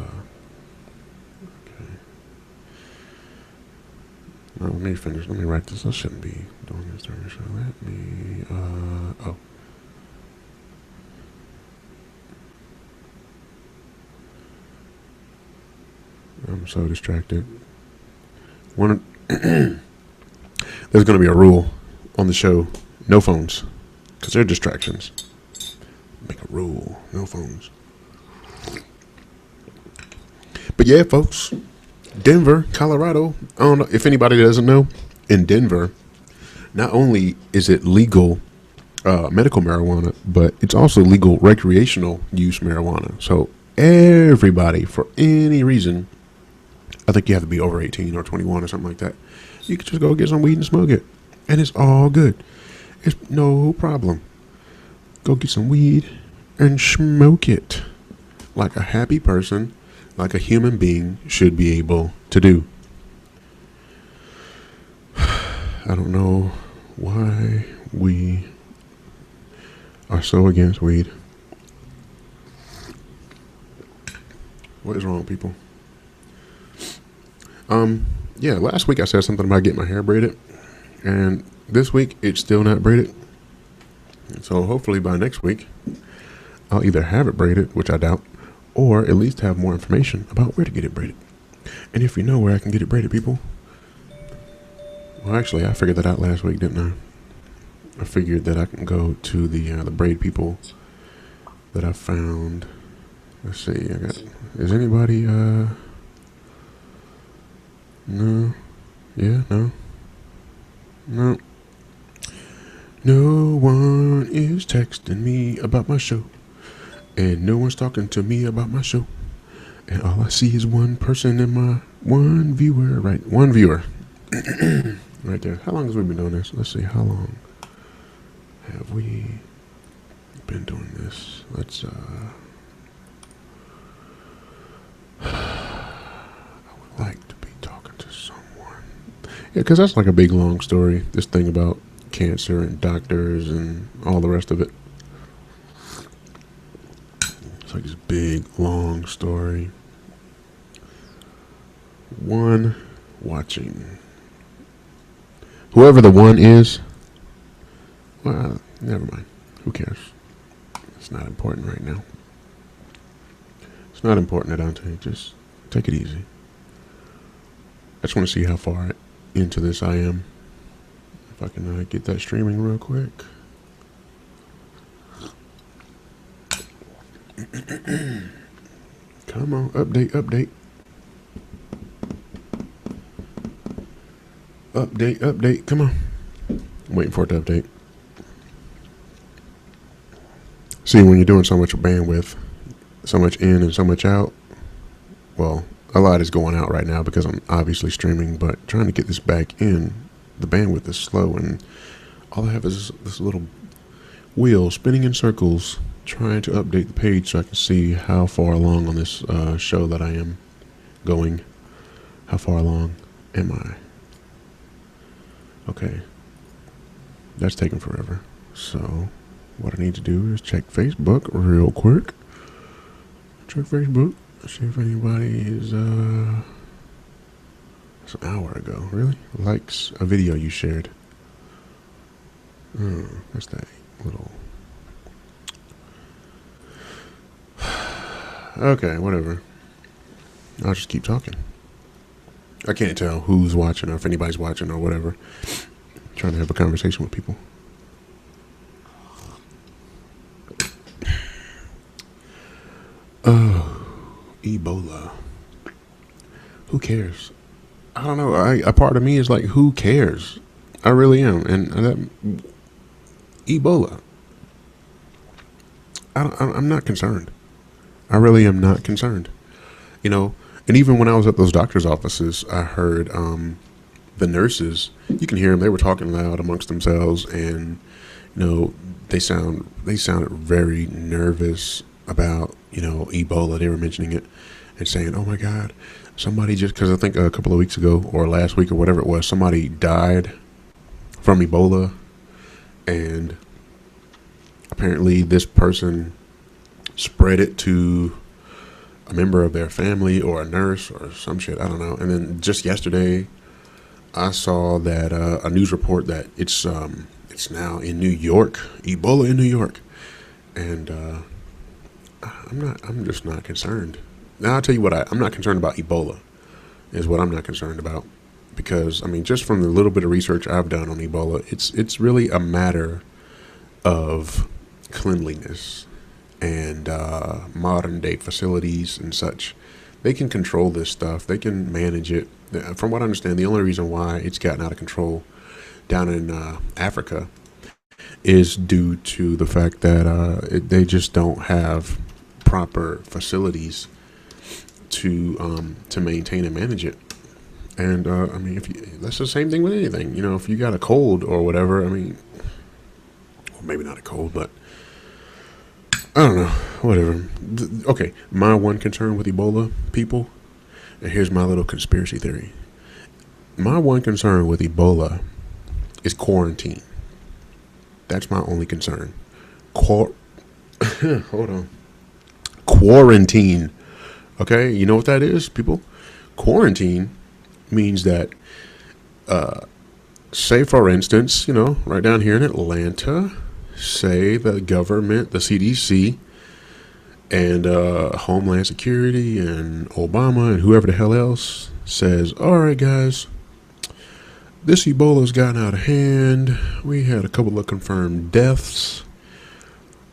Now, let me finish. Let me write this. I shouldn't be doing this during the show. Let me. Oh. I'm so distracted. There's going to be a rule on the show: no phones, because they're distractions. Make a rule: no phones. But yeah, folks, Denver, Colorado. I don't know if anybody doesn't know. In Denver, not only is it legal medical marijuana, but it's also legal recreational use marijuana. So everybody, for any reason, I think you have to be over 18 or 21 or something like that, you can just go get some weed and smoke it, and it's all good. It's no problem. Go get some weed and smoke it like a happy person, like a human being should be able to do. I don't know why we are so against weed. What is wrong, people? Yeah, last week I said something about getting my hair braided, and this week it's still not braided. So hopefully by next week, I'll either have it braided, which I doubt, or at least have more information about where to get it braided. And if you know where I can get it braided, people. Well, actually, I figured that out last week, didn't I? I figured that I can go to the braid people that I found. Let's see. Is anybody? No. Yeah. No. No. No one is texting me about my show, and no one's talking to me about my show, and all I see is one person in my one viewer, right? One viewer, right there. How long has we been doing this? Let's see. How long have we Been doing this. Let's like to be talking to someone. Yeah, because that's like a big long story. This thing about cancer and doctors and all the rest of it. It's like this big long story. One watching. Whoever the one is, well, never mind. Who cares? It's not important right now. It's not important, Adonte. Just take it easy. I just want to see how far into this I am. If I can get that streaming real quick. Come on, update. Update, come on. I'm waiting for it to update. See, when you're doing so much bandwidth, so much in and so much out, well, a lot is going out right now because I'm obviously streaming, but trying to get this back in, the bandwidth is slow, and all I have is this little wheel spinning in circles, trying to update the page so I can see how far along on this show that I am going. How far along am I? Okay. That's taking forever. So, what I need to do is check Facebook real quick. Check Facebook. See if anybody is, it's an hour ago, really? Likes a video you shared. Oh, that's that little... Okay, whatever. I'll just keep talking. I can't tell who's watching or if anybody's watching or whatever. I'm trying to have a conversation with people. Oh, Ebola. Who cares? I don't know. A part of me is like, who cares? I really am. And that Ebola. I'm not concerned. I really am not concerned. You know, and even when I was at those doctor's offices, I heard the nurses, you can hear them, they were talking loud amongst themselves, and, you know, they sounded very nervous about, you know, Ebola. They were mentioning it and saying, oh my God, somebody just, because I think a couple of weeks ago or last week or whatever it was, somebody died from Ebola, and apparently this person spread it to a member of their family or a nurse or some shit. I don't know. And then just yesterday, I saw that a news report that it's now in New York, Ebola in New York, and I'm just not concerned. Now I'll tell you what I'm not concerned about. Ebola is what I'm not concerned about, because I mean, just from the little bit of research I've done on Ebola, it's really a matter of cleanliness and modern day facilities and such. They can control this stuff. They can manage it. From what I understand, the only reason why it's gotten out of control down in Africa is due to the fact that they just don't have proper facilities to maintain and manage it. And I mean, that's the same thing with anything. You know, if you got a cold or whatever, I mean, well, maybe not a cold, but I don't know, whatever. Okay, my one concern with Ebola, people, and here's my little conspiracy theory. My one concern with Ebola is quarantine. That's my only concern. Hold on. Quarantine. Okay, you know what that is, people? Quarantine means that, say for instance, you know, right down here in Atlanta, say the government, the CDC, and Homeland Security and Obama and whoever the hell else says, all right, guys, this Ebola's gotten out of hand. We had a couple of confirmed deaths.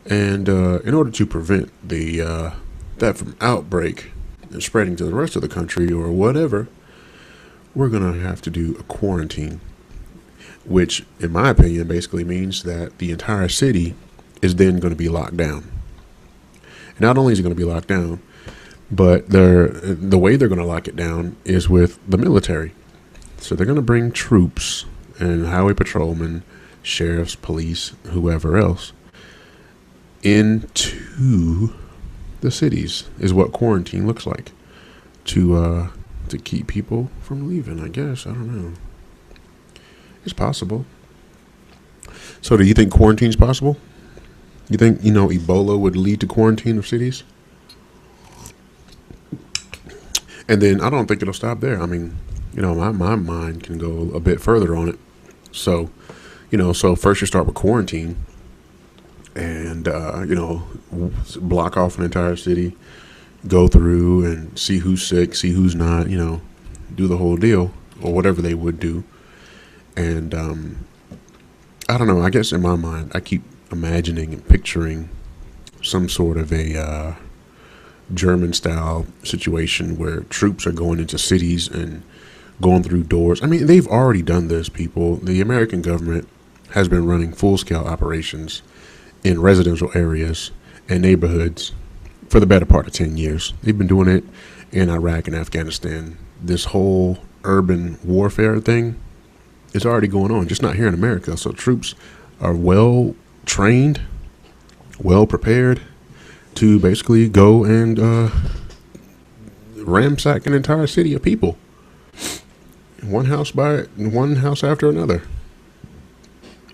And in order to prevent that from outbreak and spreading to the rest of the country or whatever, we're going to have to do a quarantine, which, in my opinion, basically means that the entire city is then going to be locked down. And not only is it going to be locked down, but the way they're going to lock it down is with the military. So they're going to bring troops and highway patrolmen, sheriffs, police, whoever else. into the cities is what quarantine looks like to keep people from leaving. I guess, I don't know. It's possible. So, do you think quarantine's possible? You think Ebola would lead to quarantine of cities? And then I don't think it'll stop there. I mean, my mind can go a bit further on it. So, so first you start with quarantine and, block off an entire city, go through and see who's sick, see who's not, do the whole deal or whatever they would do. And I don't know. I guess in my mind, I keep imagining and picturing some sort of a German style situation where troops are going into cities and going through doors. I mean, they've already done this, people. The American government has been running full scale operations in residential areas and neighborhoods for the better part of 10 years. They've been doing it in Iraq and Afghanistan. This whole urban warfare thing is already going on, just not here in America. So troops are well trained, well prepared to basically go and ransack an entire city of people, one house after another.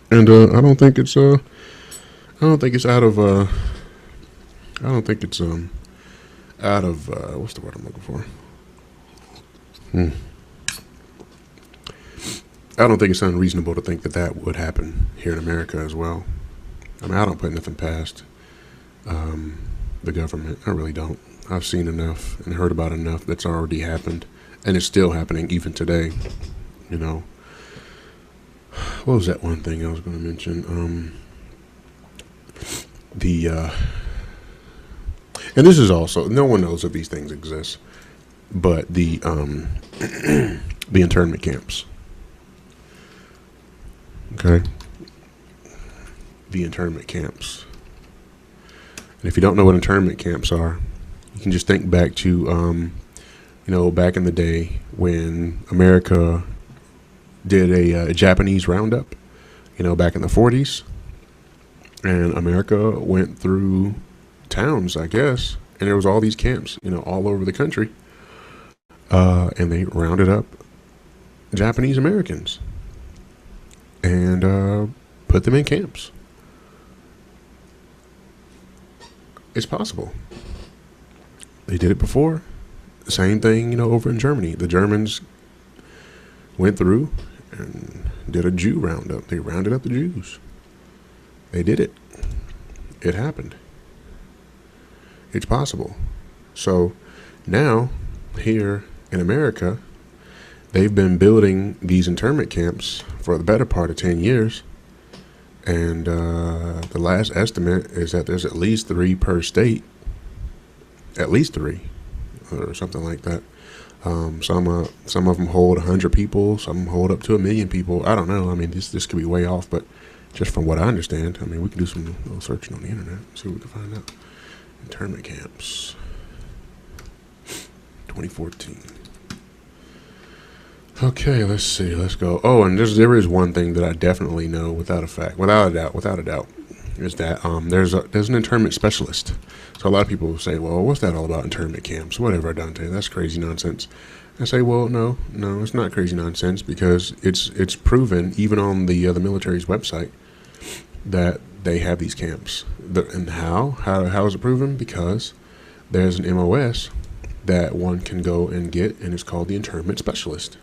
And I don't think it's out of what's the word I'm looking for? I don't think it's unreasonable to think that would happen here in America as well. I mean, I don't put nothing past the government. I really don't. I've seen enough and heard about enough that's already happened, and it's still happening even today. What was that one thing I was going to mention? And this is also, no one knows if these things exist, but the internment camps. Okay, the internment camps. And if you don't know what internment camps are, you can just think back to, back in the day when America did a Japanese roundup, back in the 40s. And America went through towns, I guess, and there was all these camps, all over the country. And they rounded up Japanese Americans and put them in camps. It's possible. They did it before. Same thing, over in Germany. The Germans went through and did a Jew roundup. They rounded up the Jews. They did it. It happened. It's possible. So now, here in America, they've been building these internment camps for the better part of 10 years. And the last estimate is that there's at least 3 per state. At least 3, or something like that. Some of them hold 100 people. Some hold up to 1 million people. I don't know. I mean, this could be way off, but just from what I understand, I mean, we can do some little searching on the internet, see what we can find out. Internment camps, 2014. Okay, let's see. Let's go. Oh, and there is one thing that I definitely know without a doubt, is that there's an internment specialist. So a lot of people will say, well, what's that all about, internment camps? Whatever, Adonte, that's crazy nonsense. I say, well, no, it's not crazy nonsense, because it's proven even on the military's website that they have these camps. And how is it proven? Because there's an MOS that one can go and get, and it's called the internment specialist.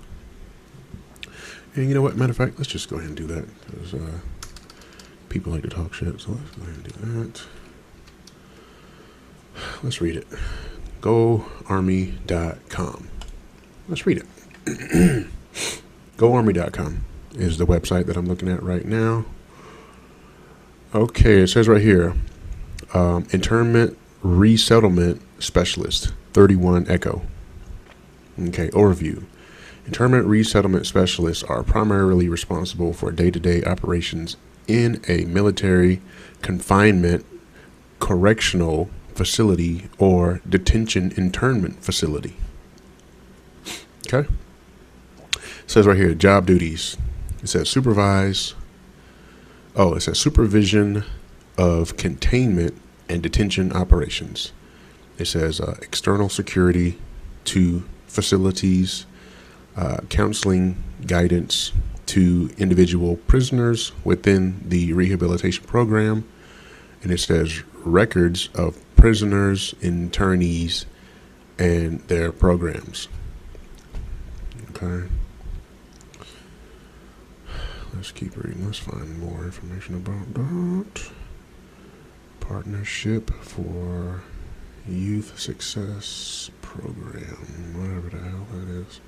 And you know what? Matter of fact, let's just go ahead and do that, because people like to talk shit. So let's go ahead and do that. Let's read it. GoArmy.com. Let's read it. GoArmy.com is the website that I'm looking at right now. Okay, it says right here, internment resettlement specialist, 31 Echo. Okay, overview. Internment resettlement specialists are primarily responsible for day-to-day operations in a military confinement, correctional facility, or detention internment facility. Okay. It says right here, job duties. It says supervision of containment and detention operations. It says external security to facilities, counseling guidance to individual prisoners within the rehabilitation program. And it says records of prisoners, internees, and their programs. Okay. Let's keep reading. Let's find more information about that. Partnership for Youth Success Program, whatever the hell that is.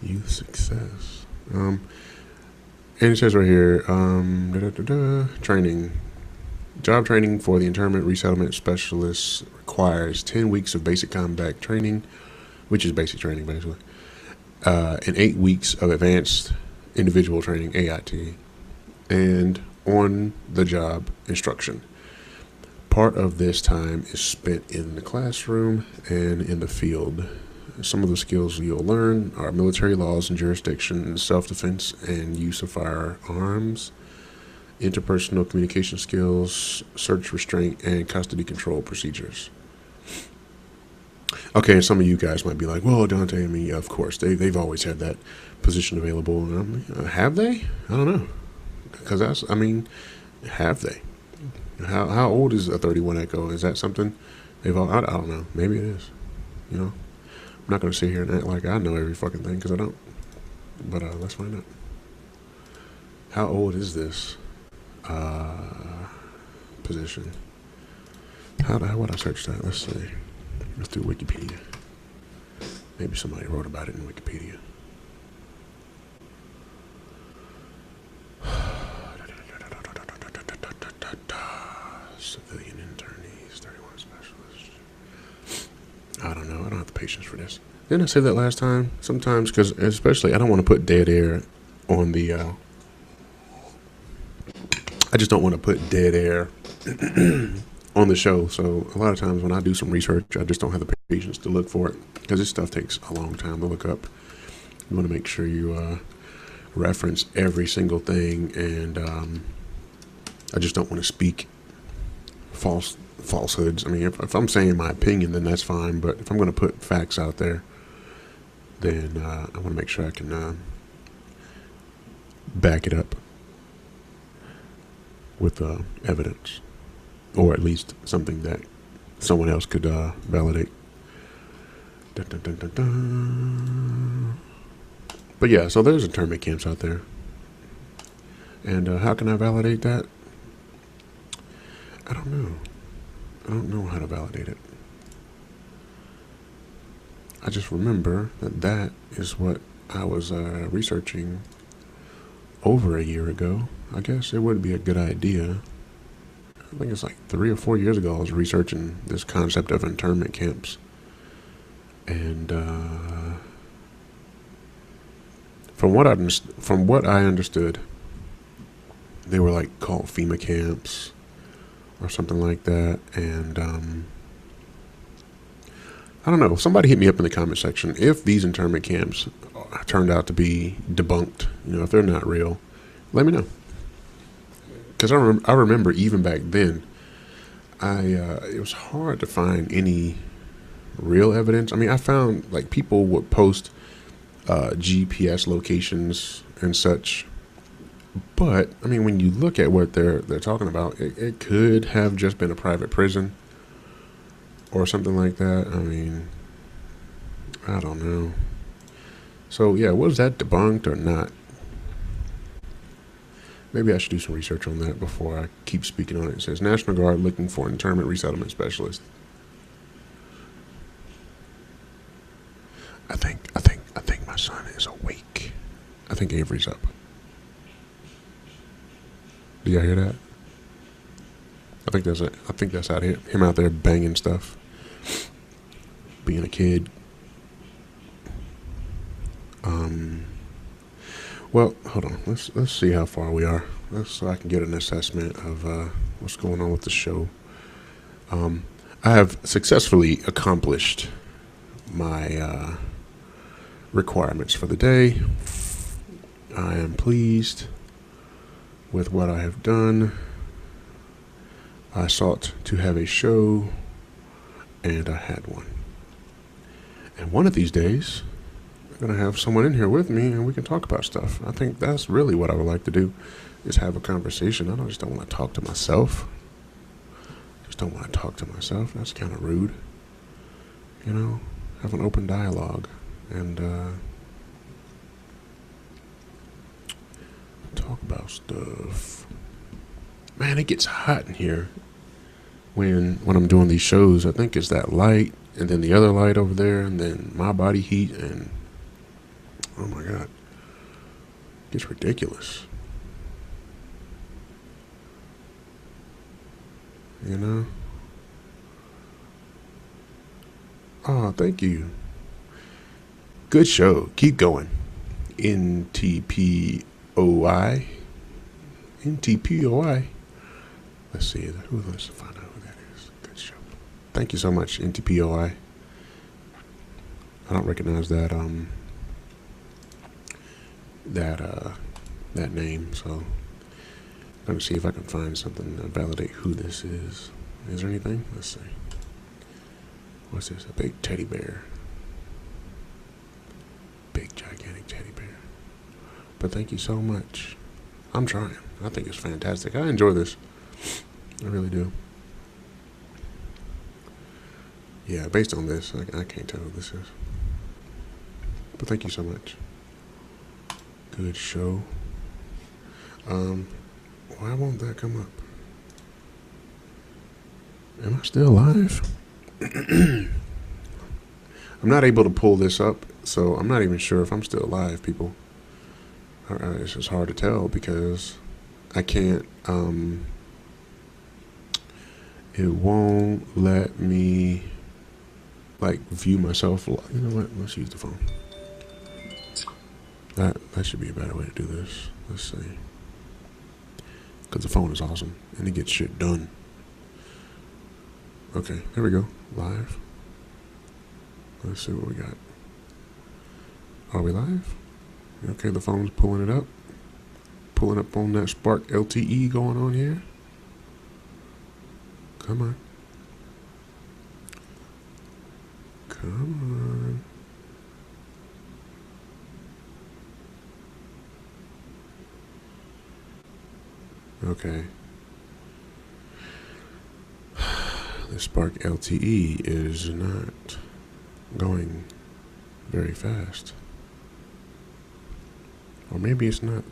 Youth Success. And it says right here, training. Job training for the internment resettlement specialists requires 10 weeks of basic combat training, which is basic training basically, and 8 weeks of advanced individual training, AIT, and on-the-job instruction. Part of this time is spent in the classroom and in the field. Some of the skills you'll learn are military laws and jurisdiction, self-defense and use of firearms, interpersonal communication skills, search, restraint, and custody control procedures. Okay, and some of you guys might be like, well, Adonte, I mean, of course, they've always had that position available. And have they? I don't know. Because have they? How old is a 31 Echo? Is that something they've all, I don't know. Maybe it is. You know? I'm not going to sit here and act like I know every fucking thing, because I don't. But let's find out. How old is this position? How would I search that? Let's see. Let's do Wikipedia. Maybe somebody wrote about it in Wikipedia. Civilian internees, 31 specialists. I don't know. I don't have the patience for this. Didn't I say that last time? Sometimes, because especially, I don't want to put dead air on the. I just don't want to put dead air on the show. So a lot of times when I do some research, I just don't have the patience to look for it, because this stuff takes a long time to look up. You want to make sure you reference every single thing, and I just don't want to speak falsehoods. I mean, if I'm saying my opinion, then that's fine. But if I'm going to put facts out there, then I want to make sure I can back it up with evidence, or at least something that someone else could validate. Dun, dun, dun, dun, dun. But yeah, so there's internment camps out there. And how can I validate that? I don't know. I don't know how to validate it. I just remember that is what I was researching over a year ago. I guess it would be a good idea. I think it's like 3 or 4 years ago I was researching this concept of internment camps. And from what I understood, they were like called FEMA camps or something like that. And I don't know. Somebody hit me up in the comment section if these internment camps turned out to be debunked. You know, if they're not real, let me know. Because I remember even back then, it was hard to find any real evidence. I mean, I found like people would post GPS locations and such, but I mean, when you look at what they're talking about, it could have just been a private prison or something like that. I mean, I don't know. So yeah, was that debunked or not? Maybe I should do some research on that before I keep speaking on it. It says National Guard looking for internment resettlement specialist. I think my son is awake. I think Avery's up. Do y'all hear that? I think that's it. I think that's out here. Him out there banging stuff. Being a kid. Well, hold on. Let's see how far we are. So I can get an assessment of what's going on with the show. I have successfully accomplished my requirements for the day. I am pleased with what I have done. I sought to have a show, and I had one. And one of these days, I'm going to have someone in here with me, and we can talk about stuff. I think that's really what I would like to do, is have a conversation. I just don't want to talk to myself. That's kind of rude. You know, have an open dialogue and talk about stuff. Man, it gets hot in here when I'm doing these shows. I think it's that light and then the other light over there and then my body heat, and oh my God, it gets ridiculous. You know? Oh, thank you. Good show. Keep going. NTPOI. NTPOI. Let's see. Let's find out who that is. Good show. Thank you so much, NTPOI. I don't recognize that that name, so I'm gonna see if I can find something to validate who this is. Is there anything? Let's see. What's this? A big teddy bear. Big gigantic teddy bear. But thank you so much. I'm trying. I think it's fantastic. I enjoy this. I really do. Yeah, based on this, I can't tell who this is. But thank you so much. Good show. Why won't that come up? Am I still live? I'm not able to pull this up, so I'm not even sure if I'm still live, people. It's just hard to tell because I can't, it won't let me, like, view myself. You know what? Let's use the phone. That should be a better way to do this. Let's see. Because the phone is awesome, and it gets shit done. Okay, there we go. Live. Let's see what we got. Are we live? Okay, the phone's pulling it up. Pulling up on that Spark LTE going on here. Come on. Come on. Okay. The Spark LTE is not going very fast. Or maybe it's not.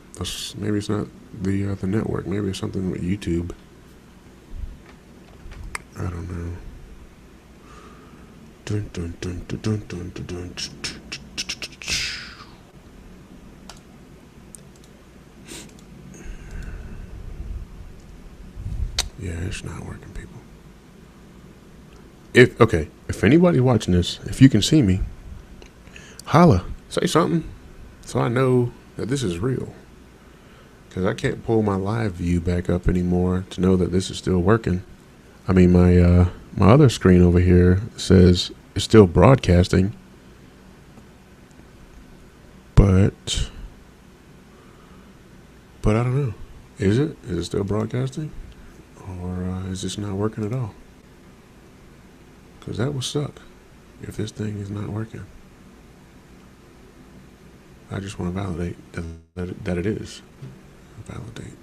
Maybe it's not the network. Maybe it's something with YouTube. I don't know. Dun, dun, dun, dun, dun, dun, dun, dun. Yeah, it's not working, people. If anybody watching this, if you can see me, holla, say something, so I know that this is real. Because I can't pull my live view back up anymore to know that this is still working. I mean, my other screen over here says it's still broadcasting, but I don't know. Is it still broadcasting, or is this not working at all? Because that would suck if this thing is not working. I just want to validate that it is. Validate.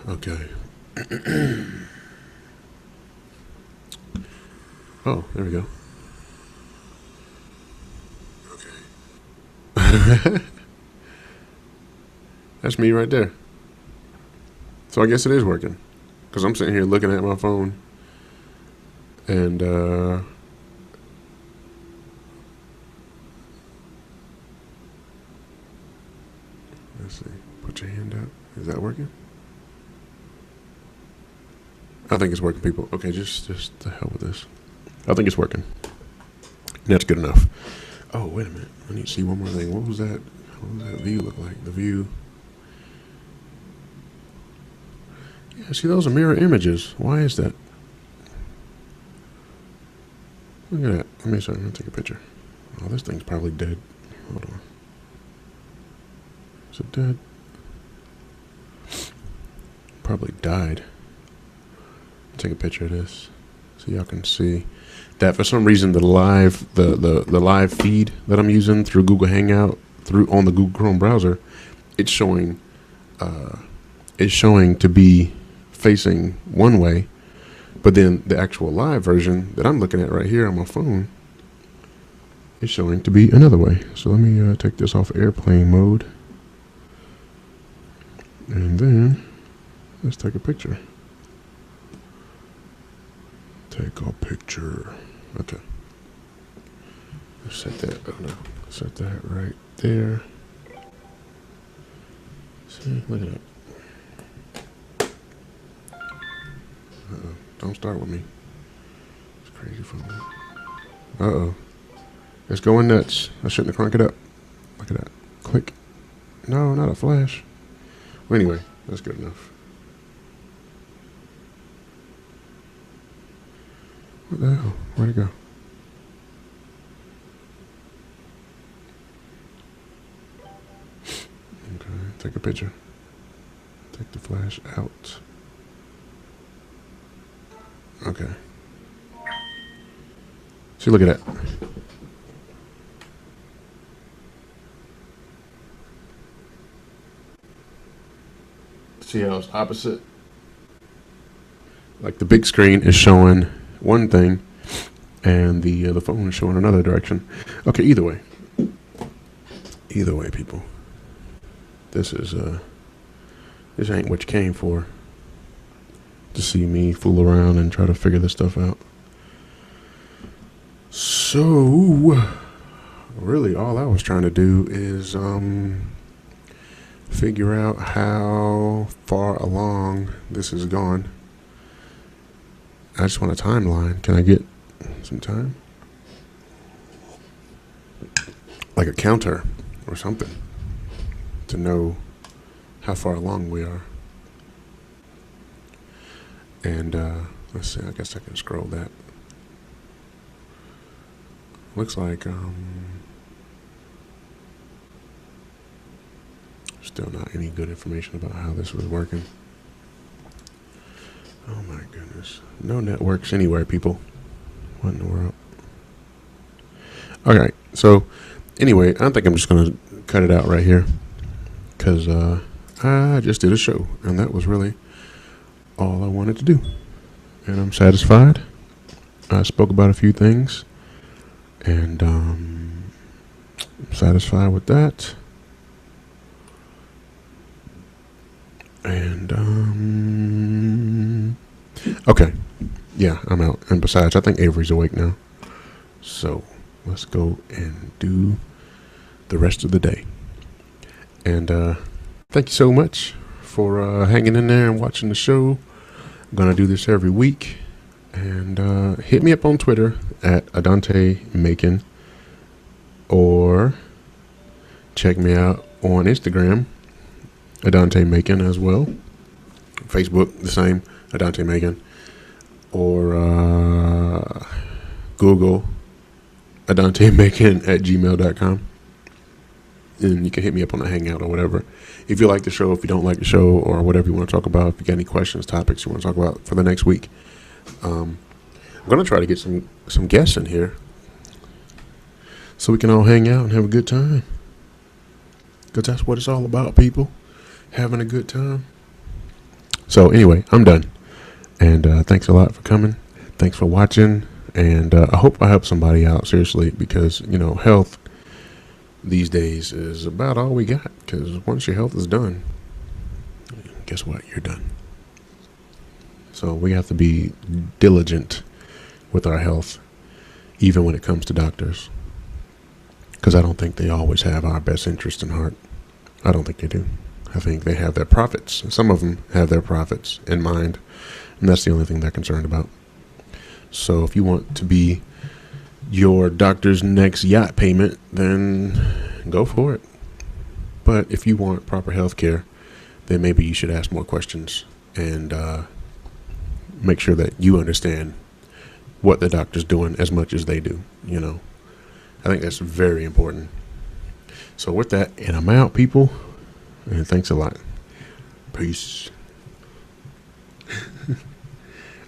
Okay. Oh, there we go. Okay. That's me right there. So I guess it is working. Because I'm sitting here looking at my phone. And, let's see. Put your hand up. Is that working? I think it's working, people. Okay, just the hell with this. I think it's working. That's good enough. Oh, wait a minute. I need to see one more thing. What was that? What does that view look like? The view. Yeah, see, those are mirror images. Why is that? Look at that. Let me see. I'm gonna take a picture. Oh, this thing's probably dead. Hold on. Is it dead? Probably died. Take a picture of this so y'all can see that. For some reason, the live feed that I'm using through Google Hangout on the Google Chrome browser, it's showing to be facing one way, but then the actual live version that I'm looking at right here on my phone is showing to be another way. So let me take this off airplane mode, and then let's take a picture. Take a picture. Okay. Let's set that. Oh no. Set that right there. See, look at that. Uh-oh. Don't start with me. It's crazy for me. Uh-oh. It's going nuts. I shouldn't have cranked it up. Look at that. Click. No, not a flash. Well, anyway, that's good enough. What the hell? Where'd it go? Okay, take a picture. Take the flash out. Okay. See, look at that. See how it's opposite? Like the big screen is showing one thing, and the phone is showing another direction. Okay, either way, people, this ain't what you came for. To see me fool around and try to figure this stuff out. So, really, all I was trying to do is figure out how far along this has gone. I just want a timeline. Can I get some time? Like a counter or something to know how far along we are. And let's see, I guess I can scroll that. Looks like still not any good information about how this was working. Oh my goodness. No networks anywhere, people. What in the world? Okay, so anyway, I think I'm just going to cut it out right here. Because I just did a show, and that was really all I wanted to do. And I'm satisfied. I spoke about a few things, and I'm satisfied with that. And okay, yeah, I'm out. And besides, I think Avery's awake now, so let's go and do the rest of the day. And thank you so much for hanging in there and watching the show. I'm gonna do this every week, and hit me up on Twitter at Adonte Macon, or check me out on Instagram, Adonte Macon as well. Facebook, the same, Adonte Macon, or Google Adonte Macon at gmail.com. And you can hit me up on a Hangout or whatever. If you like the show, if you don't like the show, or whatever you want to talk about, if you got any questions, topics you want to talk about for the next week. I'm going to try to get some guests in here so we can all hang out and have a good time. Because that's what it's all about, people. Having a good time. So anyway, I'm done. And thanks a lot for coming. Thanks for watching. And I hope I help somebody out, seriously, because, you know, health these days is about all we got. Because once your health is done, guess what? You're done. So we have to be diligent with our health, even when it comes to doctors. Because I don't think they always have our best interest in heart. I don't think they do. I think they have their profits. Some of them have their profits in mind, and that's the only thing they're concerned about. So if you want to be your doctor's next yacht payment, then go for it. But if you want proper health care, then maybe you should ask more questions and make sure that you understand what the doctor's doing as much as they do. I think that's very important. So with that, and I'm out, people, and thanks a lot. Peace.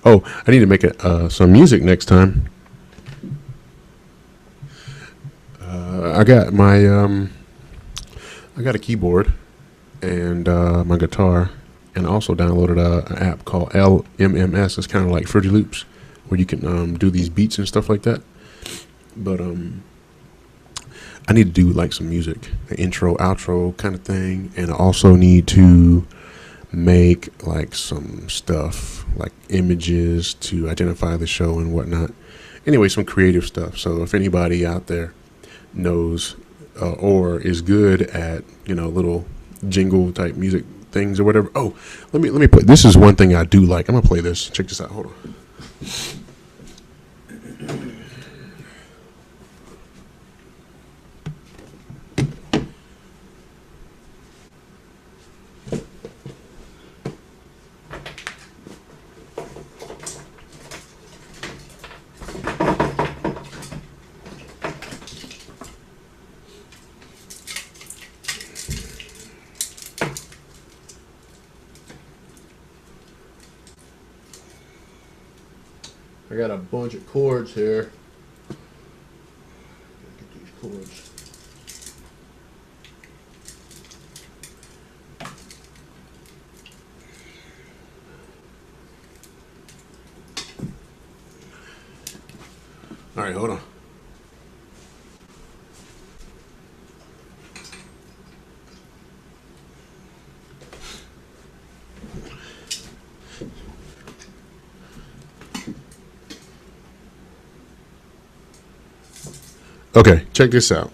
Oh, I need to make some music next time. I got a keyboard and my guitar, and also downloaded an app called LMMS. It's kind of like Fruity Loops, where you can do these beats and stuff like that. But I need to do like some music, an intro, outro kind of thing, and I also need to make like some stuff, like images to identify the show and whatnot. Anyway, some creative stuff. So if anybody out there knows or is good at little jingle type music things or whatever. Oh, let me play. This is one thing I do like. I'm gonna play this. Check this out. Hold on. I got a bunch of chords here. Get these chords. All right, hold on. Okay, check this out.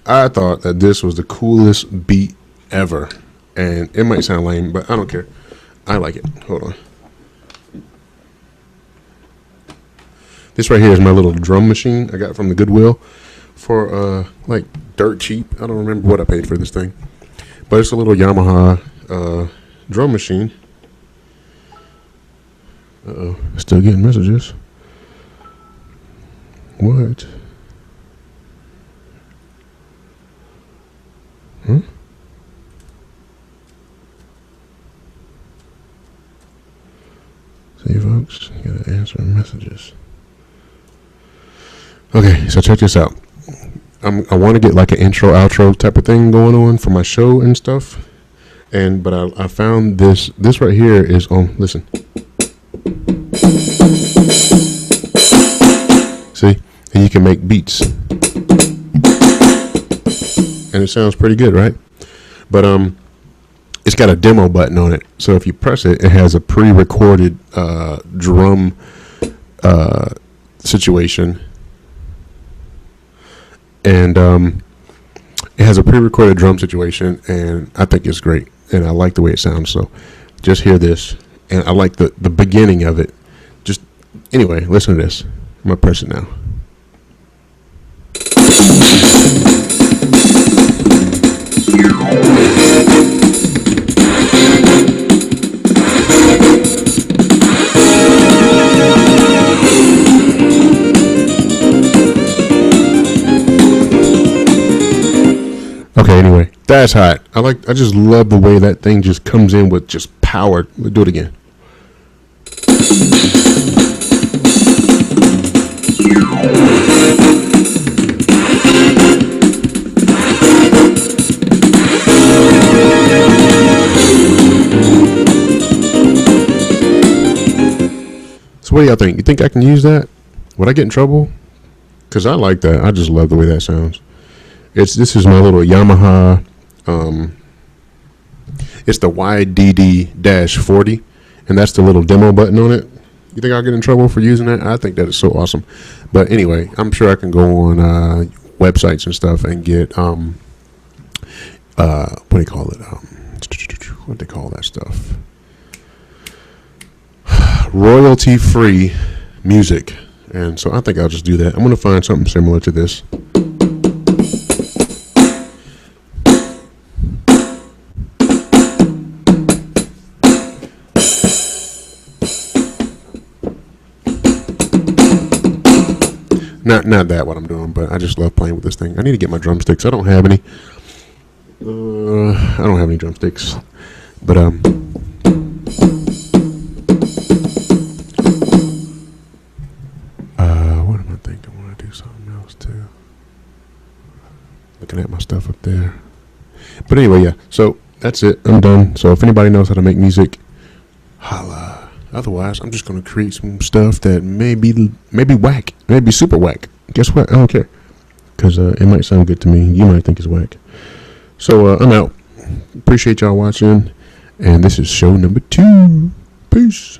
I thought that this was the coolest beat ever. And it might sound lame, but I don't care. I like it. Hold on. This right here is my little drum machine I got from the Goodwill for like dirt cheap. I don't remember what I paid for this thing. But it's a little Yamaha drum machine. Uh-oh. Still getting messages. What? Hmm? See, folks, you gotta answer messages. Okay, so check this out. I want to get like an intro, outro type of thing going on for my show and stuff. But I found this right here is on. Listen. See, and you can make beats. And it sounds pretty good, right? But it's got a demo button on it. So if you press it, it has a pre-recorded drum situation. And it has a pre-recorded drum situation, and I think it's great. And I like the way it sounds. So just hear this. And I like the beginning of it. Just, anyway, listen to this. I'm going to press it now. Okay, anyway, that's hot. I just love the way that thing just comes in with just power. We'll do it again. So what do y'all think? You think I can use that? Would I get in trouble? Because I like that. I just love the way that sounds. This is my little Yamaha. It's the YDD-40, and that's the little demo button on it. You think I'll get in trouble for using that? I think that is so awesome. But anyway, I'm sure I can go on websites and stuff and get what do you call it? What do they call that stuff? Royalty-free music. And so I think I'll just do that. I'm going to find something similar to this. Not that what I'm doing, but I just love playing with this thing. I need to get my drumsticks. I don't have any. I don't have any drumsticks, but what am I thinking? I want to do something else too. Looking at my stuff up there. But anyway, yeah. So that's it. I'm done. So if anybody knows how to make music, holla. Otherwise, I'm just gonna create some stuff that may be whack, maybe super whack. Guess what? I don't care, cause it might sound good to me. You might think it's whack. So I'm out. Appreciate y'all watching, and this is show number 2. Peace.